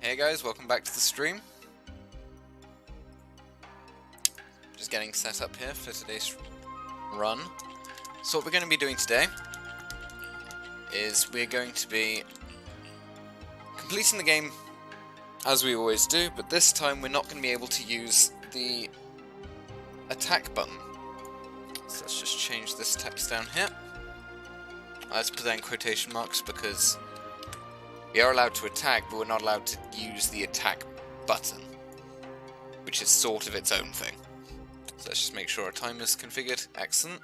Hey guys, welcome back to the stream. Just getting set up here for today's run. So what we're going to be doing today is we're going to be completing the game as we always do, but this time we're not going to be able to use the attack button. So let's just change this text down here. Let's put that in quotation marks because we are allowed to attack, but we're not allowed to use the attack button, which is sort of its own thing. So let's just make sure our timer is configured. Excellent.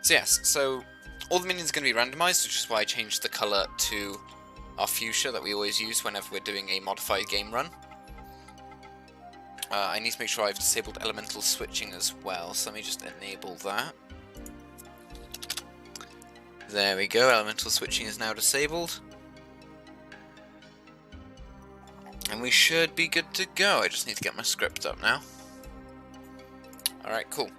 So yes, so all the minions are going to be randomized, which is why I changed the color to our fuchsia that we always use whenever we're doing a modified game run. I need to make sure I've disabled elemental switching as well, so let me just enable that. There we go, elemental switching is now disabled. And we should be good to go. I just need to get my script up now. Alright, cool.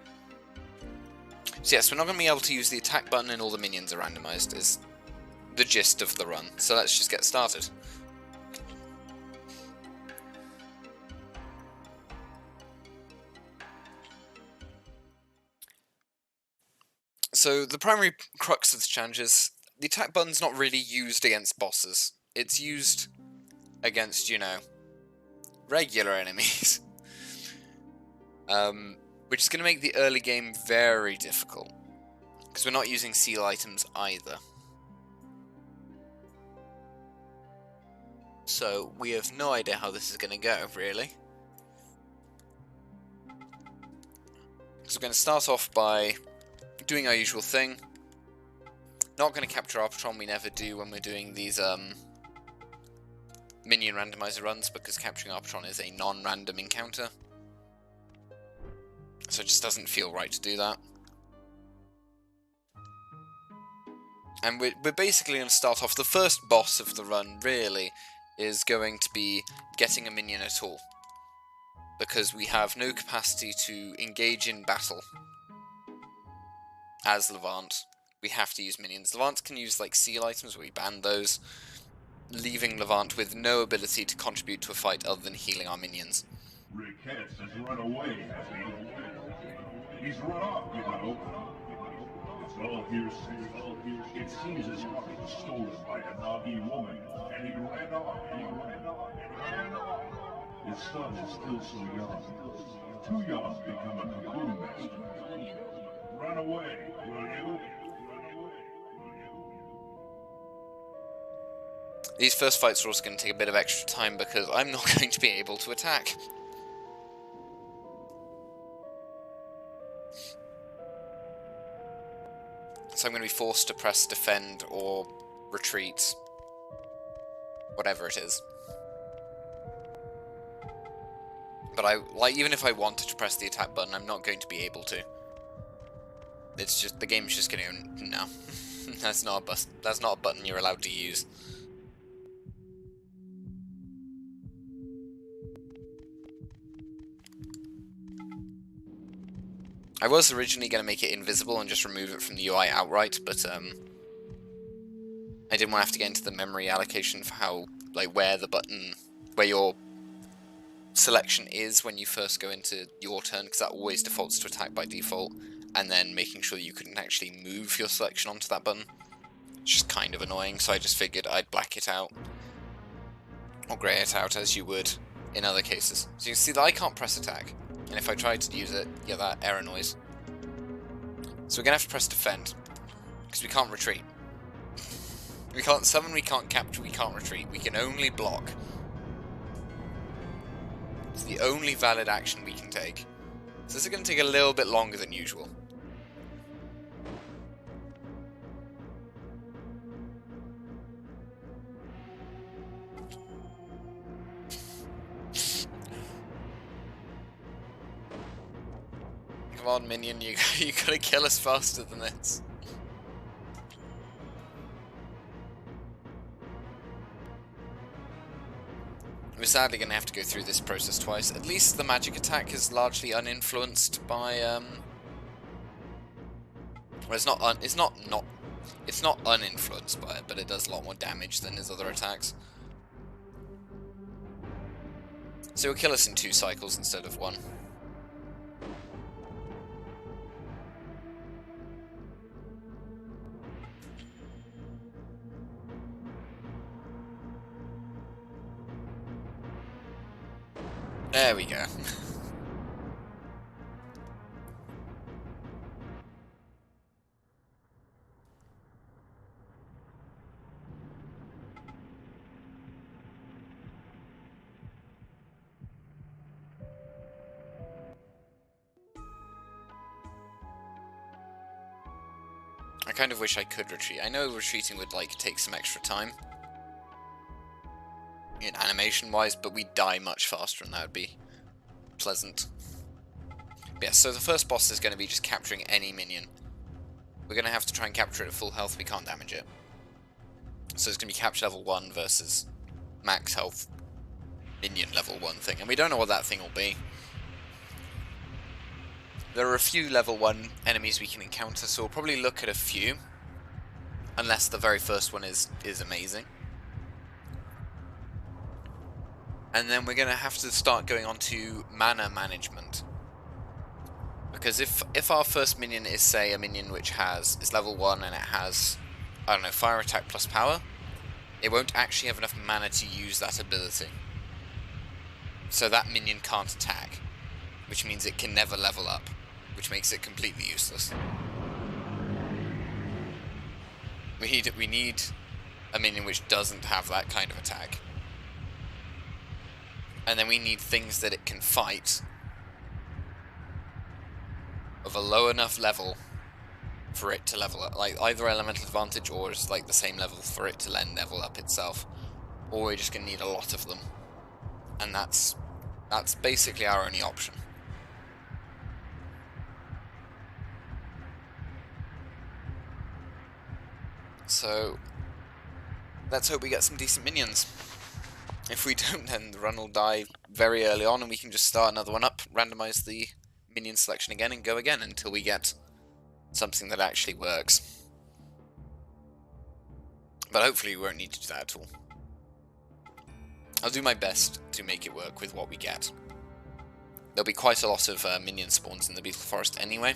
So yes, we're not going to be able to use the attack button and all the minions are randomized, is the gist of the run. So let's just get started. So the primary crux of the challenge is the attack button's not really used against bosses. It's used against, you know, regular enemies. Which is going to make the early game very difficult, because we're not using seal items either. So we have no idea how this is going to go, really. So we're going to start off by doing our usual thing. Not going to capture Arbitron, we never do when we're doing these minion randomizer runs, because capturing Arbitron is a non-random encounter. So it just doesn't feel right to do that. And we're basically going to start off, the first boss of the run, really, is going to be getting a minion at all. Because we have no capacity to engage in battle as Levant. We have to use minions. Levant can use like seal items, but we banned those, leaving Levant with no ability to contribute to a fight other than healing our minions. Ricketts has run away, has he? He's run off, you know. It's all hearsay. It seems his heart was stolen by a Navi woman, and he ran off. His son is still so young. Too young to become a cocoon master. Run away, will you? These first fights are also going to take a bit of extra time because I'm not going to be able to attack. So I'm going to be forced to press defend or retreat. Whatever it is. But even if I wanted to press the attack button, I'm not going to be able to. It's just, the game's just going to go, no. That's not a button you're allowed to use. I was originally going to make it invisible and just remove it from the UI outright, but I didn't want to have to get into the memory allocation for how, like, where your selection is when you first go into your turn, because that always defaults to attack by default, and then making sure you couldn't actually move your selection onto that button. It's just kind of annoying, so I just figured I'd black it out, or grey it out as you would in other cases. So you can see that I can't press attack. And if I try to use it, you get that error noise. So we're going to have to press defend, because we can't retreat. We can't summon, we can't capture, we can't retreat. We can only block. It's the only valid action we can take. So this is going to take a little bit longer than usual. Come on, minion, you gotta kill us faster than this. We're sadly gonna have to go through this process twice. At least the magic attack is largely uninfluenced by, well, it's not It's not uninfluenced by it, but it does a lot more damage than his other attacks. So he'll kill us in 2 cycles instead of 1. There we go. I kind of wish I could retreat. I know retreating would like take some extra time in animation wise, but we die much faster and that would be pleasant. But yeah, so the first boss is going to be just capturing any minion. We're going to have to try and capture it at full health, we can't damage it. So it's going to be capture level 1 versus max health minion level 1 thing, and we don't know what that thing will be. There are a few level 1 enemies we can encounter, so we'll probably look at a few, unless the very first one is amazing. And then we're going to have to start going on to mana management. Because if our first minion is, say, a minion which is level 1 and it has, I don't know, fire attack plus power, it won't actually have enough mana to use that ability. So that minion can't attack, which means it can never level up, which makes it completely useless. We need a minion which doesn't have that kind of attack. And then we need things that it can fight of a low enough level for it to level up, like either elemental advantage or just like the same level for it to level up itself. Or we're just gonna need a lot of them, and that's basically our only option. So let's hope we get some decent minions. If we don't, then the run will die very early on and we can just start another one up, randomize the minion selection again and go again until we get something that actually works. But hopefully we won't need to do that at all. I'll do my best to make it work with what we get. There'll be quite a lot of minion spawns in the Beetle Forest anyway.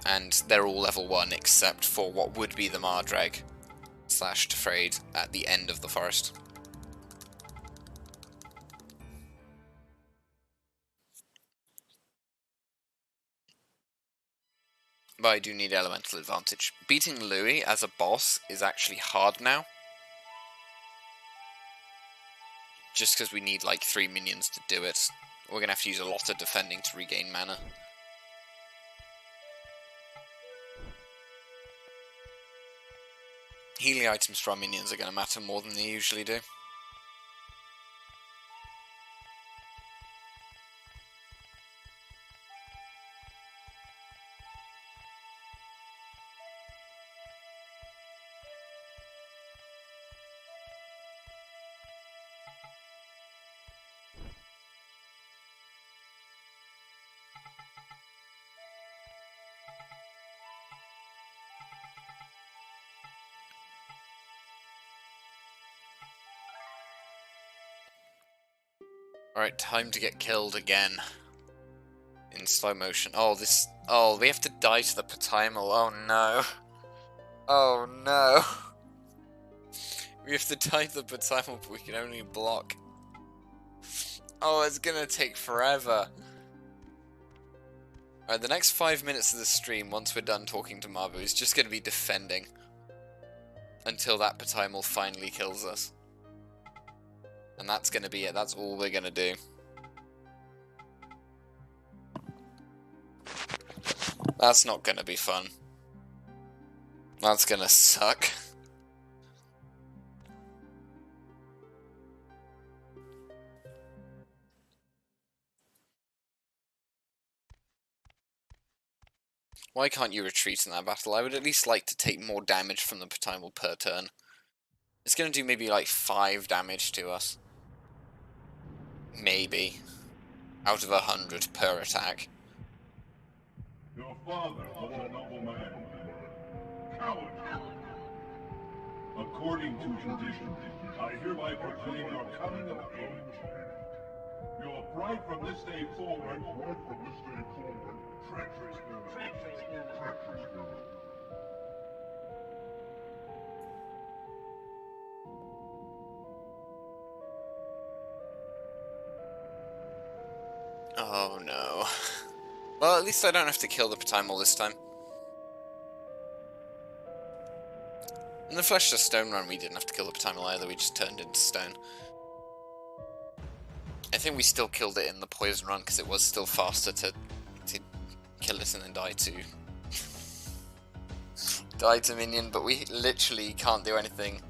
And they're all level 1 except for what would be the Mardrag / Tefrade at the end of the forest. But I do need elemental advantage. Beating Louis as a boss is actually hard now. Just because we need like 3 minions to do it. We're going to have to use a lot of defending to regain mana. Healing items for our minions are going to matter more than they usually do. Alright, time to get killed again. In slow motion. Oh, we have to die to the Patimal. Oh no. Oh no. We have to die to the Patimal, but we can only block. Oh, it's gonna take forever. Alright, the next 5 minutes of the stream, once we're done talking to Mabu, is just gonna be defending. Until that Patimal finally kills us. And that's gonna be it, that's all we're gonna do. That's not gonna be fun. That's gonna suck. Why can't you retreat in that battle? I would at least like to take more damage from the Patimal per turn. It's gonna do maybe like 5 damage to us. Maybe. Out of 100 per attack. Your father was a noble man. According to tradition, I hereby proclaim your coming of age. Your pride from this day forward, treacherous girl. Oh no. Well, at least I don't have to kill the Patimal this time. In the Flesh to Stone run, we didn't have to kill the Patimal either, we just turned into stone. I think we still killed it in the Poison run, because it was still faster to kill it and then die to... die to minion, but we literally can't do anything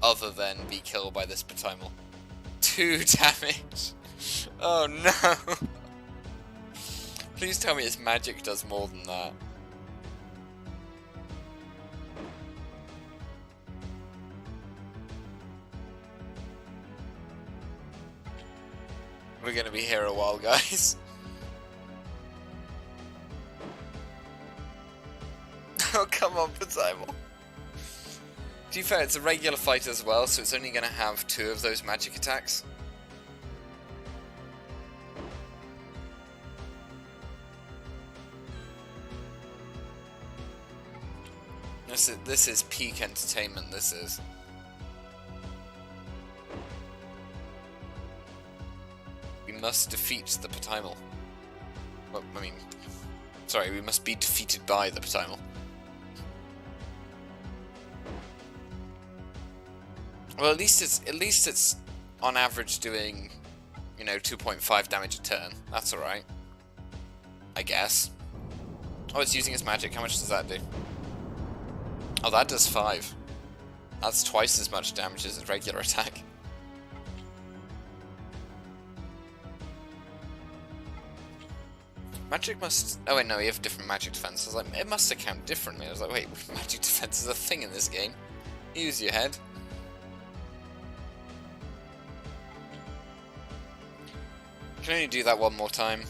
other than be killed by this Patimal. 2 damage! Oh no! Please tell me its magic does more than that. We're gonna be here a while, guys. Oh, come on, Patimal. To be fair, it's a regular fight as well, so it's only gonna have 2 of those magic attacks. This is peak entertainment, this is. We must defeat the Patimal. Well, I mean... Sorry, we must be defeated by the Patimal. Well, at least it's on average doing, you know, 2.5 damage a turn. That's alright. I guess. Oh, it's using its magic. How much does that do? Oh, that does 5. That's twice as much damage as a regular attack. Magic must... Oh wait, no, we have different magic defense. I was like, it must account differently. I was like, wait, magic defense is a thing in this game. Use your head. I can only do that one more time.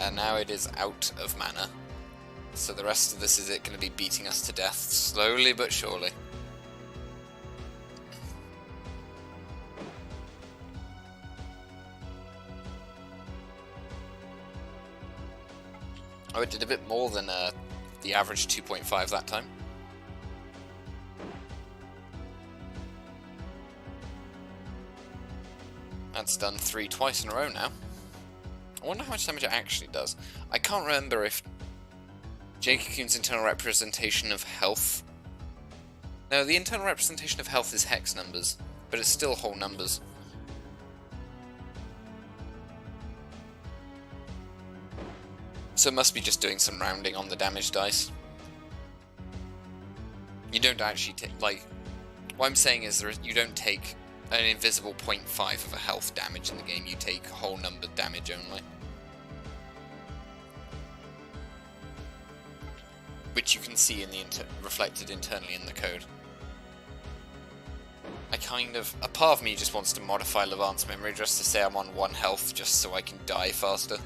And now it is out of mana. So the rest of this is it going to be beating us to death, slowly but surely. Oh, it did a bit more than the average 2.5 that time. That's done 3 twice in a row now. I wonder how much damage it actually does. I can't remember if Jade Cocoon's internal representation of health... No, the internal representation of health is hex numbers, but it's still whole numbers. So it must be just doing some rounding on the damage dice. You don't actually take, like... What I'm saying is you don't take an invisible 0.5 of a health damage in the game, you take whole number damage only. Which you can see in the reflected internally in the code. A part of me just wants to modify Levant's memory just to say I'm on 1 health just so I can die faster.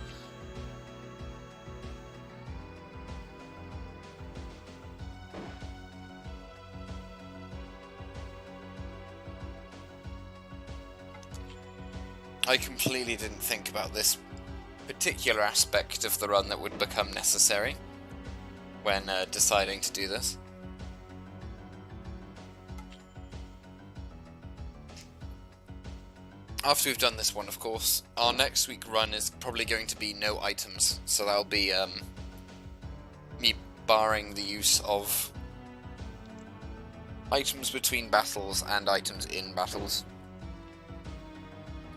I completely didn't think about this particular aspect of the run that would become necessary when deciding to do this. After we've done this one, of course, our next week run is probably going to be no items, so that'll be me barring the use of items between battles and items in battles.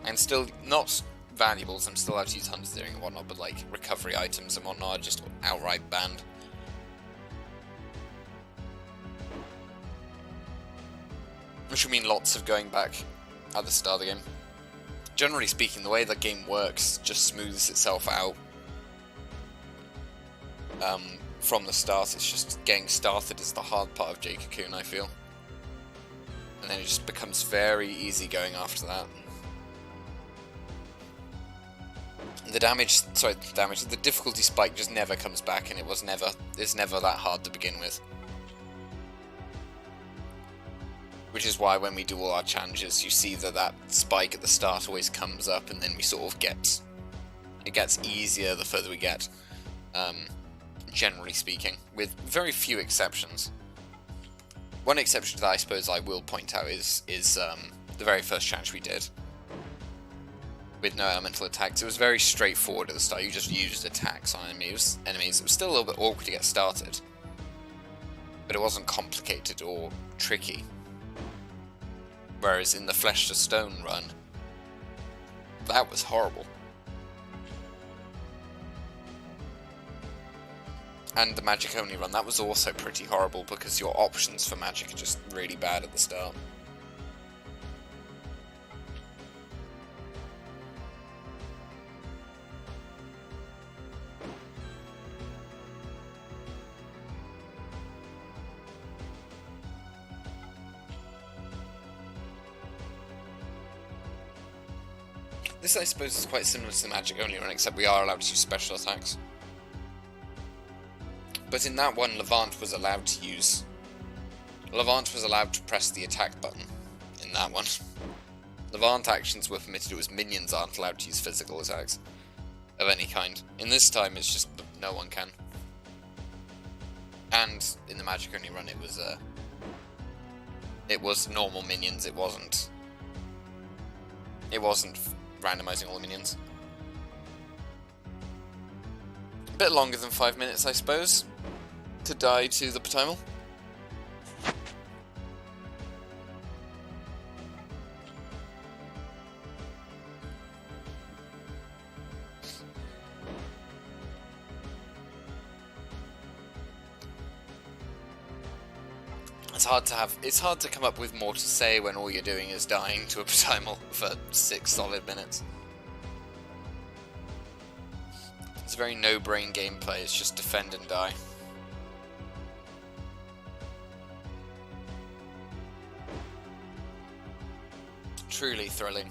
And still, not valuables, I'm still allowed to use Hunter Steering and whatnot, but like recovery items and whatnot are just outright banned. Which will mean lots of going back at the start of the game. Generally speaking, the way the game works just smooths itself out from the start. It's just getting started is the hard part of Jade Cocoon, I feel. And then it just becomes very easy going after that. the difficulty spike just never comes back, and it's never that hard to begin with. Which is why when we do all our challenges, you see that spike at the start always comes up, and then we sort of it gets easier the further we get, generally speaking, with very few exceptions. One exception that I suppose I will point out is the very first challenge we did, with no elemental attacks. It was very straightforward at the start. You just used attacks on enemies. It was still a little bit awkward to get started, but it wasn't complicated or tricky. Whereas in the Flesh to Stone run, that was horrible. And the magic only run, that was also pretty horrible because your options for magic are just really bad at the start. This, I suppose, is quite similar to the magic only run, except we are allowed to use special attacks. But in that one, Levant was allowed to press the attack button in that one. Levant actions were permitted, it was minions aren't allowed to use physical attacks of any kind. In this time, it's just no one can. And in the magic only run, it was normal minions, it wasn't randomizing all the minions. A bit longer than 5 minutes, I suppose, to die to the Potimal. It's hard to come up with more to say when all you're doing is dying to a Potimal for 6 solid minutes. It's very no-brain gameplay, it's just defend and die. Truly thrilling.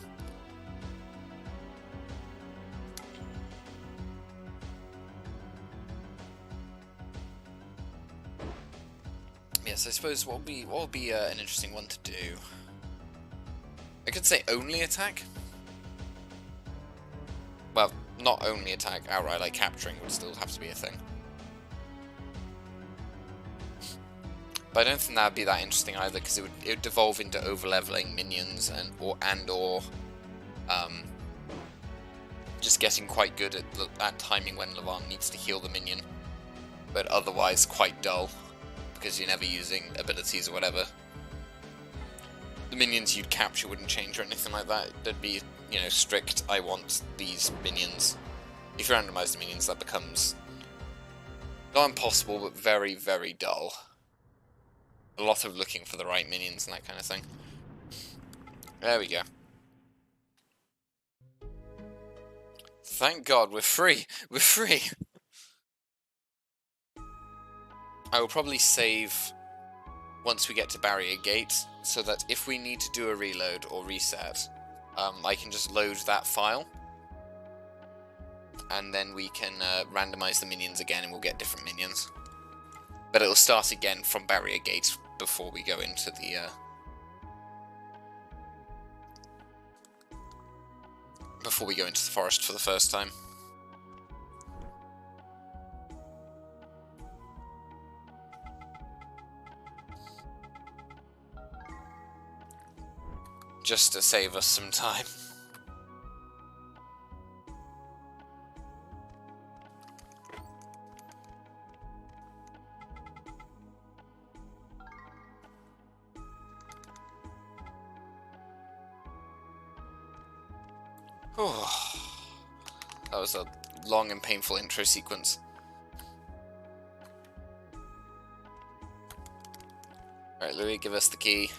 Yes, I suppose what will be an interesting one to do. I could say only attack. Well, not only attack outright, like capturing would still have to be a thing. But I don't think that would be that interesting either, because it would devolve into over-leveling minions and/or just getting quite good at timing when Levant needs to heal the minion, but otherwise quite dull, because you're never using abilities or whatever. The minions you'd capture wouldn't change or anything like that. There'd be, you know, strict, I want these minions. If you randomize the minions, that becomes not impossible, but very, very dull. A lot of looking for the right minions and that kind of thing. There we go. Thank God, we're free! We're free! I will probably save once we get to Barrier Gate, so that if we need to do a reload or reset, I can just load that file, and then we can randomize the minions again and we'll get different minions. But it'll start again from Barrier Gate before we go into the forest for the first time. Just to save us some time. That was a long and painful intro sequence. Alright, Louis, give us the key.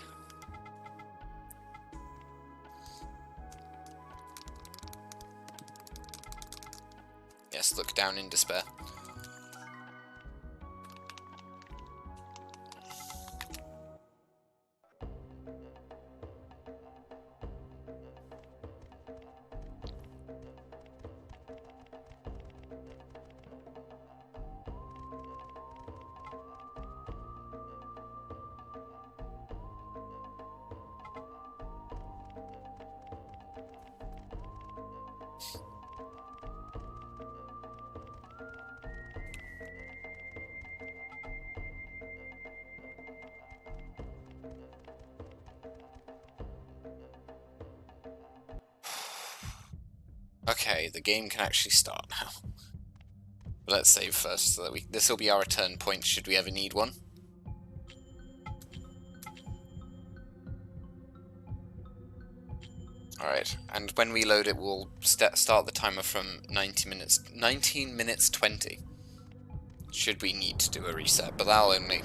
Yes, look down in despair. Okay, the game can actually start now. But let's save first, so that this will be our return point should we ever need one. Alright, and when we load it, we'll start the timer from 19 minutes 20. Should we need to do a reset, but that'll only...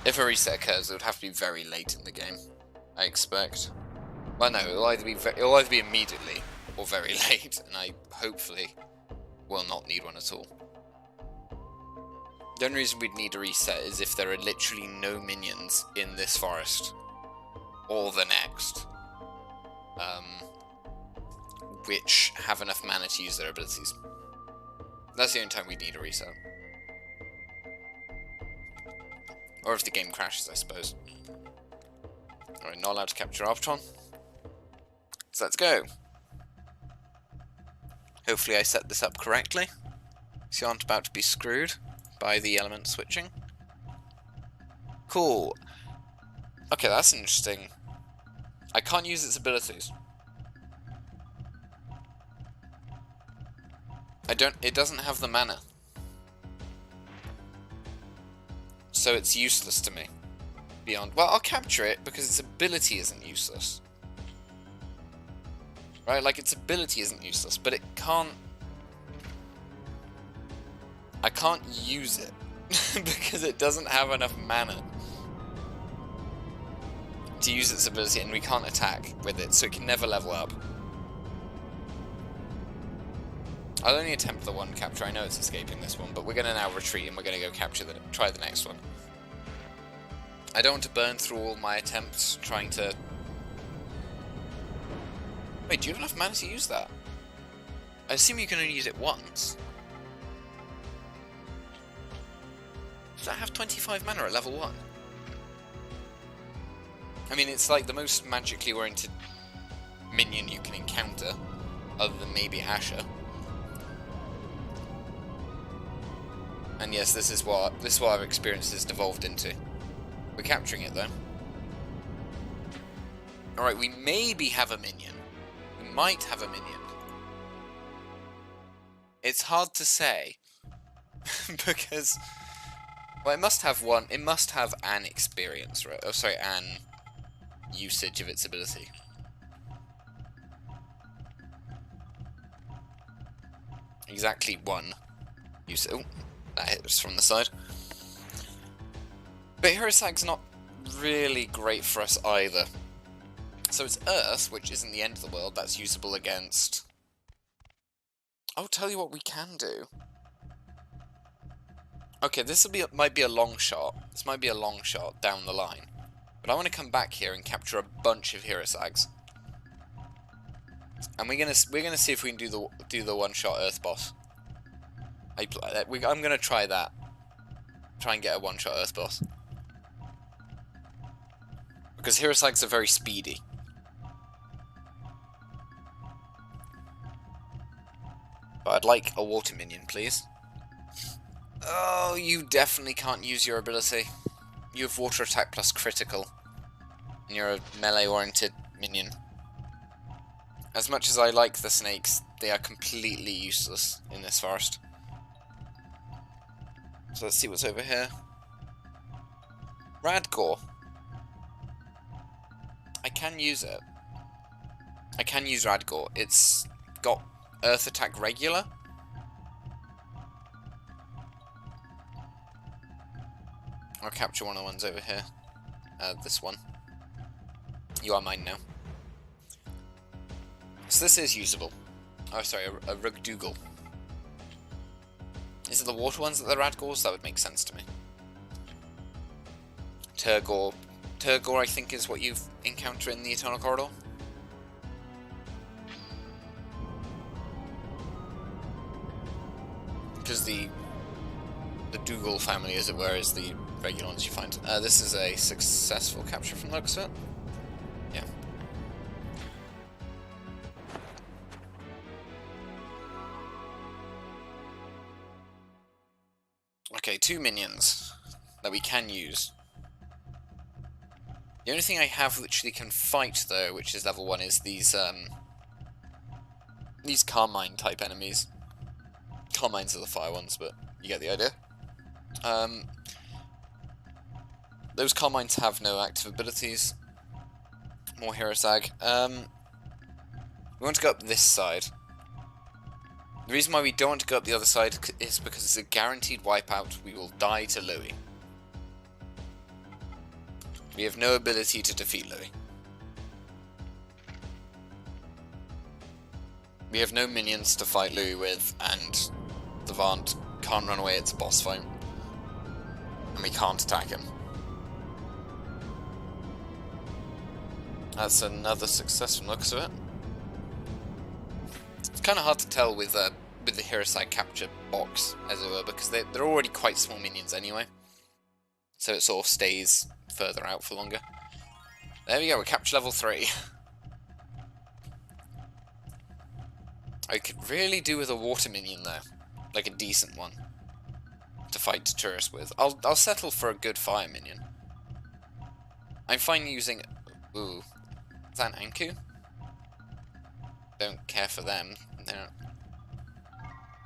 If a reset occurs, it would have to be very late in the game, I expect. Well, no, it'll either be immediately or very late, and I hopefully will not need one at all. The only reason we'd need a reset is if there are literally no minions in this forest, or the next, which have enough mana to use their abilities. That's the only time we need a reset. Or if the game crashes, I suppose. Alright, not allowed to capture Arbitron. So let's go. Hopefully I set this up correctly, so you aren't about to be screwed by the element switching. Cool. Okay, that's interesting. I can't use its abilities. It doesn't have the mana. So it's useless to me. Beyond, well, I'll capture it because its ability isn't useless. Right, like its ability isn't useless, but it can't... I can't use it because it doesn't have enough mana to use its ability, and we can't attack with it, so it can never level up. I'll only attempt the one capture. I know it's escaping this one, but we're going to now retreat and we're going to go try the next one. I don't want to burn through all my attempts trying to... Wait, do you have enough mana to use that? I assume you can only use it once. Does that have 25 mana at level 1? I mean, it's like the most magically oriented minion you can encounter, other than maybe Asher. And yes, this is what our experience has devolved into. We're capturing it though. Alright, we maybe have a minion. We might have a minion. It's hard to say. Because... Well, it must have one. It must have an experience, right? Oh, sorry, an usage of its ability. Exactly one use. Oh, that hit us from the side. But Hirosag's not really great for us either. So it's Earth, which isn't the end of the world. That's usable against... I'll tell you what we can do. Okay, this might be a long shot. This might be a long shot down the line. But I want to come back here and capture a bunch of Hirosags. And we're gonna see if we can do the one-shot Earth boss. I'm gonna try that. Try and get a one-shot Earth boss. Because Hirosags are very speedy. But I'd like a water minion, please. Oh, you definitely can't use your ability. You have water attack plus critical. And you're a melee-oriented minion. As much as I like the snakes, they are completely useless in this forest. So let's see what's over here. Radgore. I can use it. I can use Radgore. It's got Earth attack regular. I'll capture one of the ones over here. This one. You are mine now. So this is usable. Oh, sorry, a Rugdougal. Is it the water ones that are Radgores? That would make sense to me. Turgor. Turgor, I think, is what you encounter in the Eternal Corridor. Because the Dougal family, as it were, is the regular ones you find. This is a successful capture from the looks of it. Yeah. Okay, 2 minions that we can use. The only thing I have which they can fight, though, which is level 1, is these these Carmine type enemies. Carmines are the fire ones, but you get the idea. Those Carmines have no active abilities. More hero sag. We want to go up this side. The reason why we don't want to go up the other side is because it's a guaranteed wipeout. We will die to Louis. We have no ability to defeat Louis. We have no minions to fight Louis with, and Levant can't run away, it's a boss fight. And we can't attack him. That's another success from the looks of it. It's kind of hard to tell with the hero side capture box, as it were, because they're already quite small minions anyway. So it sort of stays further out for longer. There we go, we're capture level 3. I could really do with a water minion though, like a decent one, to fight tourists with. I'll settle for a good fire minion. I'm fine using... Ooh, is that an Anku? Don't care for them.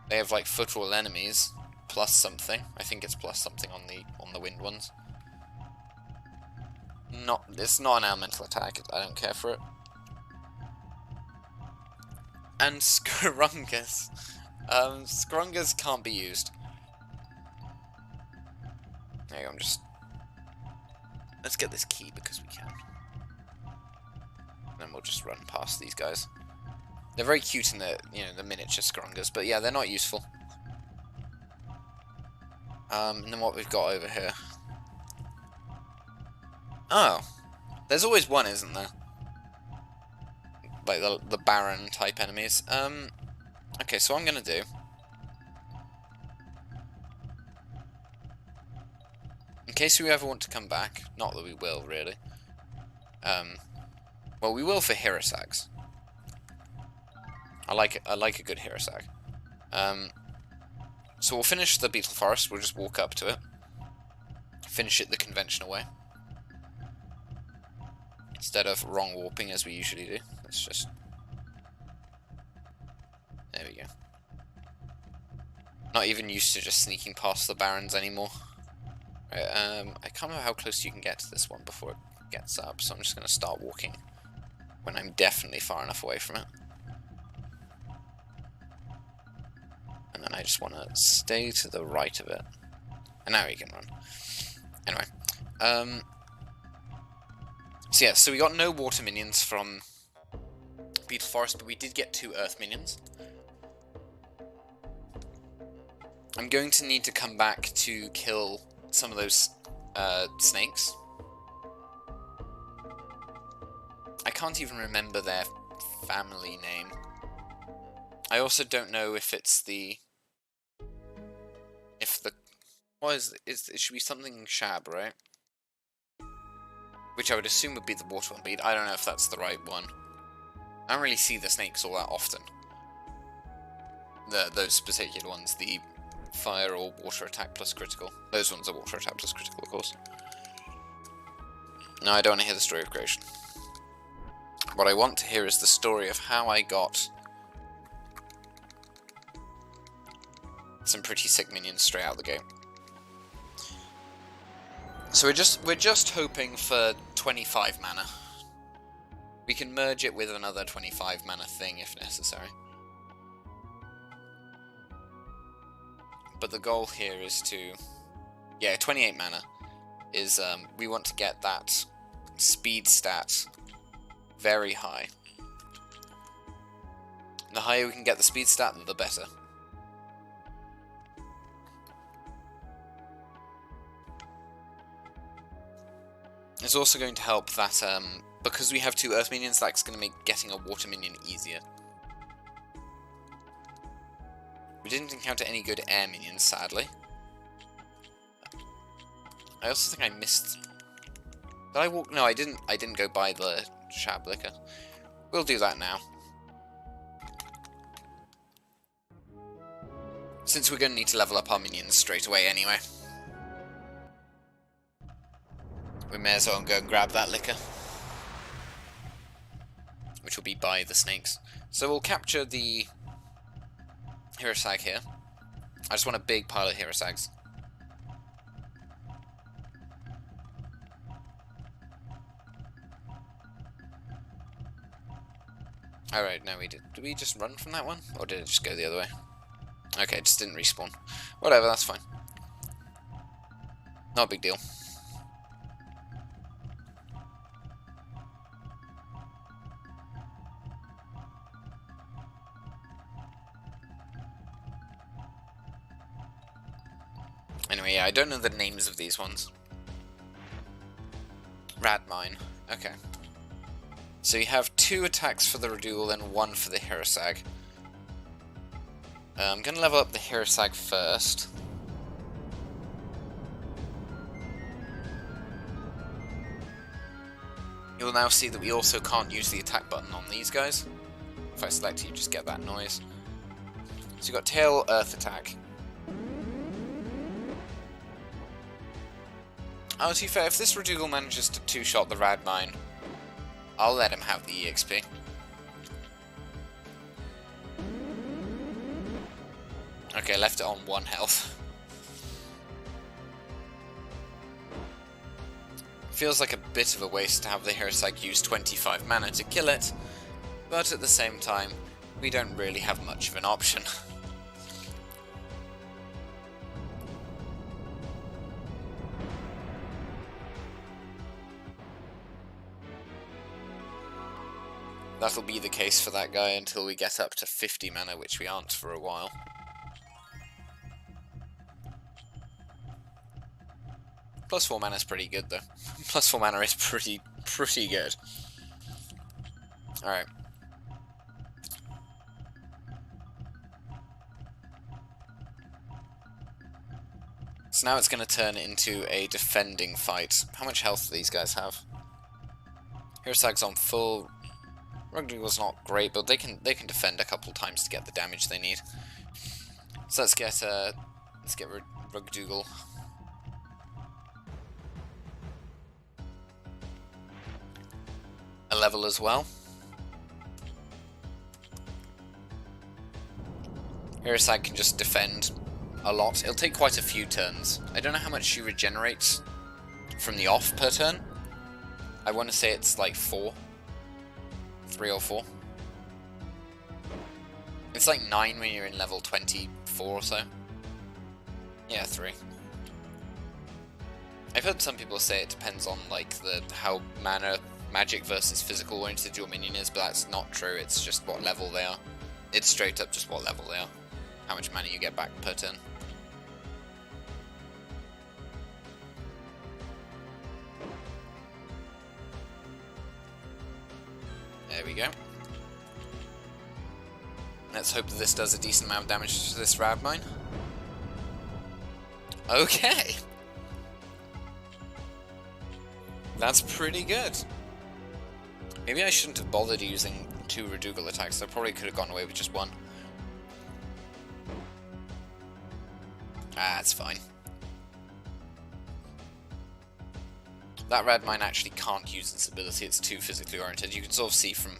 They have like foot rule enemies plus something. I think it's plus something on the wind ones. It's not an elemental attack. I don't care for it. And Scrungus. Scrungus can't be used. There you go, let's get this key because we can. And then we'll just run past these guys. They're very cute in the miniature Scrungus, but yeah, they're not useful. And then what we've got over here. Oh. There's always one, isn't there? Like the Baron type enemies. Okay, so what I'm gonna do. In case we ever want to come back, not that we will really. Well, we will for hero sags. I like a good hero sag. So we'll finish the Beetle Forest. We'll just walk up to it, finish it the conventional way, instead of wrong warping as we usually do. Let's just... There we go. Not even used to just sneaking past the Barons anymore. Right, I can't remember how close you can get to this one before it gets up, so I'm just going to start walking when I'm definitely far enough away from it. And then I just want to stay to the right of it. And now we can run. Anyway. So yeah, so we got no water minions from Beetle Forest, but we did get 2 earth minions. I'm going to need to come back to kill some of those snakes. I can't even remember their family name. I also don't know if it's what is it? It should be something Shab, right? Which I would assume would be the water one, but I don't know if that's the right one. I don't really see the snakes all that often. Those particular ones, the fire or water attack plus critical. Those ones are water attack plus critical, of course. No, I don't want to hear the story of creation. What I want to hear is the story of how I got some pretty sick minions straight out the gate. So we're just hoping for 25 mana. We can merge it with another 25 mana thing if necessary. But the goal here is to... Yeah, 28 mana is... we want to get that speed stat very high. The higher we can get the speed stat, the better. It's also going to help that, because we have 2 earth minions, that's going to make getting a water minion easier. We didn't encounter any good air minions, sadly. I also think I missed... Did I walk? No, I didn't go by the Shablicker. We'll do that now. Since we're going to need to level up our minions straight away anyway. We may as well go and grab that liquor. Which will be by the snakes. So we'll capture the Hirosag here. I just want a big pile of Hirosags. Alright, no, we did. Did we just run from that one? Or did it just go the other way? Okay, it just didn't respawn. Whatever, that's fine. Not a big deal. Anyway, yeah, I don't know the names of these ones. Radmine. Okay. So you have 2 attacks for the Radul and 1 for the Hirosag. I'm going to level up the Hirosag first. You'll now see that we also can't use the attack button on these guys. If I select it, you just get that noise. So you've got Tail Earth attack. Oh, to be fair, if this Radul manages to 2-shot the Radmine, I'll let him have the EXP. Okay, left it on 1 health. Feels like a bit of a waste to have the Hirosag use 25 mana to kill it, but at the same time, we don't really have much of an option. That'll be the case for that guy until we get up to 50 mana, which we aren't for a while. Plus 4 mana is pretty good, though. Plus 4 mana is pretty good. Alright. So now it's going to turn into a defending fight. How much health do these guys have? Hirosag's on full. Rugdoodle's not great, but they can defend a couple times to get the damage they need. So let's get Rugdoodle. A level as well. Hirosag can just defend a lot. It'll take quite a few turns. I don't know how much she regenerates from the off per turn. I want to say it's like 4. 3 or 4. It's like 9 when you're in level 24 or so. Yeah, 3. I've heard some people say it depends on like how magic versus physical oriented your minion is, but that's not true. It's just what level they are. It's straight up just what level they are. How much mana you get back per turn. There we go. Let's hope that this does a decent amount of damage to this Radmine. Okay! That's pretty good. Maybe I shouldn't have bothered using 2 Radul attacks. I probably could have gone away with just 1. Ah, that's fine. That Radmine actually can't use its ability, it's too physically oriented. You can sort of see from...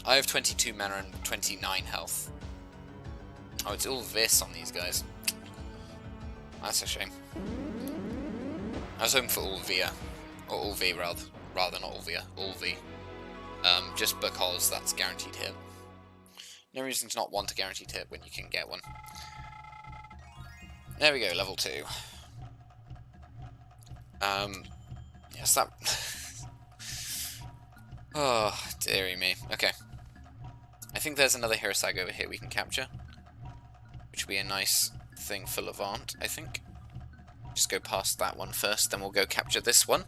I have 22 mana and 29 health. Oh, it's all this on these guys. That's a shame. I was hoping for Ulvia. Or Ulvi, rather, not Ulvia. Ulvi. Just because that's guaranteed hit. No reason to not want a guaranteed hit when you can get one. There we go, level 2. Yes, that... Oh, dearie me. Okay. I think there's another Hirosag over here we can capture. Which would be a nice thing for Levant, I think. Just go past that one first, then we'll go capture this one.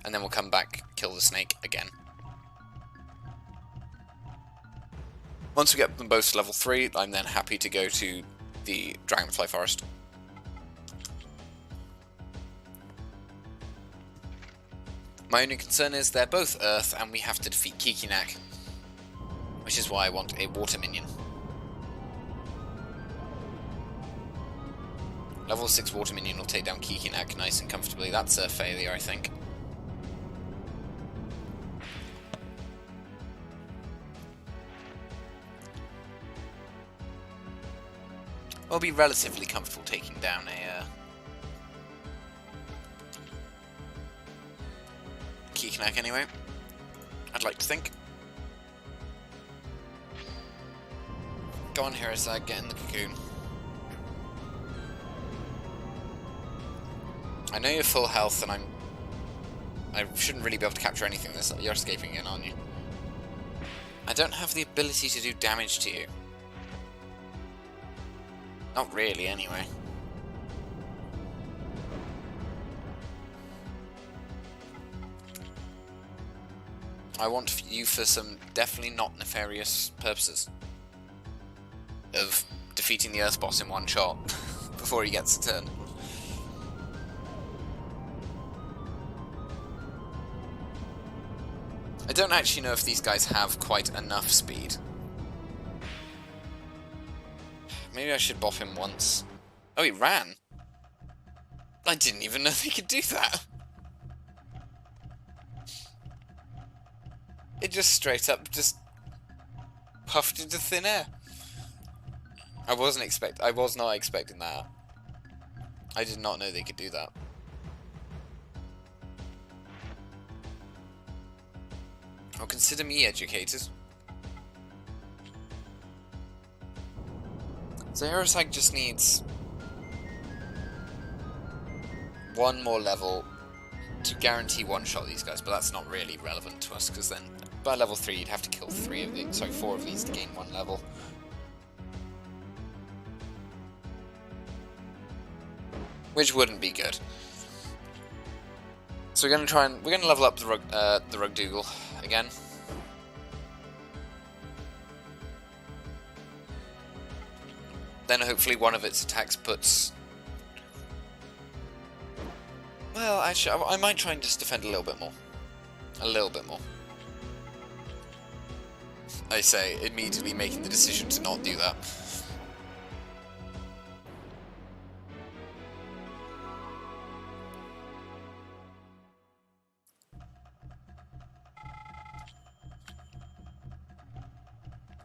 And then we'll come back, kill the snake again. Once we get them both to level 3, I'm then happy to go to the Dragonfly Forest. My only concern is they're both Earth and we have to defeat Kikinak, which is why I want a water minion. Level 6 water minion will take down Kikinak nice and comfortably. That's a failure, I think. I'll be relatively comfortable taking down a Keycnack anyway. I'd like to think. Go on, Hirosag, get in the cocoon. I know you're full health, and I shouldn't really be able to capture anything. You're escaping again, aren't you? I don't have the ability to do damage to you. Not really, anyway. I want you for some definitely not nefarious purposes. Of defeating the Earth boss in one shot before he gets a turn. I don't actually know if these guys have quite enough speed. Maybe I should bop him once. Oh, he ran! I didn't even know they could do that! It just straight up just puffed into thin air. I was not expecting that. I did not know they could do that. Oh, consider me educated. So Hirosag just needs one more level to guarantee one-shot these guys, but that's not really relevant to us, because then by level 3 you'd have to kill 4 of these to gain 1 level. Which wouldn't be good. So we're gonna level up the Rugdoogle again. Then hopefully one of its attacks puts... Well, actually, I might try and just defend a little bit more. A little bit more. I say, immediately making the decision to not do that.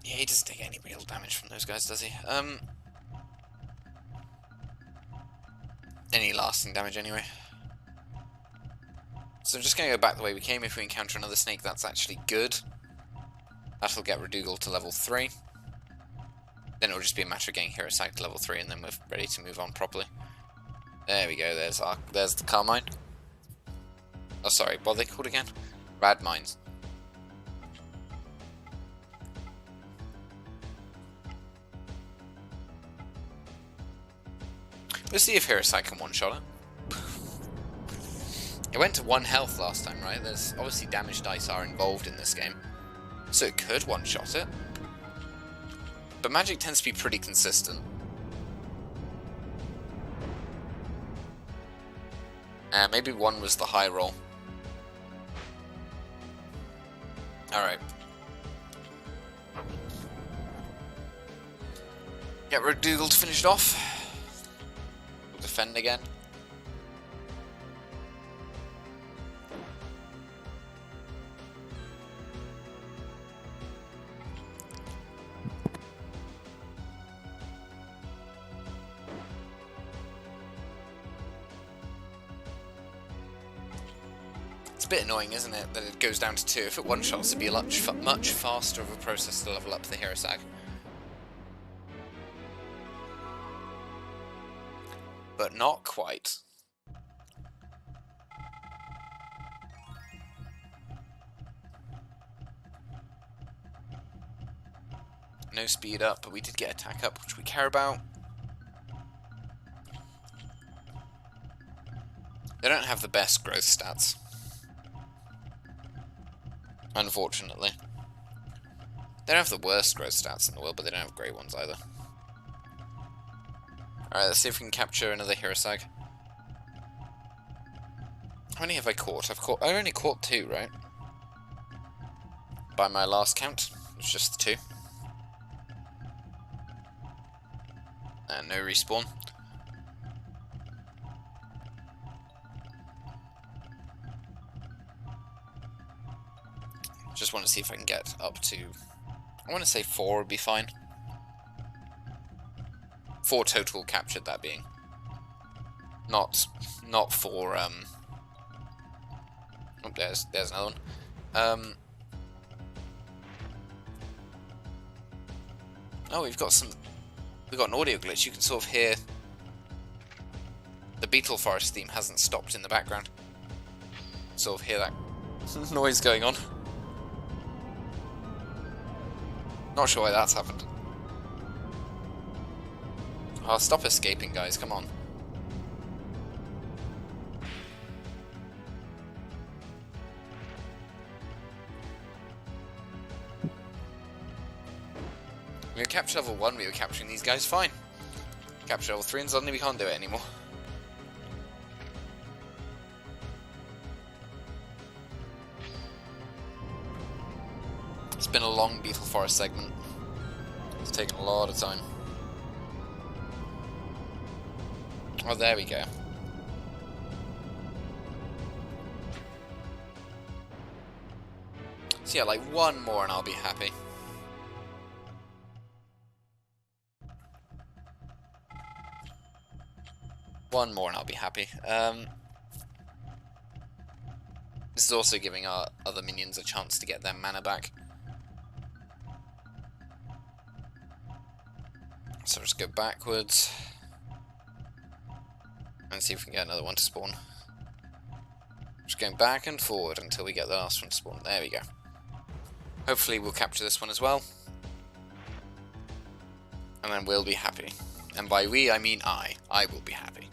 Yeah, he doesn't take any real damage from those guys, does he? Any lasting damage, anyway. So I'm just going to go back the way we came. If we encounter another snake, that's actually good. That'll get Rugdoogle to level 3. Then it'll just be a matter of getting Hirosag to level 3, and then we're ready to move on properly. There we go, there's the Carmine. Oh, sorry, what are they called again? Rad Mines. Let's see if Hirosag can one-shot it. It went to 1 health last time, right? There's obviously damage dice are involved in this game. So it could one-shot it. But magic tends to be pretty consistent. Maybe 1 was the high roll. Alright. Get Rugdoogle to finish it off. We'll defend again. It's a bit annoying, isn't it, that it goes down to 2. If it one-shots, it'd be a much faster of a process to level up the Hirosag. But not quite. No speed up, but we did get attack up, which we care about. They don't have the best growth stats. Unfortunately. They don't have the worst growth stats in the world, but they don't have great ones either. Alright, let's see if we can capture another Hirosag. How many have I caught? I only caught 2, right? By my last count, it was just the 2. And no respawn. Just want to see if I can get up to... I want to say 4 would be fine. 4 total captured, that being. Not for, oh, there's another one. Oh, we've got an audio glitch. You can sort of hear the Beetle Forest theme hasn't stopped in the background. Sort of hear that noise going on. Not sure why that's happened. Oh, stop escaping, guys, come on. We were captured level 1, we were capturing these guys fine. Capture level 3 and suddenly we can't do it anymore. It's been a long Beetle Forest segment. It's taken a lot of time. Oh, there we go. So yeah, like one more and I'll be happy. One more and I'll be happy. This is also giving our other minions a chance to get their mana back. So just go backwards and see if we can get another one to spawn. Just going back and forward until we get the last one to spawn. There we go. Hopefully we'll capture this one as well. And then we'll be happy. And by we, I mean I. I will be happy.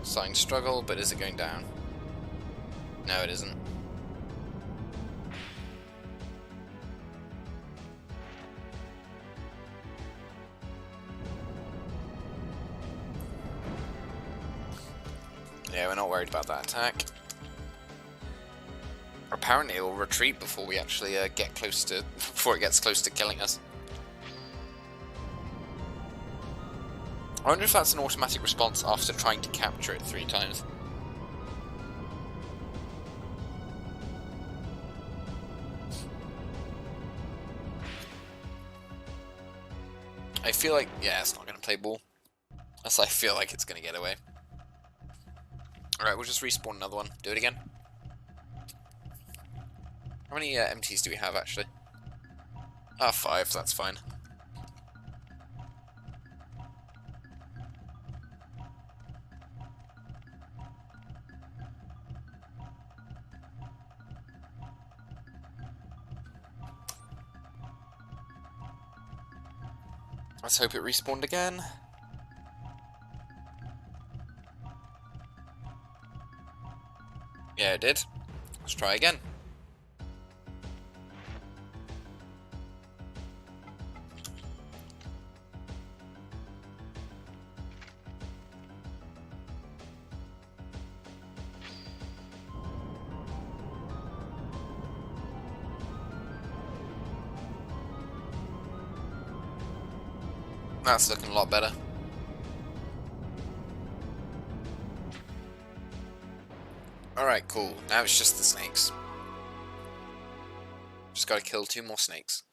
Sign struggle, but is it going down? No, it isn't. Yeah, we're not worried about that attack. Apparently it will retreat before we actually get close to, before it gets close to killing us. I wonder if that's an automatic response after trying to capture it 3 times. I feel like, yeah, it's not going to play ball. Unless I feel like it's going to get away. Alright, we'll just respawn another one. Do it again. How many MTs do we have, actually? Ah, 5, that's fine. Let's hope it respawned again. Yeah, it did. Let's try again. That's looking a lot better. Alright, cool. Now it's just the snakes. Just gotta kill 2 more snakes.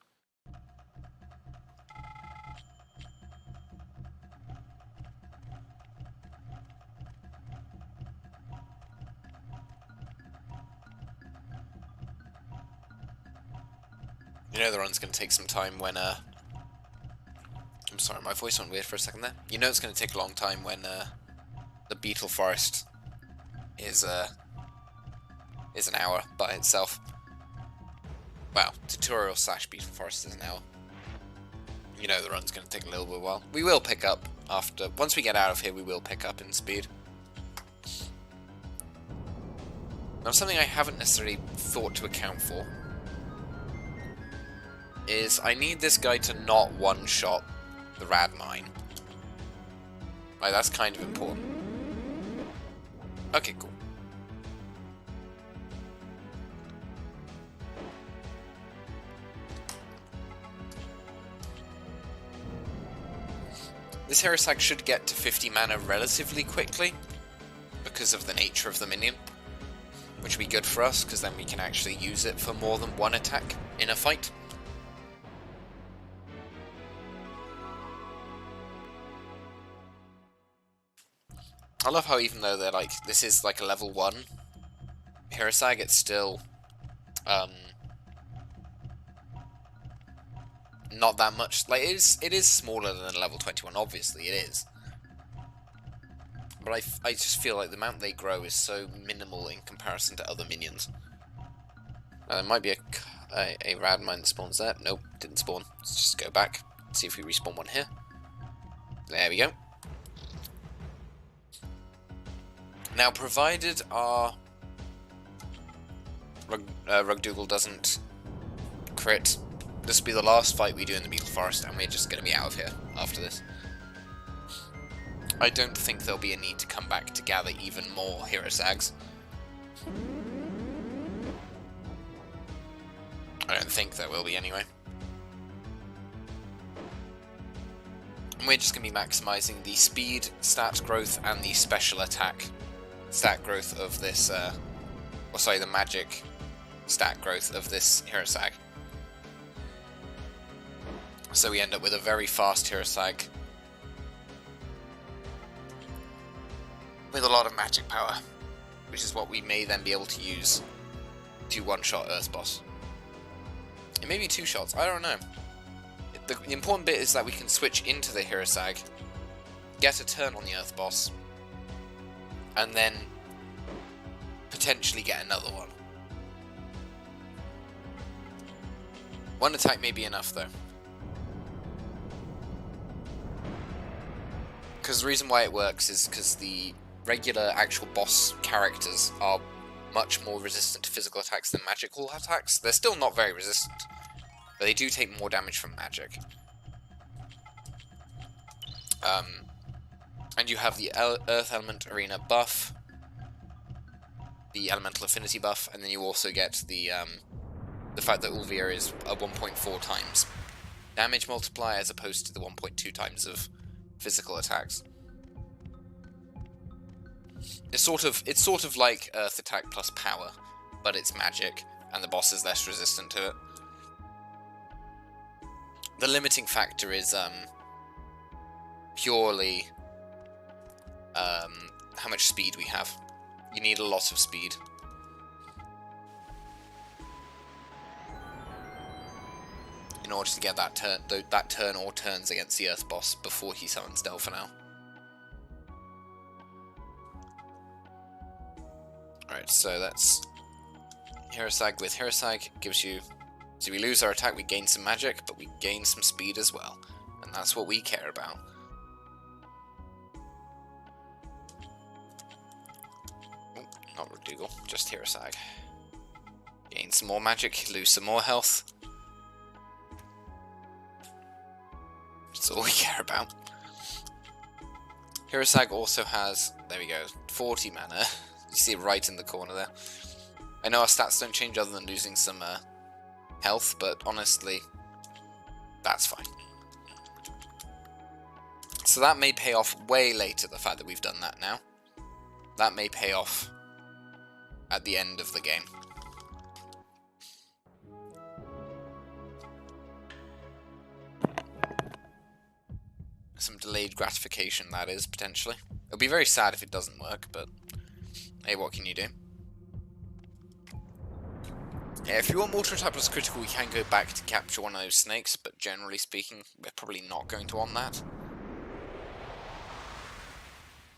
You know the run's gonna take some time when, I'm sorry, my voice went weird for a second there. You know it's gonna take a long time when, the Beetle Forest is an hour by itself. Well, tutorial / Beetle Forest is an hour. You know the run's going to take a little bit of a while. We will pick up after, once we get out of here, we will pick up in speed. Now something I haven't necessarily thought to account for is I need this guy to not one-shot the rad mine. Like, that's kind of important. Okay, cool. This Hirosag should get to 50 mana relatively quickly, because of the nature of the minion, which will be good for us, because then we can actually use it for more than one attack in a fight. I love how even though they're like, this is like a level 1 Hirosag, it's still not that much. Like, it is smaller than a level 21, obviously it is. But I just feel like the amount they grow is so minimal in comparison to other minions. There might be a rad mine that spawns there. Nope, didn't spawn. Let's just go back, see if we respawn one here. There we go. Now, provided our Rugdougal doesn't crit, this will be the last fight we do in the Beetle Forest, and we're just going to be out of here after this. I don't think there'll be a need to come back to gather even more Hirosags. I don't think there will be anyway. And we're just going to be maximising the speed stat growth and the special attack stat growth of this, or sorry, the magic stat growth of this Hirosag. So we end up with a very fast Hirosag with a lot of magic power, which is what we may then be able to use to one-shot Earth Boss. It may be 2 shots, I don't know. The important bit is that we can switch into the Hirosag, get a turn on the Earth Boss, and then potentially get another one. One attack may be enough though. Because the reason why it works is because the regular actual boss characters are much more resistant to physical attacks than magical attacks. They're still not very resistant, but they do take more damage from magic. And you have the Earth Element Arena buff, the Elemental Affinity buff, and then you also get the fact that Ulvia is a 1.4 times damage multiplier as opposed to the 1.2 times of physical attacks. It's sort of like Earth Attack plus power, but it's magic, and the boss is less resistant to it. The limiting factor is purely how much speed we have. You need a lot of speed. In order to get that turn or turns against the Earth Boss before he summons Delphinel. Alright, so that's Hirosag with Hirosag. Gives you... So we lose our attack, we gain some magic, but we gain some speed as well. And that's what we care about. Oh, not Rugdougal, just Hirosag. Gain some more magic, lose some more health. That's all we care about. Hirosag also has, there we go, 40 mana. You see it right in the corner there. I know our stats don't change other than losing some health, but honestly, that's fine. So that may pay off way later, the fact that we've done that now. That may pay off at the end of the game. Some delayed gratification, that is, potentially. It'll be very sad if it doesn't work, but hey, what can you do? Yeah, if you want Mortar Attack plus critical, we can go back to capture one of those snakes, but generally speaking, we're probably not going to want that.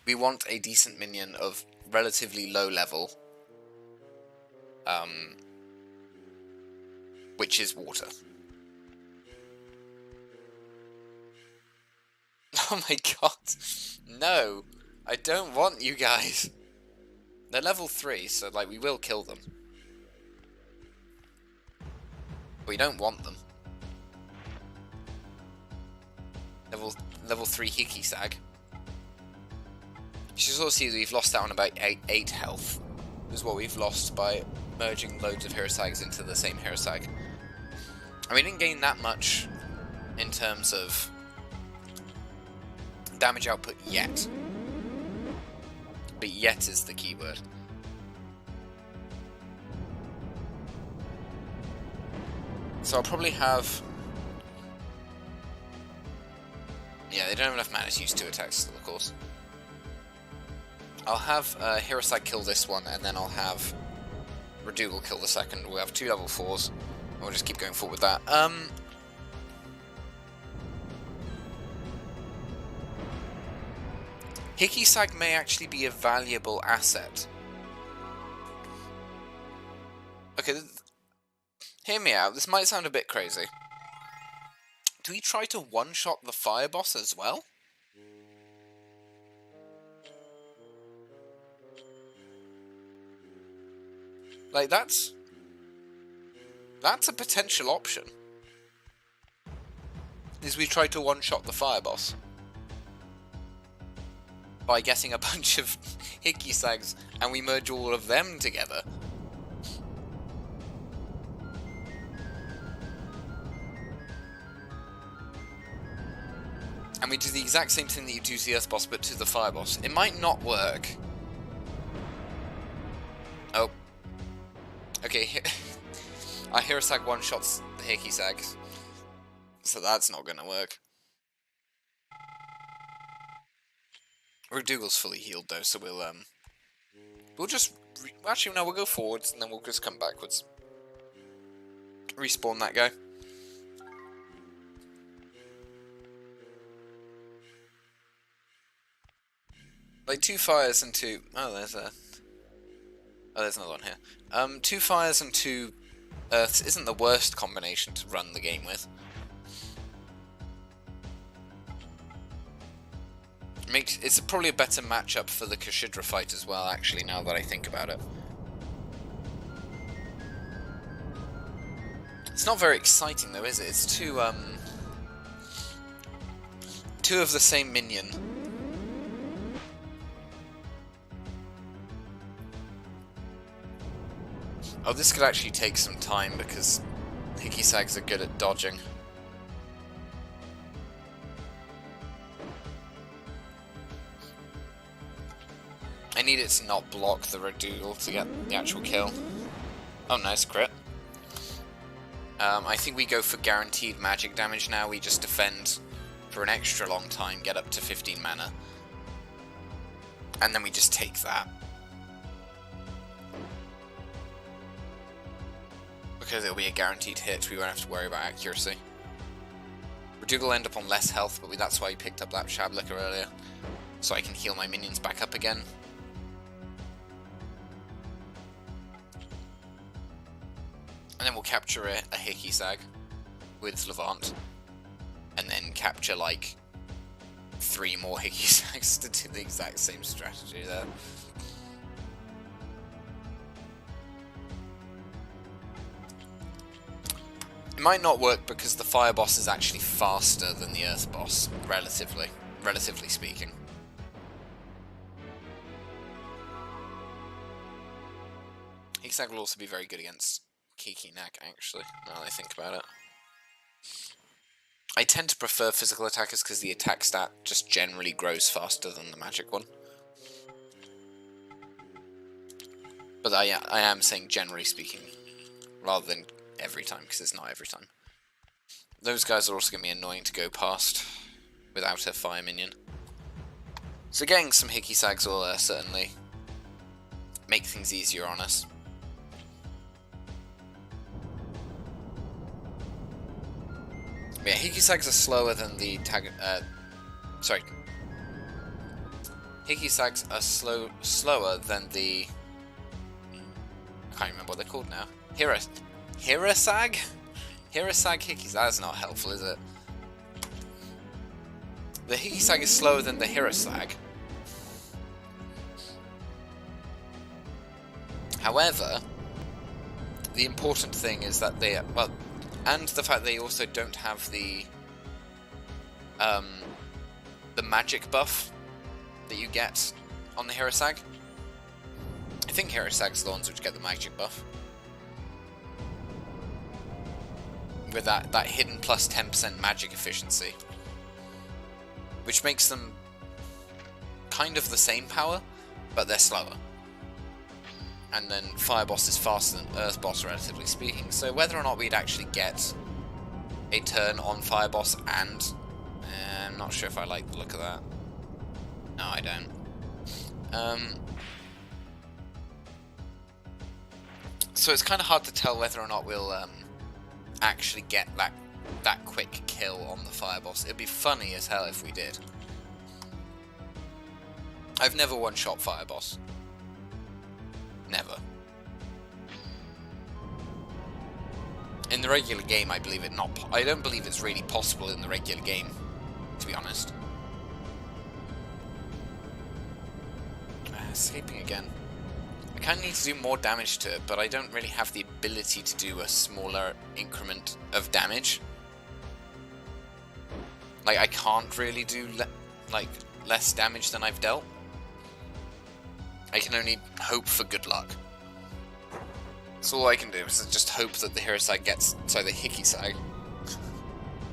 We want a decent minion of relatively low level, which is water. Oh my god, no, I don't want you guys. They're level 3, so like we will kill them. We don't want them. Level 3 Hikisag. You should also see that we've lost out on about 8 health. This is what we've lost by merging loads of Hirosags into the same Hirosag. And we didn't gain that much in terms of damage output yet. But yet is the keyword. So I'll probably have... Yeah, they don't have enough mana to use 2 attacks still, of course. I'll have Hirosag kill this one, and then I'll have Redugal kill the second. We'll have 2 level 4s, and we'll just keep going forward with that. Hikisag may actually be a valuable asset. Okay, hear me out, this might sound a bit crazy. Do we try to one-shot the fire boss as well? Like, that's a potential option. Is we try to one-shot the fire boss by getting a bunch of Hikisags and we merge all of them together. And we do the exact same thing that you do to the Earth boss, but to the fire boss. It might not work. Oh. Okay, our Hirosag one-shots the Hikisags, so that's not gonna work. Redugal's fully healed though, so we'll just... Actually, no, we'll go forwards, and then we'll just come backwards. Respawn that guy. Like, 2 fires and 2... Oh, there's another one here. 2 fires and 2 earths isn't the worst combination to run the game with. It's probably a better matchup for the Kashidra fight as well, actually, now that I think about it. It's not very exciting though, is it? It's two of the same minion. Oh, this could actually take some time because Hikisags are good at dodging. I need it to not block the Redugal to get the actual kill. Oh, nice crit. I think we go for guaranteed magic damage now. We just defend for an extra long time, get up to 15 mana. And then we just take that. Because it'll be a guaranteed hit, we won't have to worry about accuracy. Redugal will end up on less health, but that's why we picked up that Shablicker earlier. So I can heal my minions back up again. And then we'll capture a Hikisag with Levant. And then capture like 3 more Hikisags to do the exact same strategy there. It might not work because the fire boss is actually faster than the earth boss, relatively speaking. Hikisag will also be very good against Kikinak, actually, now that I think about it. I tend to prefer physical attackers because the attack stat just generally grows faster than the magic one. But I am saying generally speaking, rather than every time, because it's not every time. Those guys are also going to be annoying to go past without a fire minion. So getting some Hikisags will certainly make things easier on us. But yeah, Hikisags are slower than the Hikisags are slower than the... I can't remember what they're called now. Hirosag? Hirosag Hikisag? That's not helpful, is it? The Hikisag is slower than the Hirosag. However, the important thing is that they... well, and the fact they also don't have the magic buff that you get on the Hirosag. I think Hirosag's the ones which get the magic buff. With that hidden plus 10% magic efficiency. Which makes them kind of the same power, but they're slower. And then Fire Boss is faster than Earth Boss, relatively speaking. So whether or not we'd actually get a turn on Fire Boss and... I'm not sure if I like the look of that. No, I don't. So it's kind of hard to tell whether or not we'll actually get that quick kill on the Fire Boss. It'd be funny as hell if we did. I've never one-shot Fire Boss. Never. In the regular game, I don't believe it's really possible in the regular game, to be honest. Escaping again. I kind of need to do more damage to it, but I don't really have the ability to do a smaller increment of damage. Like, I can't really do less damage than I've dealt. I can only hope for good luck. That's all I can do, is just hope that the Hirosag gets... Sorry, the Hikisag.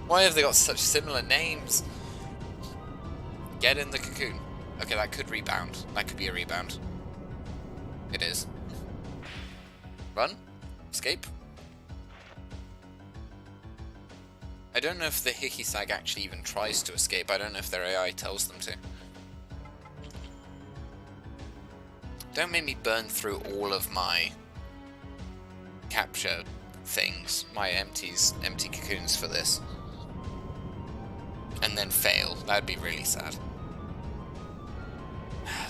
Why have they got such similar names? Get in the cocoon. Okay, that could rebound. That could be a rebound. It is. Run. Escape. I don't know if the Hikisag actually even tries to escape. I don't know if their AI tells them to. Don't make me burn through all of my capture things, my empty cocoons for this. And then fail. That'd be really sad.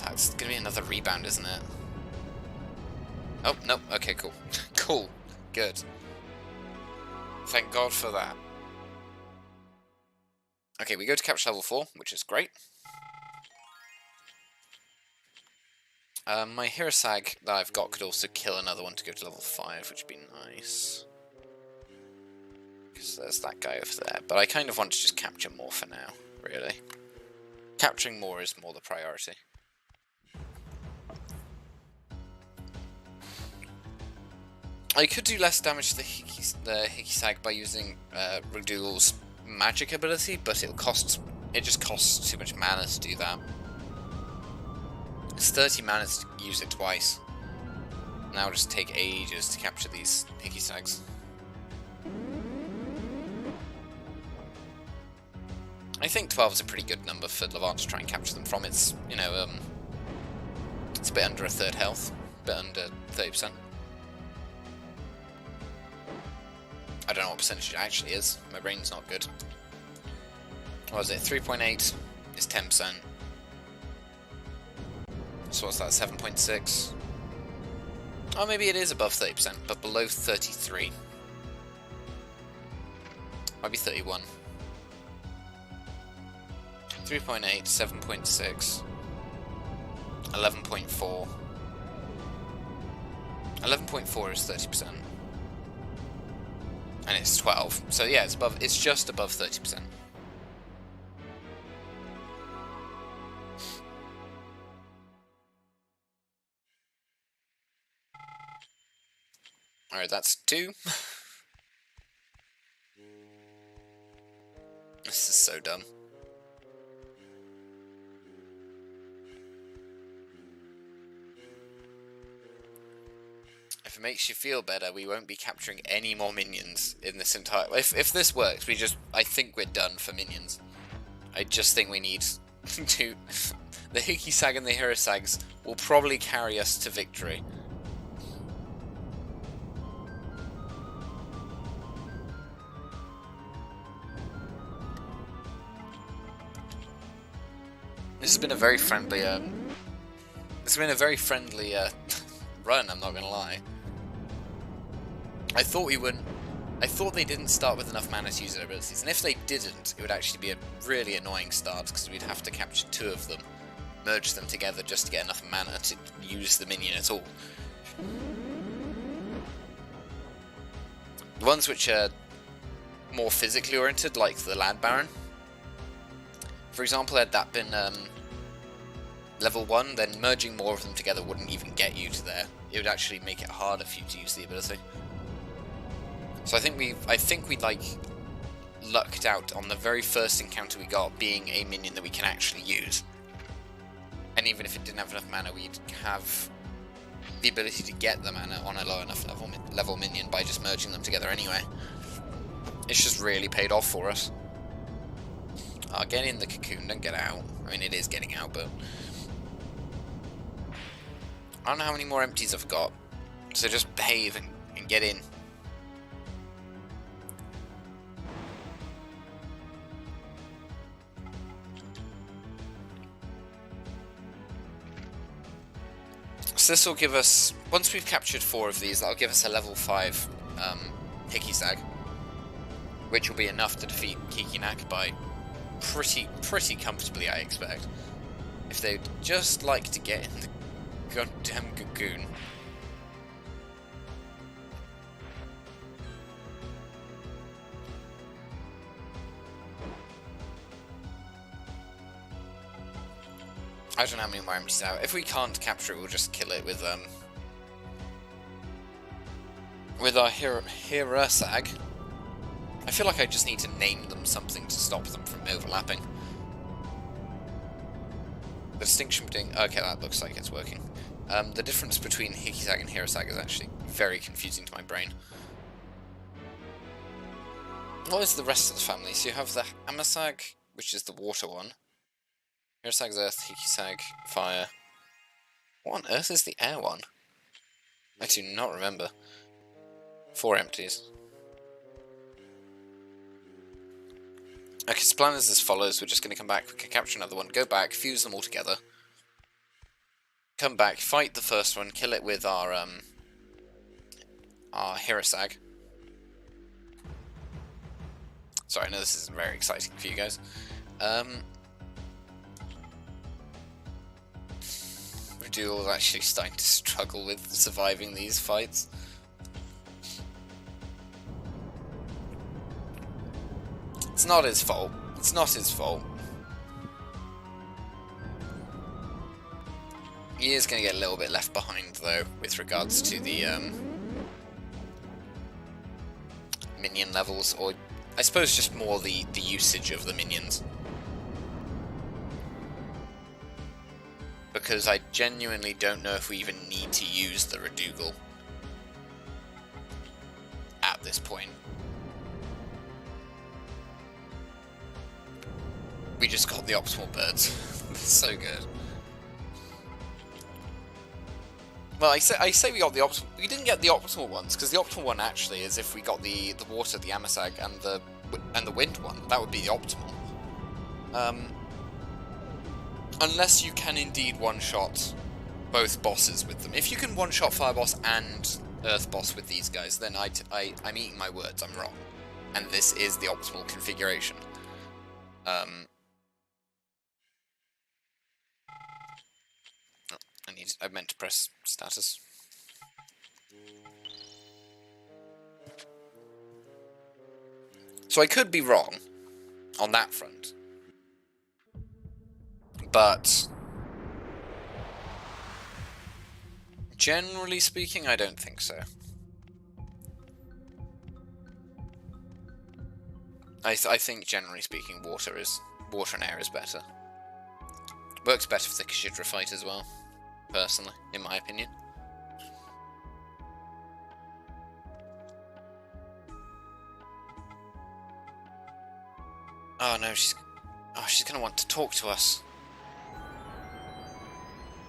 That's gonna be another rebound, isn't it? Oh, no. Okay, cool. Cool. Good. Thank God for that. Okay, we go to capture level 4, which is great. My Hirosag that I've got could also kill another one to go to level 5, which would be nice. Because there's that guy over there. But I kind of want to just capture more for now, really. Capturing more is more the priority. I could do less damage to the Hikisag by using Rudul's magic ability, but it just costs too much mana to do that. It's 30 mana to use it twice. Now it'll just take ages to capture these Hikisags. I think 12 is a pretty good number for Levant to try and capture them from. It's, you know, it's a bit under a third health, a bit under 30%. I don't know what percentage it actually is. My brain's not good. What was it? 3.8 is 10%. So what's that? 7.6? Oh, maybe it is above 30%, but below 33. Might be 31. 3.8, 7.6, 11.4. 11.4 is 30%. And it's 12. So yeah, it's just above 30%. Alright, that's 2. This is so dumb. If it makes you feel better, we won't be capturing any more minions in this entire... If this works, I think we're done for minions. I just think we need to... The Hikisag and the Hirosags will probably carry us to victory. This has been a very friendly, run, I'm not gonna lie. I thought they didn't start with enough mana to use their abilities, and if they didn't, it would actually be a really annoying start, because we'd have to capture 2 of them, merge them together just to get enough mana to use the minion at all. The ones which are more physically oriented, like the Lad Baron, for example, had that been level 1, then merging more of them together wouldn't even get you to there. It would actually make it harder for you to use the ability. So I think we like lucked out on the very first encounter we got being a minion that we can actually use. And even if it didn't have enough mana, we'd have the ability to get the mana on a low enough level minion by just merging them together anyway. It's just really paid off for us. Get in the cocoon, don't get out. I mean, it is getting out, but I don't know how many more empties I've got. So just behave and get in. So this will give us, once we've captured 4 of these, that'll give us a level 5 Hickey-Sag, which will be enough to defeat Kikinak by pretty comfortably, I expect. If they'd just like to get in the goddamn cocoon. I don't know how many more empties out. If we can't capture it, we'll just kill it with our Hirasag. I feel like I just need to name them something to stop them from overlapping. The distinction between... Okay, that looks like it's working. The difference between Hickey-Sag and Hirasag is actually very confusing to my brain. What is the rest of the family? So you have the Amasag, which is the water one. Hirasag's earth, Hickey-Sag, fire. What on earth is the air one? I do not remember. 4 empties. Okay, so plan is as follows. We're just going to come back, we can capture another one, go back, fuse them all together. Come back, fight the first one, kill it with our Hirasag. Sorry, I know this isn't very exciting for you guys. Duel's actually starting to struggle with surviving these fights. It's not his fault. It's not his fault. He is going to get a little bit left behind, though, with regards to the minion levels, or I suppose just more the usage of the minions. Because I genuinely don't know if we even need to use the Redugal at this point. We just got the optimal birds. So good. Well, I say we got the optimal. We didn't get the optimal ones, because the optimal one actually is if we got the water, the Amasag, and the wind one. That would be the optimal. Unless you can indeed one-shot both bosses with them. If you can one-shot Fire Boss and Earth Boss with these guys, then I'm eating my words, I'm wrong. And this is the optimal configuration. I meant to press status. So I could be wrong on that front. But generally speaking, I don't think so. I think generally speaking, water and air is better. Works better for the Kashidra fight as well, personally, in my opinion. Oh no, she's gonna want to talk to us.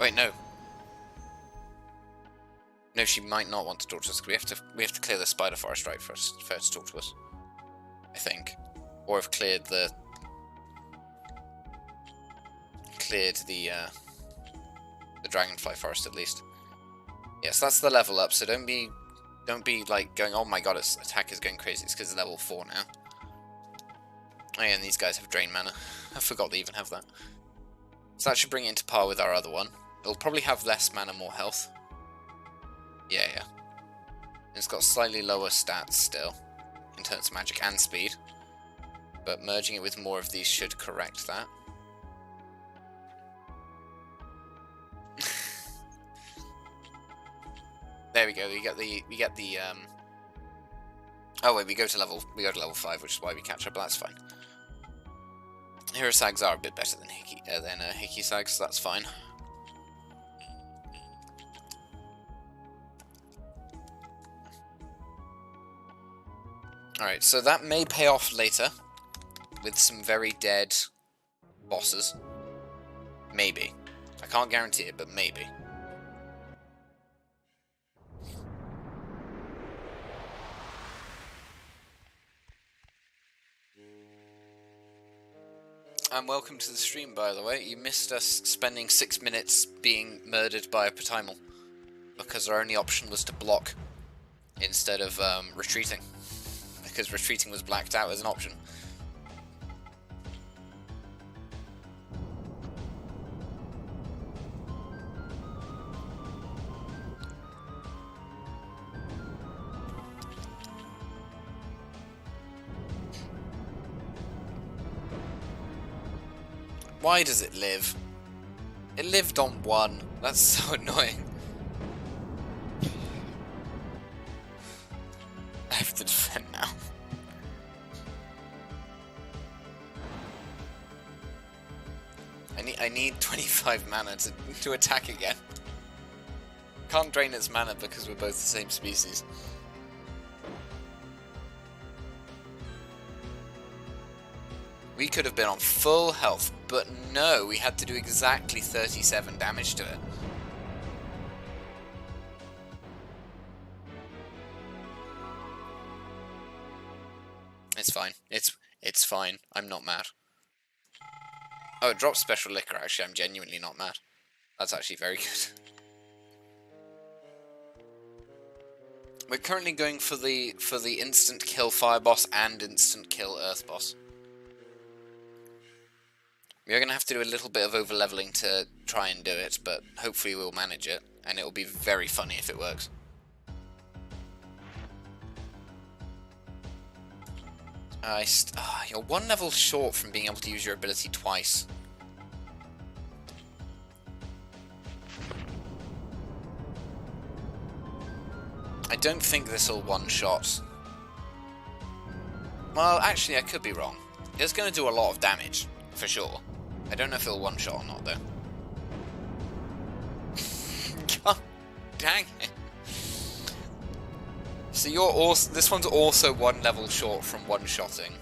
Wait, no. No, she might not want to talk to us, because we have to clear the Spider Forest right first for her to talk to us. I think. Or have cleared the Dragonfly Forest at least. Yes, that's the level up, so don't be like going, oh my god, its attack is going crazy, it's because it's level 4 now. Oh yeah, and these guys have drain mana. I forgot they even have that. So that should bring it into par with our other one. It'll probably have less mana, more health. Yeah. It's got slightly lower stats still, in terms of magic and speed. But merging it with more of these should correct that. There we go. We get the oh wait, we go to level 5, which is why we catch up, but that's fine. Hirasags are a bit better than Hickey-Sags, so that's fine. Alright, so that may pay off later with some very dead bosses. Maybe. I can't guarantee it, but maybe. And welcome to the stream, by the way. You missed us spending 6 minutes being murdered by a Patimal, because our only option was to block instead of retreating, because retreating was blacked out as an option. Why does it live? It lived on 1. That's so annoying. I have to defend now. I need 25 mana to attack again. Can't drain its mana because we're both the same species. We could have been on full health, but no, we had to do exactly 37 damage to it. It's fine. It's fine. I'm not mad. Oh, it drops special liquor. Actually, I'm genuinely not mad. That's actually very good. We're currently going for the instant kill fire boss and instant kill earth boss. We're going to have to do a little bit of over-leveling to try and do it, but hopefully we'll manage it, and it'll be very funny if it works. You're 1 level short from being able to use your ability twice. I don't think this will one-shot. Well, actually, I could be wrong. It's going to do a lot of damage, for sure. I don't know if it'll one-shot or not, though. God dang it. So you're also... This one's also 1 level short from one-shotting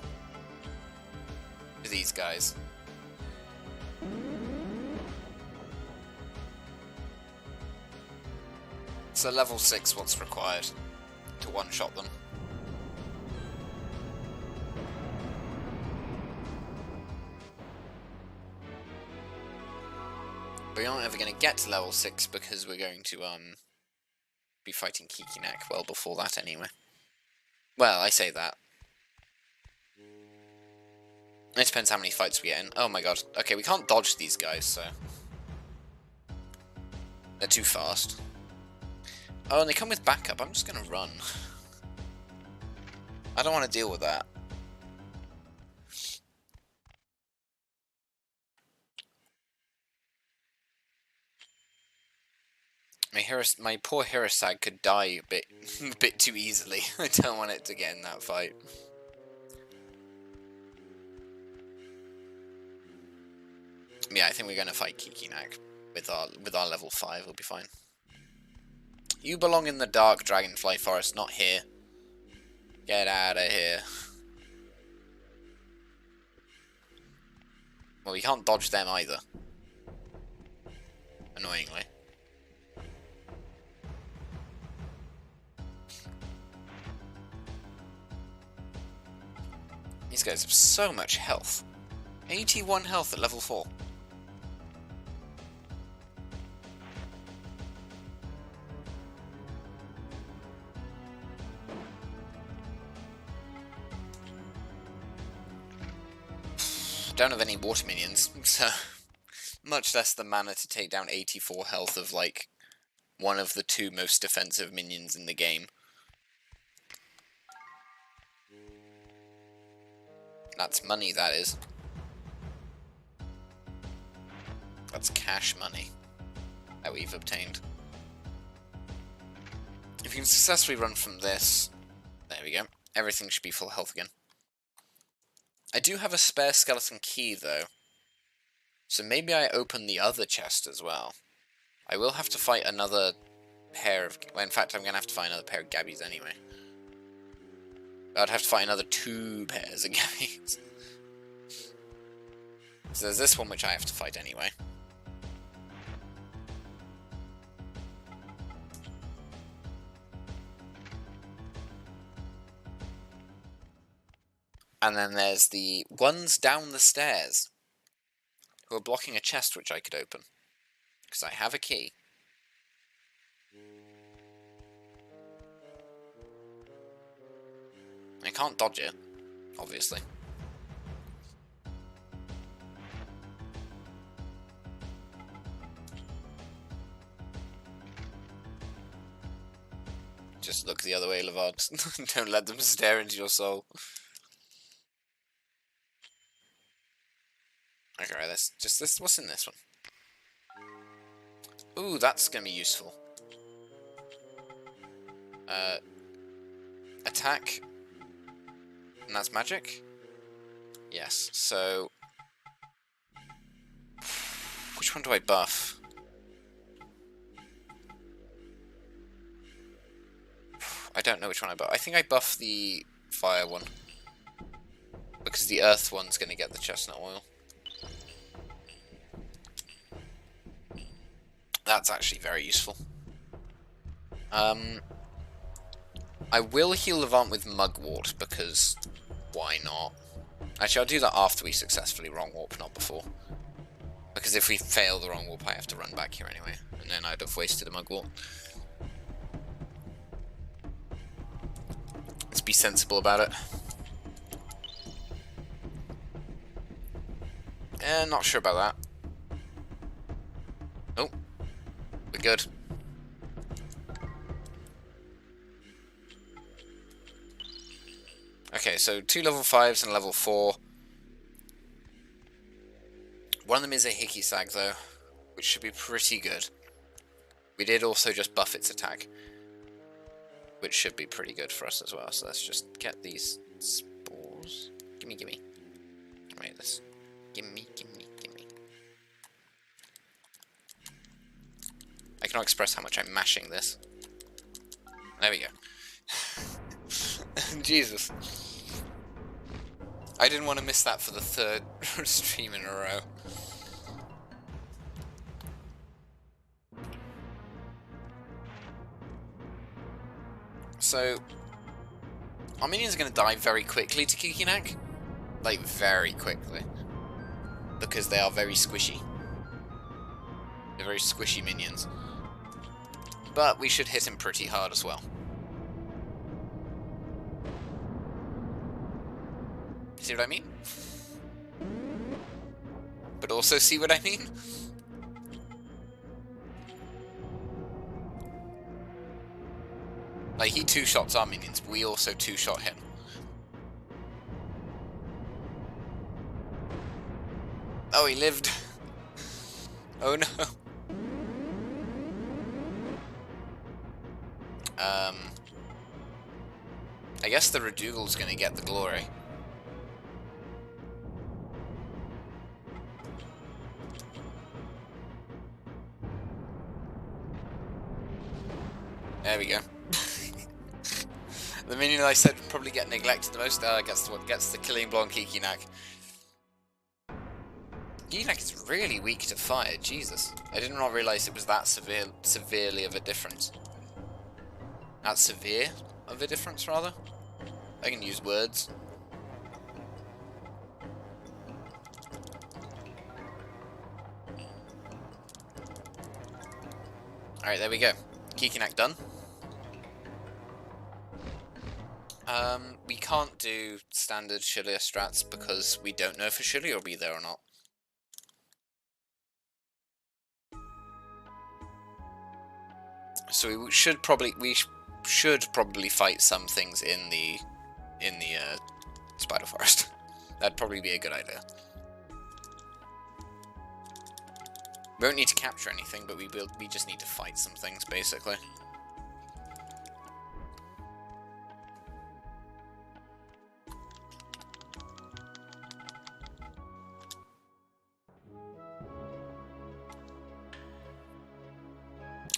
these guys. So level 6 what's required to one-shot them. But you're not ever going to get to level 6 because we're going to be fighting Kikinak well before that anyway. Well, I say that. It depends how many fights we get in. Oh my god. Okay, we can't dodge these guys, so... They're too fast. Oh, and they come with backup. I'm just gonna run. I don't want to deal with that. My poor Hirosag could die a bit too easily. I don't want it to get in that fight. Yeah, I think we're gonna fight Kikinak with our level 5. We'll be fine. You belong in the dark dragonfly forest, not here. Get out of here. Well, we can't dodge them either. Annoyingly. These guys have so much health. 81 health at level 4. Don't have any water minions, so much less the mana to take down 84 health of, like, one of the 2 most defensive minions in the game. That's money, that is. That's cash money that we've obtained. If you can successfully run from this, there we go. Everything should be full health again. I do have a spare skeleton key, though. So maybe I open the other chest as well. I will have to fight another pair of... Well, in fact, I'm going to have to find another pair of Gabbies anyway. I'd have to fight another 2 pairs of gammies. So there's this one which I have to fight anyway. And then there's the ones down the stairs who are blocking a chest which I could open. Because I have a key. I can't dodge it, obviously. Just look the other way, Levant. Don't let them stare into your soul. Okay, right, let's just this. What's in this one? Ooh, that's gonna be useful. Attack. And that's magic? Yes, so... which one do I buff? I don't know which one I buff. I think I buff the fire one. Because the earth one's going to get the chestnut oil. That's actually very useful. I will heal Levant with Mugwort, because why not? Actually, I'll do that after we successfully wrong warp, not before. Because if we fail the wrong warp, I have to run back here anyway, and then I'd have wasted a Mugwort. Let's be sensible about it. Not sure about that. Oh, we're good. Okay, so 2 level 5s and level 4. One of them is a Hickey Sag though, which should be pretty good. We did also just buff its attack, which should be pretty good for us as well. So let's just get these spores. Gimme, gimme. Wait, this. Gimme, gimme, gimme. I cannot express how much I'm mashing this. There we go. Jesus. I didn't want to miss that for the 3rd stream in a row. So, our minions are going to die very quickly to Kikinak. Like, very quickly. Because they are very squishy. They're very squishy minions. But we should hit him pretty hard as well. See what I mean? But also see what I mean? Like, he 2-shots our minions, but we also 2-shot him. Oh, he lived. Oh no. I guess the Redugal's gonna get the glory. There we go. The minion I said would probably get neglected the most gets what gets the killing blow on Kikinak. Kikinak is really weak to fire, Jesus. I did not realise it was that severely of a difference. That severe of a difference, rather? I can use words. Alright, there we go. Kikinak done. We can't do standard Shillia strats because we don't know if a Shillia will be there or not. So we should probably fight some things in the Spider Forest. That'd probably be a good idea. We won't need to capture anything, but we just need to fight some things basically.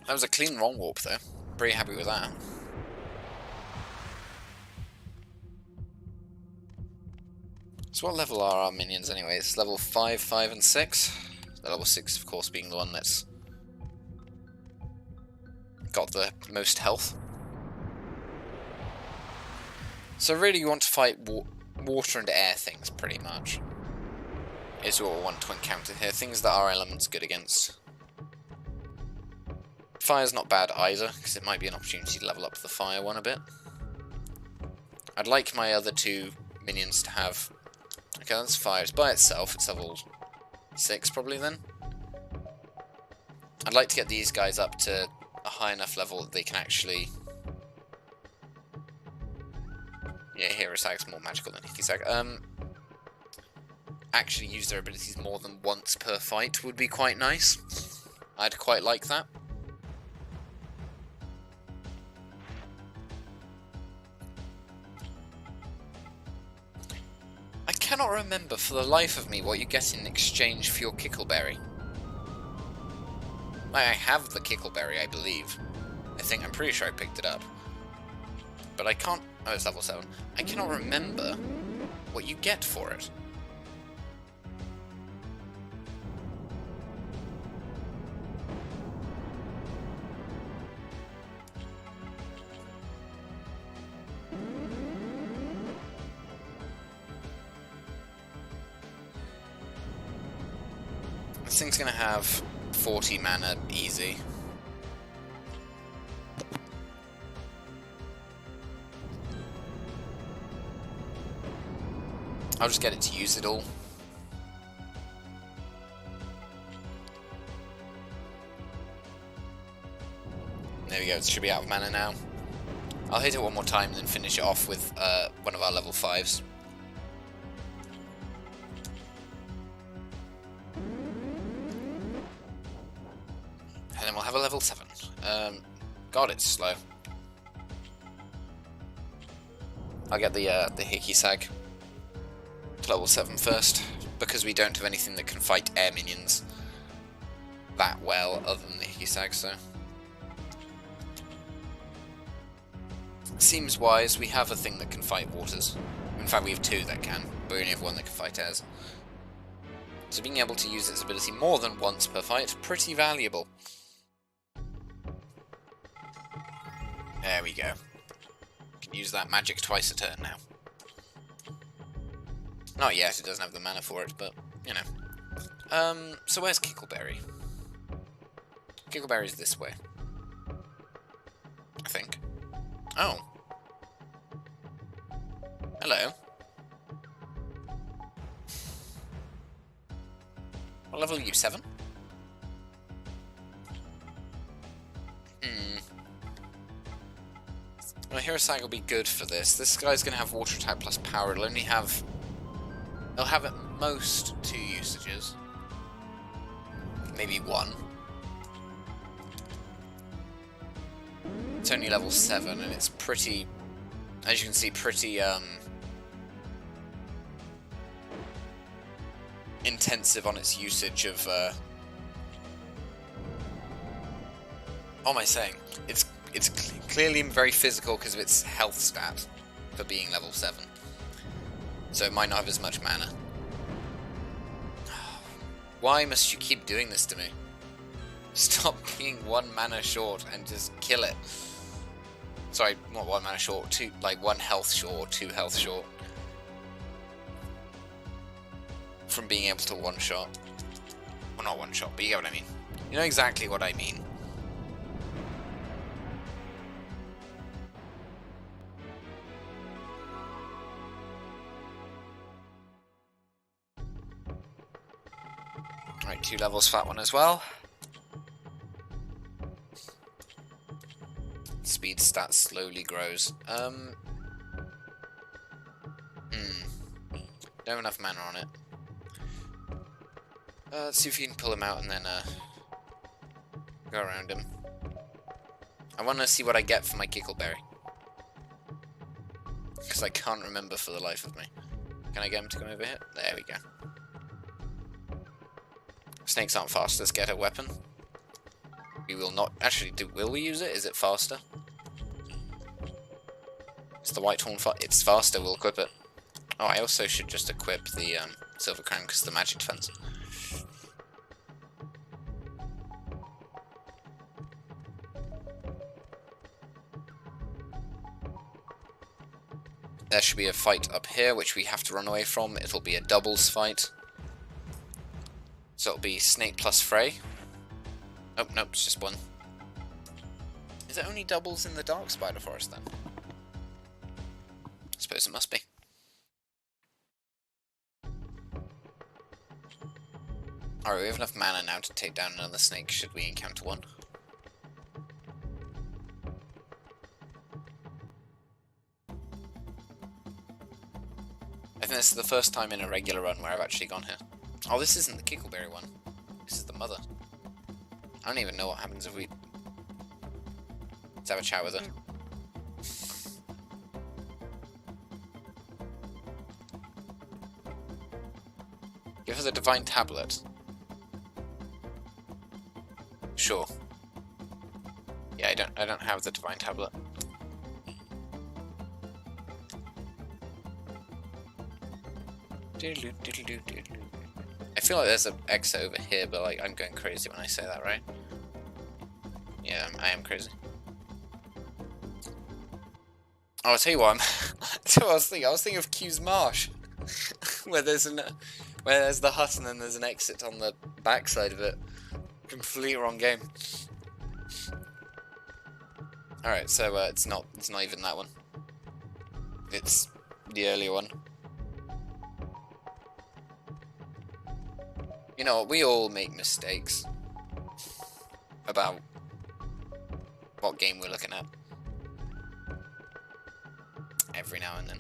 That was a clean wrong warp though. Pretty happy with that. So what level are our minions anyways? Level 5, 5 and 6? The level 6 of course being the one that's got the most health. So really you want to fight water and air things pretty much. Is what we want to encounter here. Things that our element's good against. Fire's not bad either, because it might be an opportunity to level up the fire one a bit. I'd like my other two minions to have... Okay, that's fire. It's by itself. It's level 6 probably then. I'd like to get these guys up to a high enough level that they can actually... Yeah, Hero Sag's more magical than Hickey Sag. Actually use their abilities more than once per fight would be quite nice. I'd quite like that. I cannot remember for the life of me what you get in exchange for your Kickleberry. I have the Kickleberry, I believe. I'm pretty sure I picked it up. But I can't... Oh, it's level 7. I cannot remember what you get for it. This thing's gonna have 40 mana easy. I'll just get it to use it all. There we go, it should be out of mana now. I'll hit it one more time and then finish it off with one of our level 5s. And then we'll have a level 7. God, it's slow. I'll get the Hickey Sag to level 7 first, because we don't have anything that can fight air minions that well other than the Hickey Sag, so... Seems wise, we have a thing that can fight waters. In fact, we have 2 that can, but we only have 1 that can fight airs. So being able to use its ability more than once per fight, pretty valuable. There we go. Can use that magic twice a turn now. Not yet, it doesn't have the mana for it, but, you know. So where's Kickleberry? Kickleberry's this way. I think. Oh. Hello. What level are you? 7? Well, Hero Sag will be good for this. This guy's going to have water attack plus power. It'll only have... It'll have at most 2 usages. Maybe 1. It's only level 7 and it's pretty... As you can see, pretty intensive on its usage of... What am I saying? It's clearly very physical because of its health stat for being level 7. So it might not have as much mana. Why must you keep doing this to me? Stop being 1 mana short and just kill it. Sorry, not 1 mana short, 2, like 1 health short or 2 health short. From being able to one-shot. Well, not one-shot, but you get what I mean. You know exactly what I mean. Alright, 2 levels for that one as well. Speed stat slowly grows. Don't have enough mana on it. Let's see if you can pull him out and then go around him. I want to see what I get for my Kickleberry. Because I can't remember for the life of me. Can I get him to come over here? There we go. Snakes aren't fast, let's get a weapon. We will not... Actually, will we use it? Is it faster? It's the White Horn... It's faster, we'll equip it. Oh, I also should just equip the Silver Crown because of the magic defense. There should be a fight up here, which we have to run away from. It'll be a doubles fight. So it'll be Snake plus Frey. Oh, nope, it's just one. Is it only doubles in the Dark Spider Forest then? I suppose it must be. Alright, we have enough mana now to take down another snake should we encounter one. I think this is the first time in a regular run where I've actually gone here. Oh, this isn't the Kickleberry one. This is the mother. I don't even know what happens if we... Let's have a chat with her. Give her the Divine Tablet. Sure. Yeah, I don't have the Divine Tablet. I feel like there's an exit over here, but like I'm going crazy when I say that, right? Yeah, I am crazy. Oh, I'll tell you what, that's what I was thinking. I was thinking of Q's Marsh, where there's the hut and then there's an exit on the backside of it. Completely wrong game. All right, so it's not even that one. It's the earlier one. You know, we all make mistakes about what game we're looking at. Every now and then.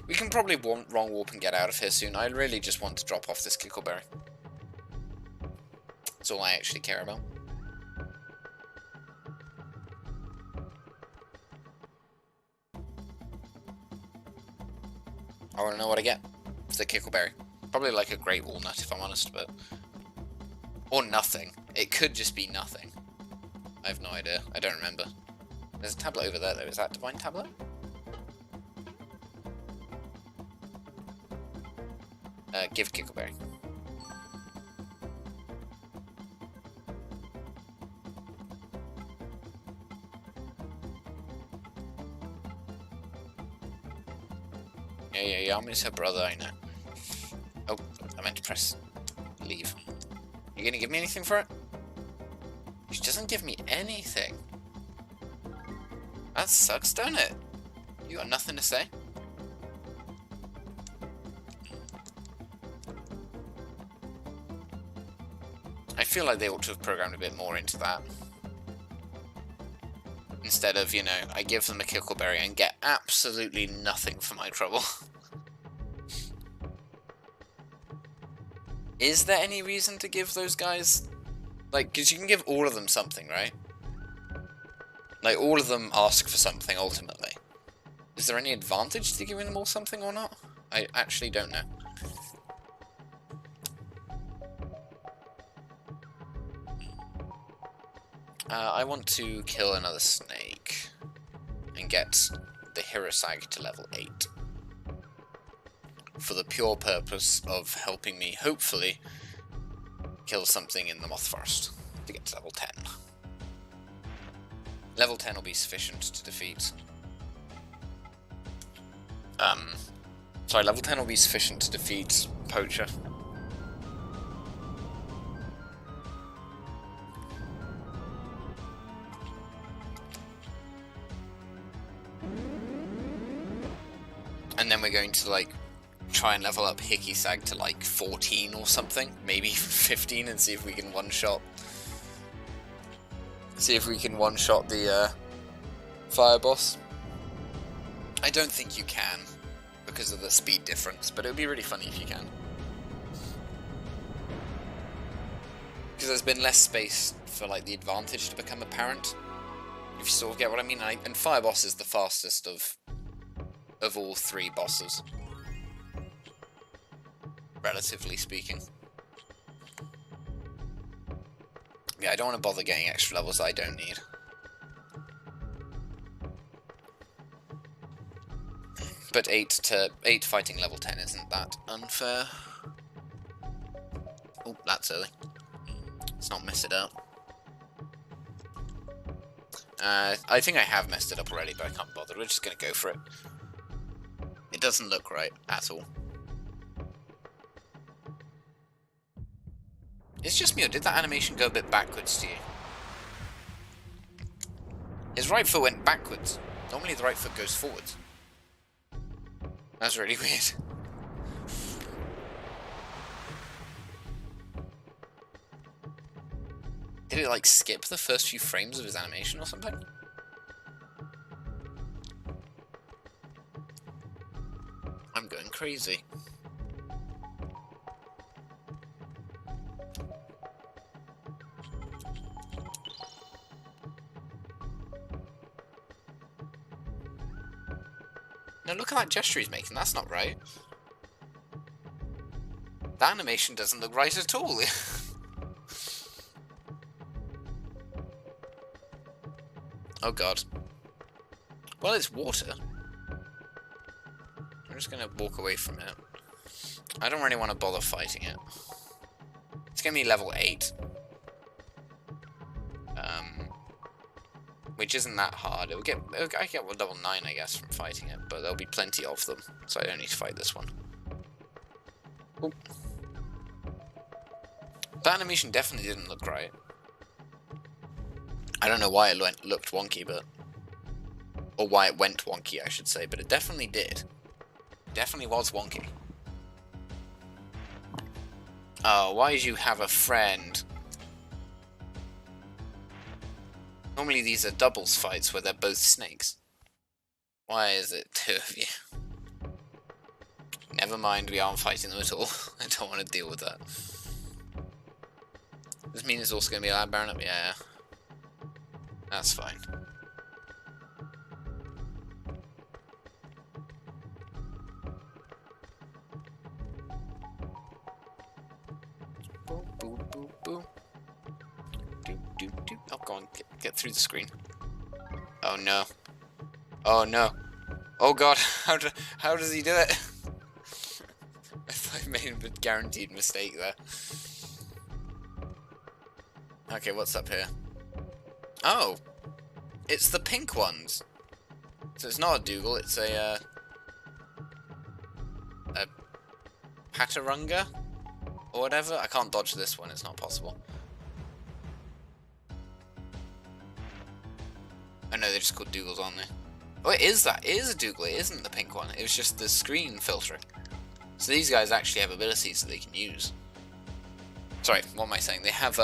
We can probably wrong warp and get out of here soon. I really just want to drop off this Kickleberry. That's all I actually care about. I want to know what I get for the Kickleberry. Probably like a Great Walnut if I'm honest, but... Or nothing. It could just be nothing. I have no idea. I don't remember. There's a tablet over there though. Is that Divine Tablet? Give Kickleberry. Yeah, I'm her brother, I know. Oh, I meant to press leave. You gonna give me anything for it? She doesn't give me anything. That sucks, don't it? You got nothing to say? I feel like they ought to have programmed a bit more into that. Instead of, you know, I give them a Kickleberry and get absolutely nothing for my trouble. Is there any reason to give those guys... Like, because you can give all of them something, right? Like, all of them ask for something, ultimately. Is there any advantage to giving them all something or not? I actually don't know. I want to kill another snake and get the Hirosag to level 8 for the pure purpose of helping me, hopefully, kill something in the Moth Forest to get to level 10. Level 10 will be sufficient to defeat... Sorry, level 10 will be sufficient to defeat Poacher. And then we're going to, like, try and level up Hickey-Sag to, like, 14 or something. Maybe 15 and see if we can one-shot... See if we can one-shot the, Fire Boss. I don't think you can, because of the speed difference, but it would be really funny if you can. Because there's been less space for, like, the advantage to become apparent. If you sort of get what I mean. And Fire Boss is the fastest of all 3 bosses, relatively speaking. Yeah, I don't want to bother getting extra levels that I don't need. But 8 fighting level 10 isn't that unfair. Oh, that's early. Let's not mess it up. I think I have messed it up already, but I can't bother. We're just going to go for it. It doesn't look right at all. It's just me, or did that animation go a bit backwards to you? His right foot went backwards. Normally the right foot goes forwards. That's really weird. Did it like skip the first few frames of his animation or something? I'm going crazy. No, look at that gesture he's making. That's not right. That animation doesn't look right at all. Oh god. Well, it's water. I'm just gonna walk away from it. I don't really want to bother fighting it. It's gonna be level 8. Which isn't that hard. I get level 9, I guess, from fighting it, but there'll be plenty of them, so I don't need to fight this one. Oop. That animation definitely didn't look right. I don't know why it looked wonky, but... Or why it went wonky, I should say, but it definitely did. It definitely was wonky. Oh, why did you have a friend? Normally these are doubles fights where they're both snakes. Why is it 2 of you? Never mind, we aren't fighting them at all. I don't want to deal with that. Does this mean it's also going to be a lab baron up? Yeah. That's fine. Boop, boop, boop, boop. Oh, go on, get through the screen. Oh no. Oh no. Oh god, how does he do it? I thought I made a guaranteed mistake there. Okay, what's up here? Oh! It's the pink ones! So it's not a Dougal, it's a Patarunga? Or whatever? I can't dodge this one, it's not possible. Oh no, they're just called Dougals, aren't they? Oh, it is that. It is a Dougal, it isn't the pink one. It was just the screen filtering. So these guys actually have abilities that they can use. Sorry, what am I saying? They have,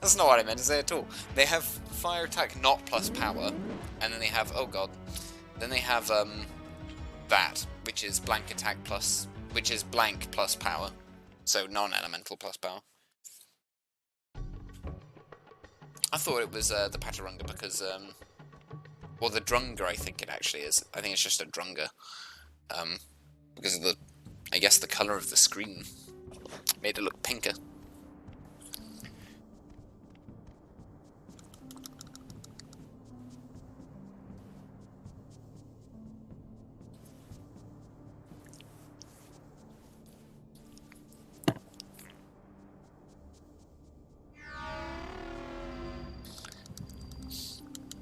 That's not what I meant to say at all. They have fire attack not plus power, and then they have, oh god. Then they have, that, which is blank attack plus, which is blank plus power. So non-elemental plus power. I thought it was the Patarunga because, or the Drunga, I think it actually is. I think it's just a Drunga. Because of the, I guess the colour of the screen made it look pinker.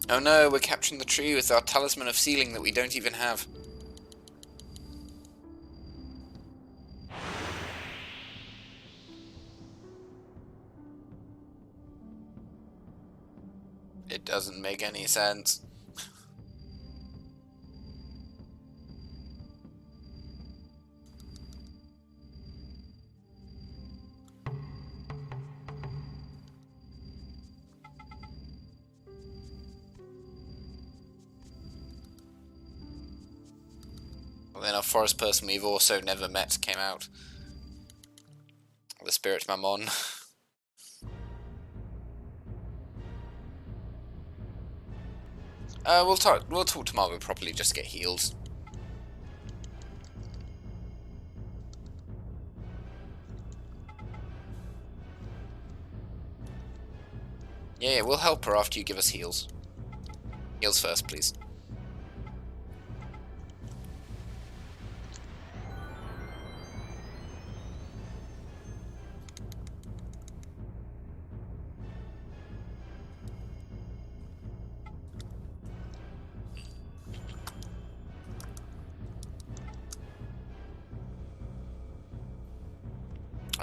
Oh no, we're capturing the tree with our talisman of sealing that we don't even have. It doesn't make any sense. Well, then our forest person we've also never met came out. The spirit mammon. We'll talk tomorrow properly, just get healed. Yeah, we'll help her after you give us heals. Heals first, please.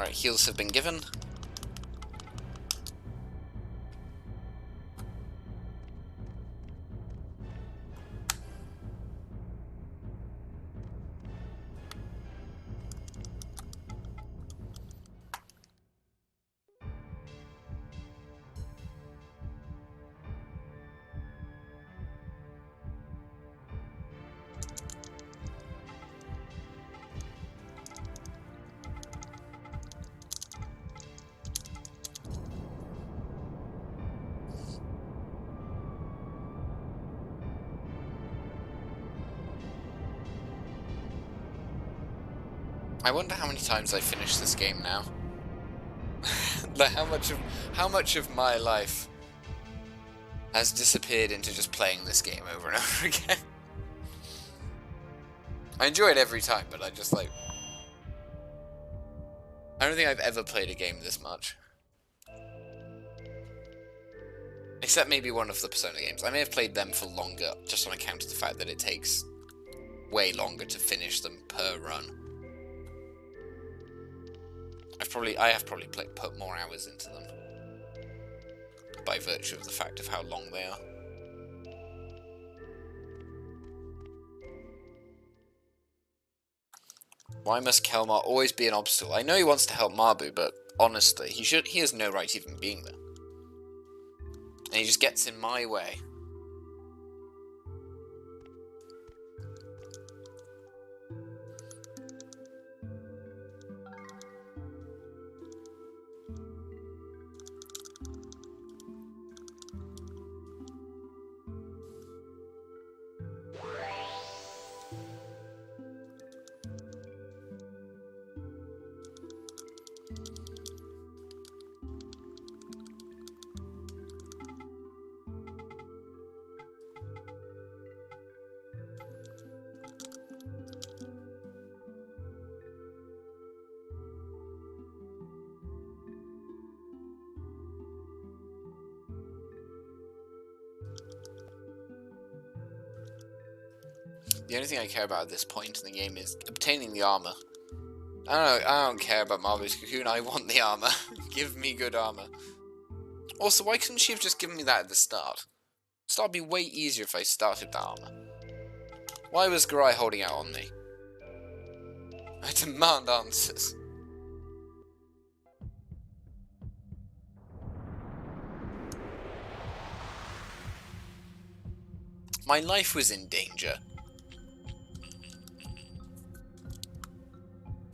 Alright, heals have been given. I wonder how many times I finished this game now. Like how much of my life has disappeared into just playing this game over and over again. I enjoy it every time, but I just like... I don't think I've ever played a game this much. Except maybe one of the Persona games. I may have played them for longer, just on account of the fact that it takes way longer to finish them per run. I have probably put more hours into them by virtue of the fact of how long they are. Why must Kelmar always be an obstacle? I know he wants to help Mabu, but honestly, he has no right even being there. And he just gets in my way. The only thing I care about at this point in the game is obtaining the armor. I don't care about Marvel's Cocoon, I want the armor. Give me good armor. Also, why couldn't she have just given me that at the start? Start would be way easier if I started with that armor. Why was Garai holding out on me? I demand answers. My life was in danger.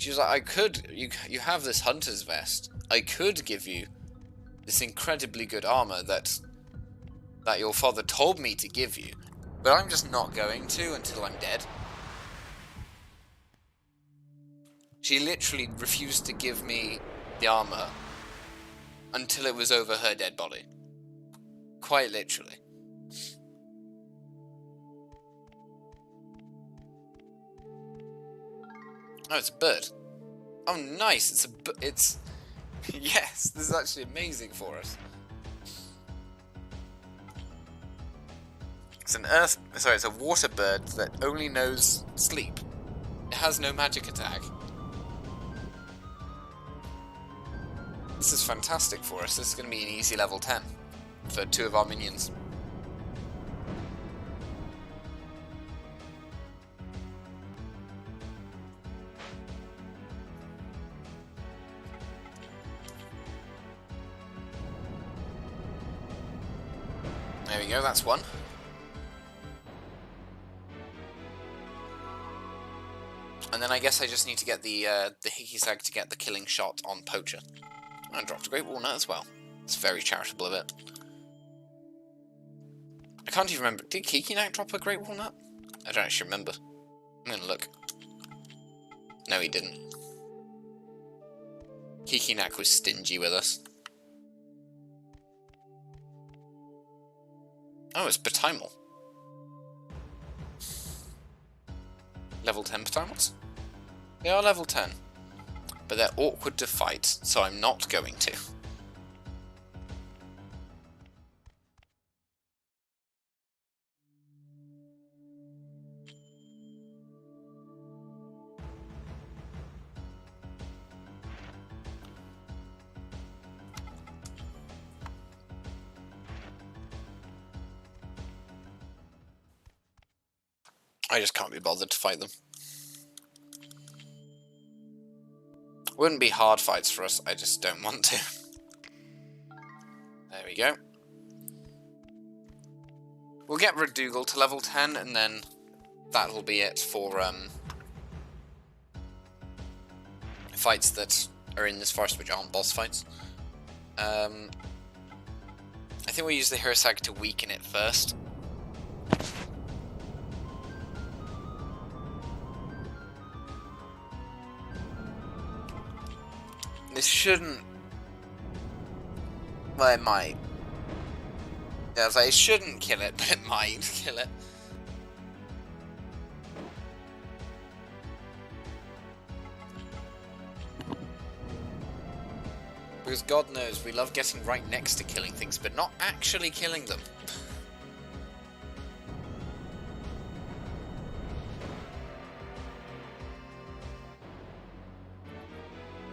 She was like, you have this hunter's vest. I could give you this incredibly good armor that your father told me to give you, but I'm just not going to until I'm dead. She literally refused to give me the armor until it was over her dead body. Quite literally. Oh, it's a bird. Oh, nice. It's yes, this is actually amazing for us. It's it's a water bird that only knows sleep. It has no magic attack. This is fantastic for us. This is going to be an easy level 10 for 2 of our minions. There we go, that's one. And then I guess I just need to get the Hikisag to get the killing shot on Poacher. I dropped a Great Walnut as well. It's very charitable of it. I can't even remember. Did Kikinak drop a Great Walnut? I don't actually remember. I'm gonna look. No, he didn't. Kikinak was stingy with us. Oh, it's Patimal. Level 10 Patimals? They are level 10. But they're awkward to fight, so I'm not going to. I just can't be bothered to fight them. Wouldn't be hard fights for us, I just don't want to. There we go. We'll get Redougal to level 10, and then that'll be it for fights that are in this forest which aren't boss fights. I think we'll use the Hirasag to weaken it first. This shouldn't... well, it might. Yeah, I was like, it shouldn't kill it, but it might kill it. Because God knows, we love getting right next to killing things, but not actually killing them.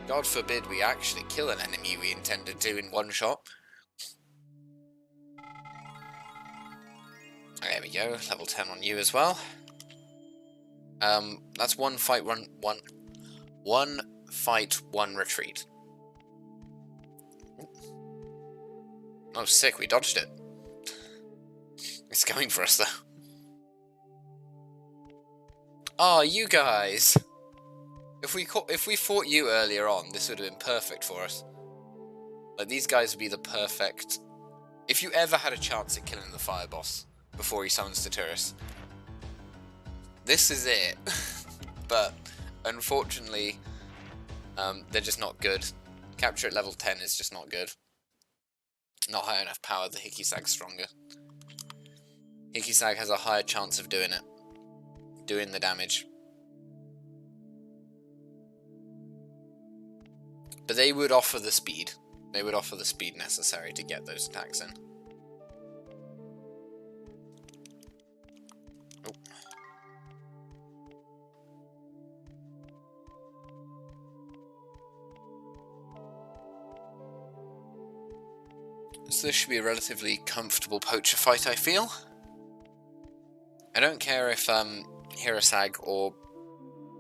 God forbid we actually kill an enemy we intended to in one shot. There we go, level 10 on you as well. That's one fight, one fight, one retreat. Oh, sick, we dodged it. It's going for us, though. Oh, you guys! If we fought you earlier on, this would have been perfect for us. Like, these guys would be the perfect... If you ever had a chance at killing the fire boss before he summons Staturus, this is it. But, unfortunately, they're just not good. Capture at level 10 is just not good. Not high enough power, the Hickey-Sag's stronger. Hickey-Sag has a higher chance of doing it. Doing the damage. But they would offer the speed. They would offer the speed necessary to get those attacks in. Oh. So this should be a relatively comfortable poacher fight, I feel. I don't care if Hirasag or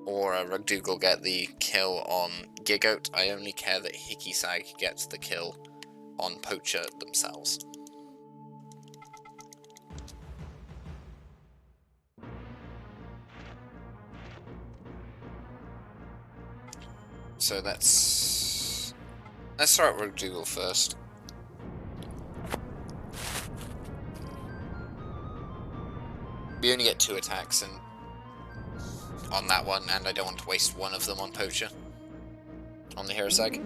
Redougal get the kill on Gigoat. I only care that Hickey-Sag gets the kill on Poacher themselves. So let's start with Redougal first. We only get 2 attacks and on that one, and I don't want to waste one of them on Poacher. On the Hirasag.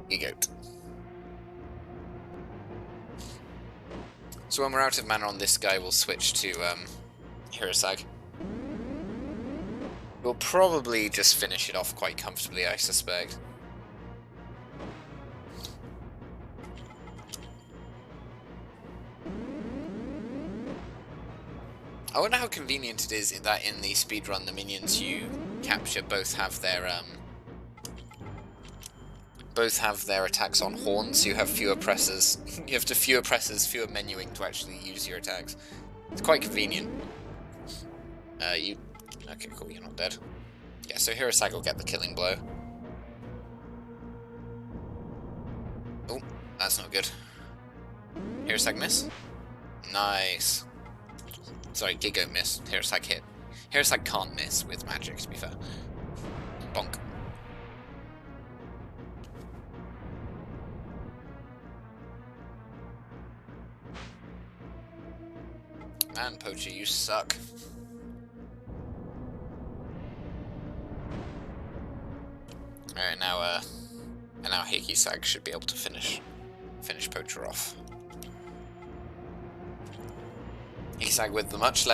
Gigoat. So when we're out of mana on this guy, we'll switch to Hirasag. We'll probably just finish it off quite comfortably, I suspect. I wonder how convenient it is that in the speedrun the minions you capture both have their attacks on horns, so you have fewer presses. You have fewer presses, fewer menuing to actually use your attacks. It's quite convenient. Okay, cool, you're not dead. Yeah, so Hirasag will get the killing blow. Oh, that's not good. Hirasag miss. Nice. Sorry, Gigoat miss. Hirasag hit. Hirasag can't miss with magic, to be fair. Bonk. Man, Poacher, you suck. Alright, now Hickey-Sag should be able to finish Poacher off. Hickey-Sag with the much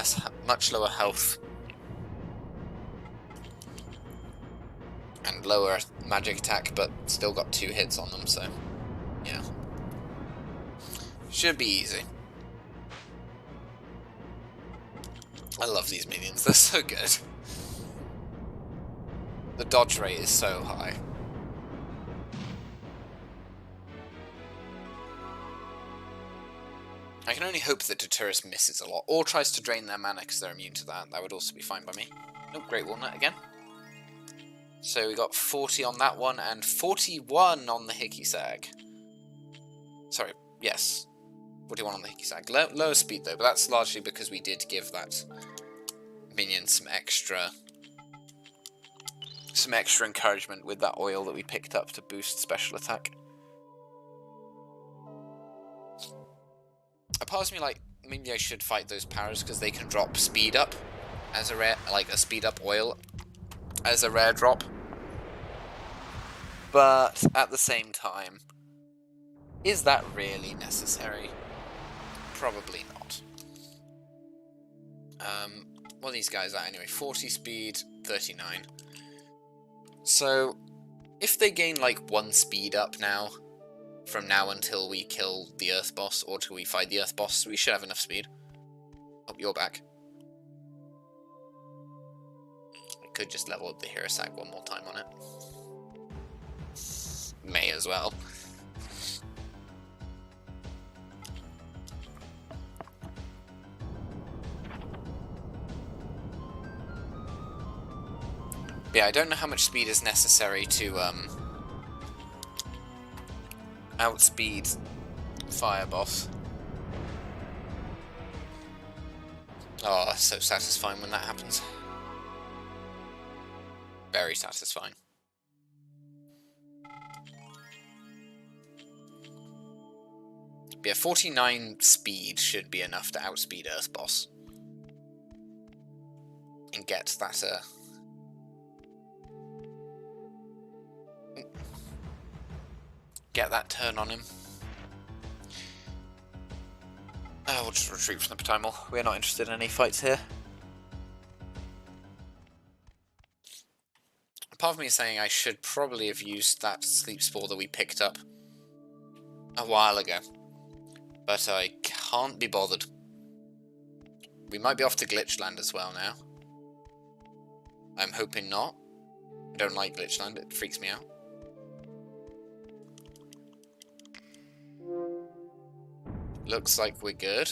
lower health and lower magic attack, but still got 2 hits on them, so yeah, should be easy. I love these minions; they're so good. The dodge rate is so high. I can only hope that Deterrus misses a lot, or tries to drain their mana because they're immune to that. That would also be fine by me. Nope, Great Walnut again. So we got 40 on that one, and 41 on the Hickey Sag. Sorry, yes. 41 on the Hickey Sag. Lower speed though, but that's largely because we did give that minion some extra encouragement with that oil that we picked up to boost special attack. A part of me like, maybe I should fight those powers because they can drop speed up as a rare, like a speed up oil as a rare drop. But at the same time, is that really necessary? Probably not. What are these guys at anyway? 40 speed, 39. So, if they gain like 1 speed up now, from now until we kill the Earth boss, or till we fight the Earth boss, we should have enough speed. Oh, you're back. I could just level up the Hero Sag one more time on it. May as well. But yeah, I don't know how much speed is necessary to outspeed Fire Boss. Oh, so satisfying when that happens. Very satisfying. But yeah, 49 speed should be enough to outspeed Earth Boss. And get that, get that turn on him. We'll just retreat from the primal. We're not interested in any fights here. Part of me is saying I should probably have used that sleep spore that we picked up a while ago. But I can't be bothered. We might be off to Glitchland as well now. I'm hoping not. I don't like Glitchland, it freaks me out. Looks like we're good.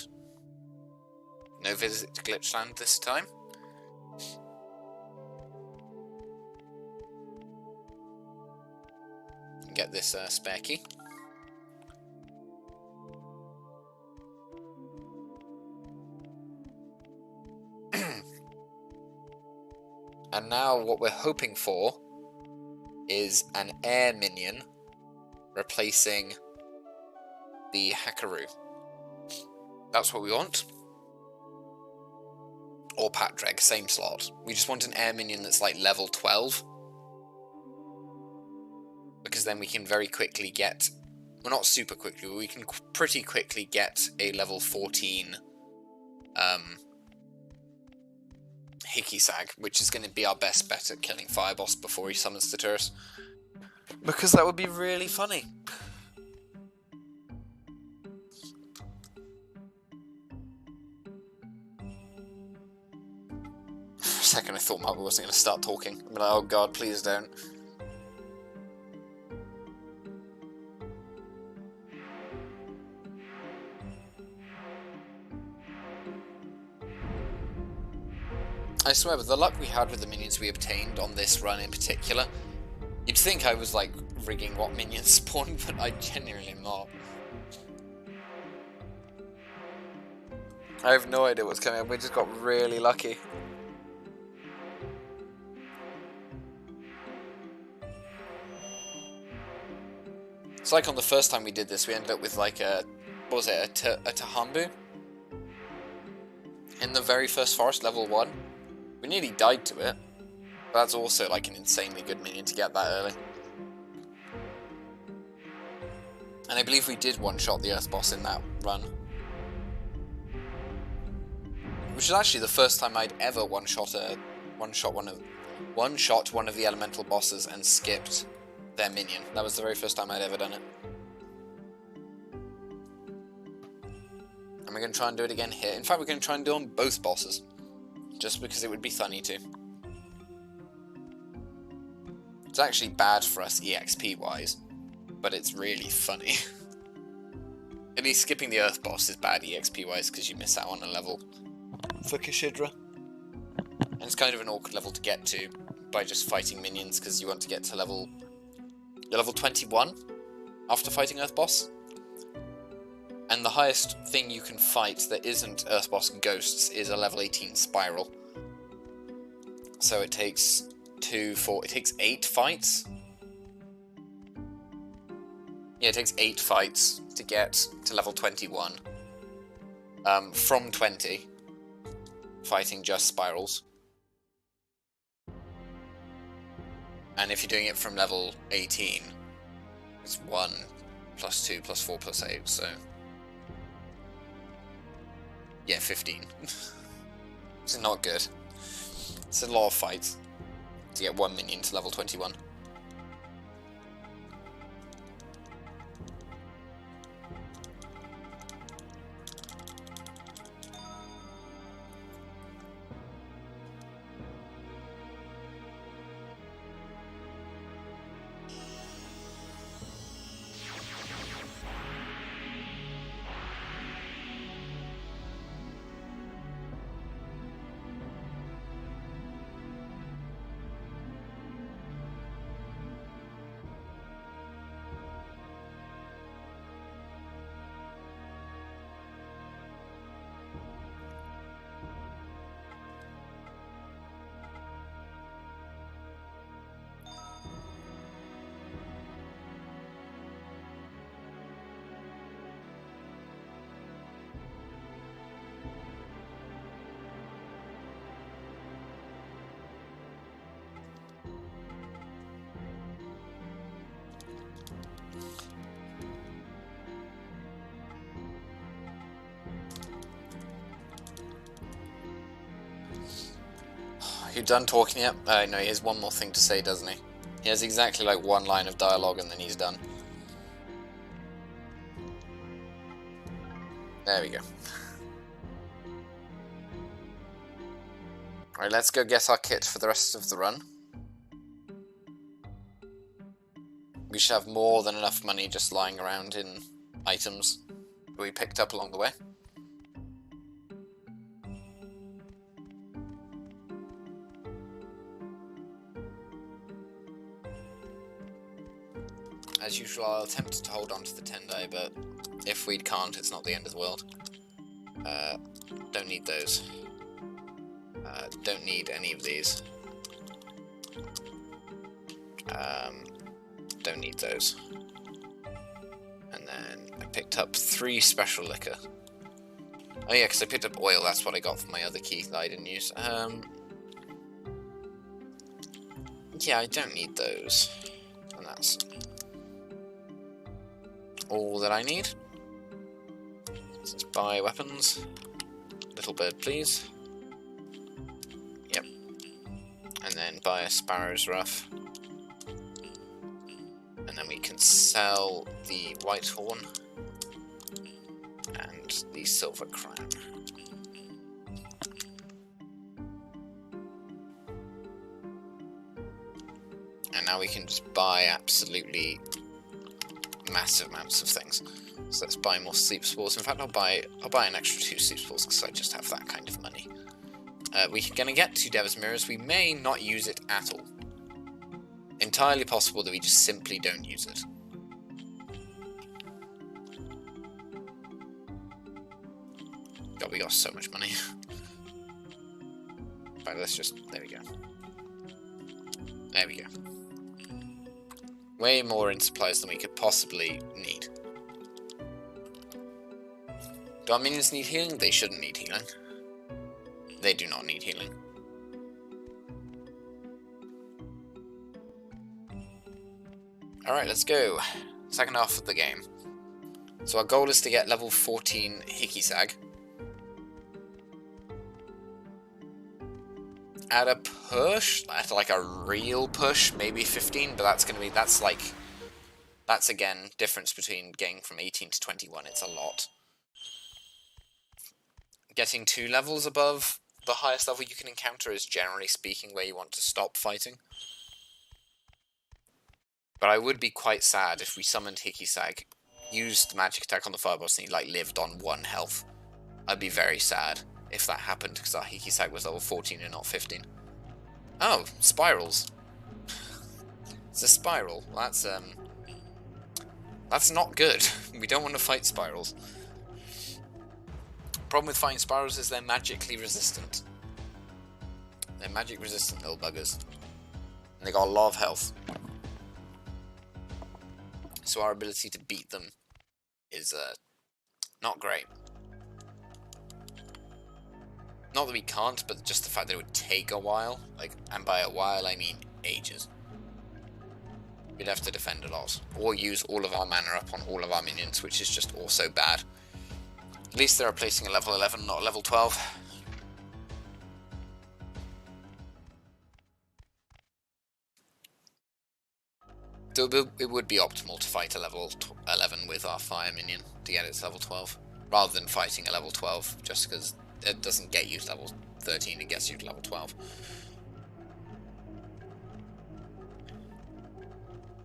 No visit to Glitchland this time. Get this spare key. And now what we're hoping for is an air minion replacing the Hackaroo. That's what we want. Or Patreg, same slot. We just want an air minion that's like level 12. Because then we can very quickly get... Well, not super quickly, but we can pretty quickly get a level 14 Hickey Sag, which is going to be our best bet at killing Fireboss before he summons the Deterrus. Because that would be really funny. For a second I thought Marvel wasn't going to start talking. I'm like, oh god, please don't. I swear, with the luck we had with the minions we obtained on this run in particular, you'd think I was, like, rigging what minions spawn, but I genuinely am not. I have no idea what's coming up, we just got really lucky. It's like on the first time we did this, we ended up with, like, a... What was it? A Tahambu? In the very first forest, level 1. We nearly died to it, but that's also like an insanely good minion to get that early. And I believe we did one-shot the Earth boss in that run. Which is actually the first time I'd ever one-shot one of the elemental bosses and skipped their minion. That was the very first time I'd ever done it. And we're going to try and do it again here. In fact, we're going to try and do it on both bosses. Just because it would be funny to. It's actually bad for us EXP wise, but it's really funny. At least skipping the Earth boss is bad EXP-wise, because you miss out on a level for Kashidra. And it's kind of an awkward level to get to by just fighting minions, because you want to get to level 21 after fighting Earth boss. And the highest thing you can fight that isn't Earth boss ghosts is a level 18 spiral. So it takes it takes 8 fights. Yeah, it takes 8 fights to get to level 21. From 20, fighting just spirals. And if you're doing it from level 18, it's 1 plus 2 plus 4 plus 8, so... yeah, 15. It's not good. It's a lot of fights to get 1 minion to level 21. You done talking yet? No, he has one more thing to say, doesn't he? He has exactly like 1 line of dialogue and then he's done. There we go. Alright, let's go get our kit for the rest of the run. We should have more than enough money just lying around in items we picked up along the way. As usual, I'll attempt to hold on to the Tendai, but if we can't, it's not the end of the world. Don't need those. Don't need any of these. Don't need those. And then I picked up 3 special liquor. Oh yeah, because I picked up oil, that's what I got for my other key that I didn't use. Yeah, I don't need those. And that's all that I need. So let's buy weapons. Little bird, please. Yep. And then buy a sparrow's ruff. And then we can sell the white horn and the silver crown. And now we can just buy absolutely massive amounts of things. So let's buy more sleep spores. In fact, I'll buy an extra 2 sleep spores because I just have that kind of money. We're gonna get 2 Devil's Mirrors. We may not use it at all. Entirely possible that we just simply don't use it. God, we got so much money. Right, let's just... there we go. There we go. Way more in supplies than we could possibly need. Do our minions need healing? They shouldn't need healing. They do not need healing. Alright, let's go. Second half of the game. So our goal is to get level 14 Hikisag. At a push, at like a real push, maybe 15, but that's again, difference between getting from 18 to 21, it's a lot. Getting 2 levels above the highest level you can encounter is generally speaking where you want to stop fighting. But I would be quite sad if we summoned Hikisag used magic attack on the fire boss and he like lived on 1 health. I'd be very sad if that happened because our Hikisag was level 14 and not 15. Oh, spirals. It's a spiral. That's not good. We don't want to fight spirals. Problem with fighting spirals is they're magically resistant. They're magic resistant little buggers. And they got a lot of health. So our ability to beat them is not great. Not that we can't, but just the fact that it would take a while. Like, and by a while I mean ages. We'd have to defend a lot. Or use all of our mana up on all of our minions, which is just also bad. At least they're replacing a level 11, not a level 12. So it would be optimal to fight a level 11 with our fire minion to get it to level 12, rather than fighting a level 12, just because it doesn't get you to level 13, it gets you to level 12.